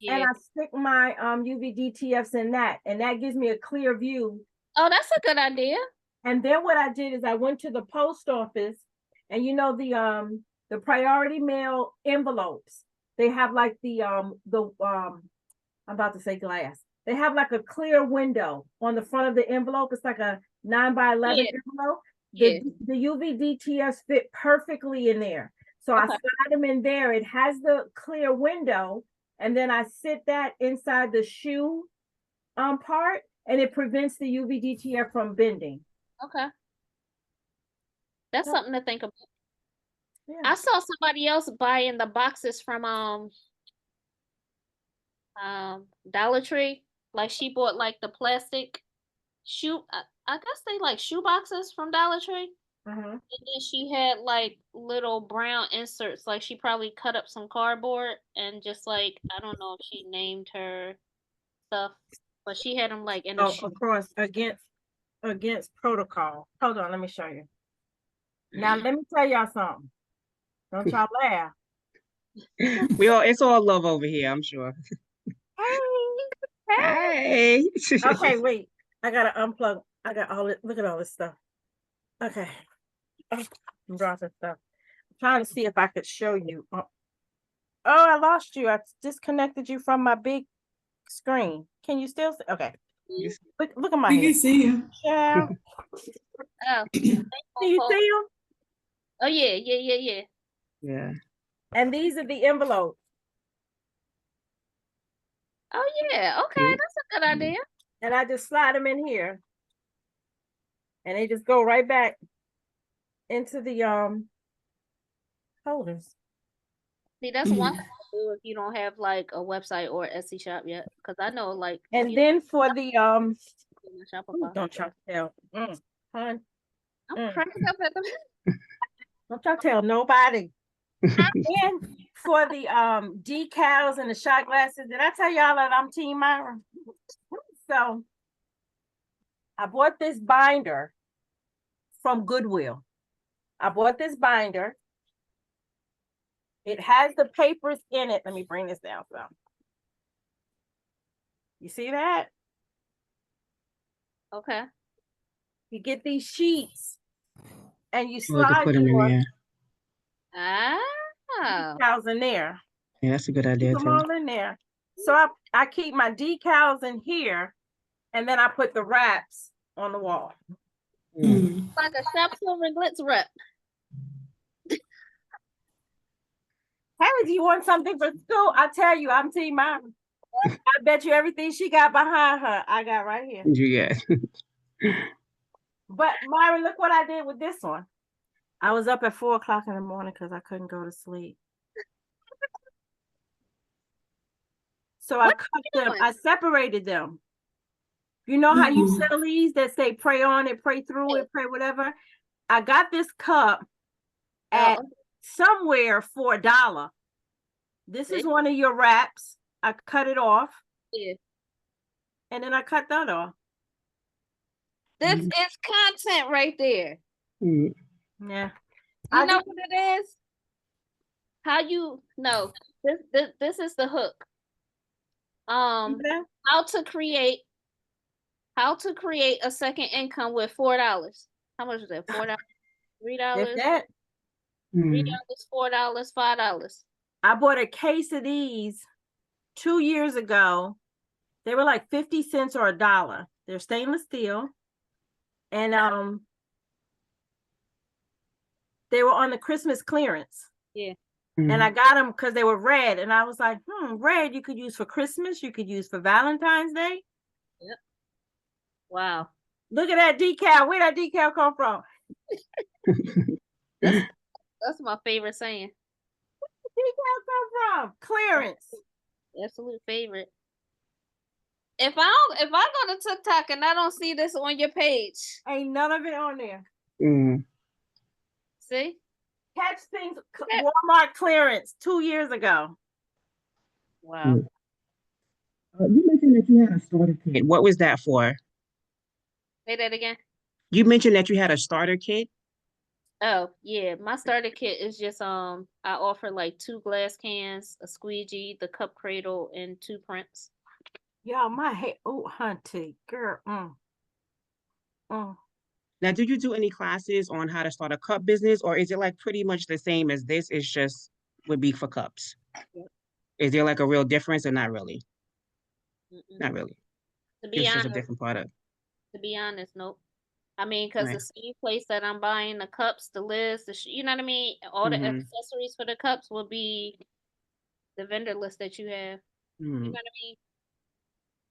Yeah. I stick my UV DTFs in that, and that gives me a clear view. Oh, that's a good idea. And then what I did is I went to the post office, and you know the priority mail envelopes. They have like I'm about to say glass. They have like a clear window on the front of the envelope. It's like a 9x11 Yeah. envelope. Yeah. The UV DTS fit perfectly in there. So I Okay. slide them in there. It has the clear window, and then I sit that inside the shoe part, and it prevents the UV DTF from bending. Okay. That's Yeah. something to think about. Yeah. I saw somebody else buying the boxes from Dollar Tree. Like she bought like the plastic shoe. I guess they like shoe boxes from Dollar Tree. Uh-huh. And then she had like little brown inserts. Like she probably cut up some cardboard and just like I don't know if she named her stuff, but she had them like in a Oh, shoe. of course, against protocol. Hold on, let me show you. Now let me tell y'all something. Don't y'all laugh. It's all love over here, I'm sure. Hey. Hey. Okay, wait. I gotta unplug. I got all it. Look at all this stuff. Okay. Oh, I'm dropping stuff. I'm trying to see if I could show you. Oh, I lost you. I disconnected you from my big screen. Can you still see? Okay. Look at my We hand. can see you. Yeah. Oh, Do you see them? oh yeah. Yeah. And these are the envelopes. Oh yeah. Okay, that's a good idea. And I just slide them in here. And they just go right back into the holders. See, that's one thing to do if you don't have like a website or Etsy shop yet. Because I know like And then for the Shopify. don't try to tell. Hon, I'm cracking up at them. don't try to tell nobody. And for the decals and the shot glasses, did I tell y'all that I'm Team Myra? So I bought this binder from Goodwill. I bought this binder. It has the papers in it. Let me bring this down some. You see that? Okay. You get these sheets and you Oh, we could slide put them in your there. Ah. decals in there. Yeah, that's a good idea Keep them too. all in there. So I keep my decals in here, and then I put the wraps on the wall. Like a shop silverglitzz rep. Harry, do you want something for school? I tell you, I'm Team Myra. I bet you everything she got behind her, I got right here. Yeah. But Myra, look what I did with this one. I was up at 4:00 in the morning because I couldn't go to sleep. So I cut them, I separated them. You know how you sell these that say pray on it, pray through it, pray whatever? I got this cup at somewhere for $1. This is one of your wraps. I cut it off. Yeah. and then I cut that off. This Mhm. is content right there. Mm. Yeah. You I know just- what it is? How you know this is the hook. Okay. How to create a second income with $4. How much is that? $4, If $3, that, Mm. $4, $5. I bought a case of these 2 years ago. They were like 50 cents or $1. They're stainless steel. And they were on the Christmas clearance. Yeah. And I got them because they were red. And I was like, red you could use for Christmas. You could use for Valentine's Day. Yep. Wow. Look at that decal. Where that decal come from? That's my favorite saying. Decal come from? Clearance. Absolute favorite. If I go to TikTok and I don't see this on your page, Ain't none of it on there. Mm. see? Catch things, Walmart clearance 2 years ago. Wow. You mentioned that you had a starter kit. What was that for? Say that again. You mentioned that you had a starter kit. Oh, yeah. My starter kit is just I offer like 2 glass cans, a squeegee, the cup cradle, and 2 prints. Y'all, my head. Oh, hunty girl. Now, did you do any classes on how to start a cup business, or is it like pretty much the same as this? It's just would be for cups. Yep. Is there like a real difference, or not really? Mm-mm. Not really. To be It's just a honest, different product. nope. I mean, because the Right. same place that I'm buying the cups, the lids, you know what I mean? All the Mhm. accessories for the cups will be the vendor list that you have. You know Mhm. what I mean?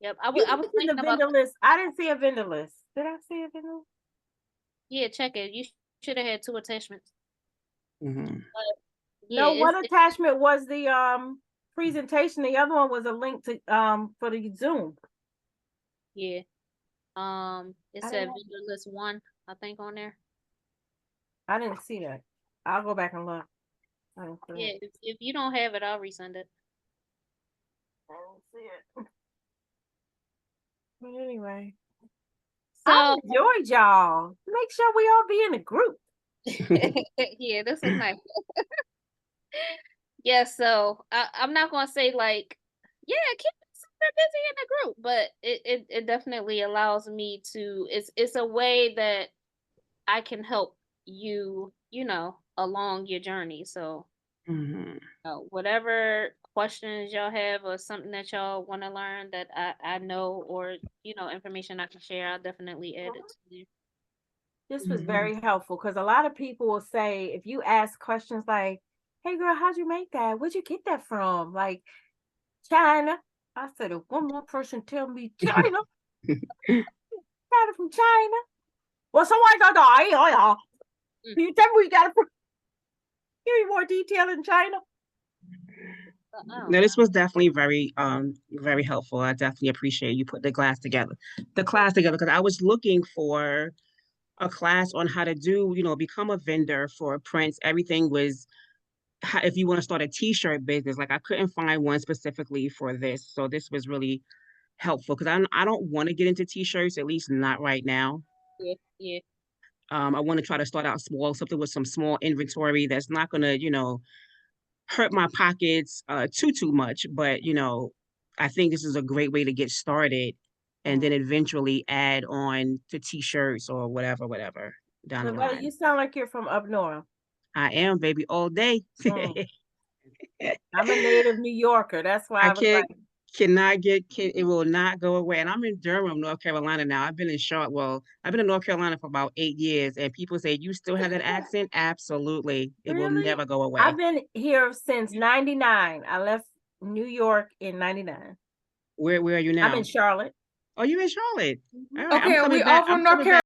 Yep. You I was mentioned the thinking about, vendor list. I didn't see a vendor list. Did I see a vendor list? yeah, check it. You should have had 2 attachments. Mhm. But yeah, No, one attachment was the presentation. The other one was a link to for the Zoom. yeah. It I said didn't have- vendor list 1, I think, on there. I didn't see that. I'll go back and look. I didn't see Yeah, it. if you don't have it, I'll resend it. I didn't see it. But anyway, I So enjoyed y'all. Make sure we all be in a group. yeah, this was nice. Yeah, so I'm not gonna say like, yeah, keep me super busy in the group, but it definitely allows me to. It's a way that I can help you, along your journey. So Mhm. whatever questions y'all have or something that y'all want to learn that I know, or information I can share, I'll definitely add it to you. This was Mhm. very helpful because a lot of people will say, if you ask questions like, hey girl, how'd you make that? Where'd you get that from? Like China. I said, if one more person tell me China, got it from China. Well, someone got the Can you tell me where you got it from? Give me more detail in China. No, this was definitely very helpful. I definitely appreciate you put the class together because I was looking for a class on how to do, become a vendor for prints. Everything was if you want to start a t-shirt business, like I couldn't find one specifically for this. So this was really helpful because I don't want to get into t-shirts, at least not right now. Yeah. I want to try to start out small, something with some small inventory that's not gonna, hurt my pockets too much. But I think this is a great way to get started and then eventually add on to t-shirts or whatever down the Lavetta, line. you sound like you're from up north. I am, baby, all day. I'm a native New Yorker. That's why I was like, it will not go away. And I'm in Durham, North Carolina now. I've been in North Carolina for about 8 years, and people say, you still have that accent? Absolutely. It will really? never go away. I've been here since 99. I left New York in 99. Where are you now? I'm in Charlotte. Oh, you're in Charlotte. All right, Okay, I'm are we coming all back. from I'm North coming back.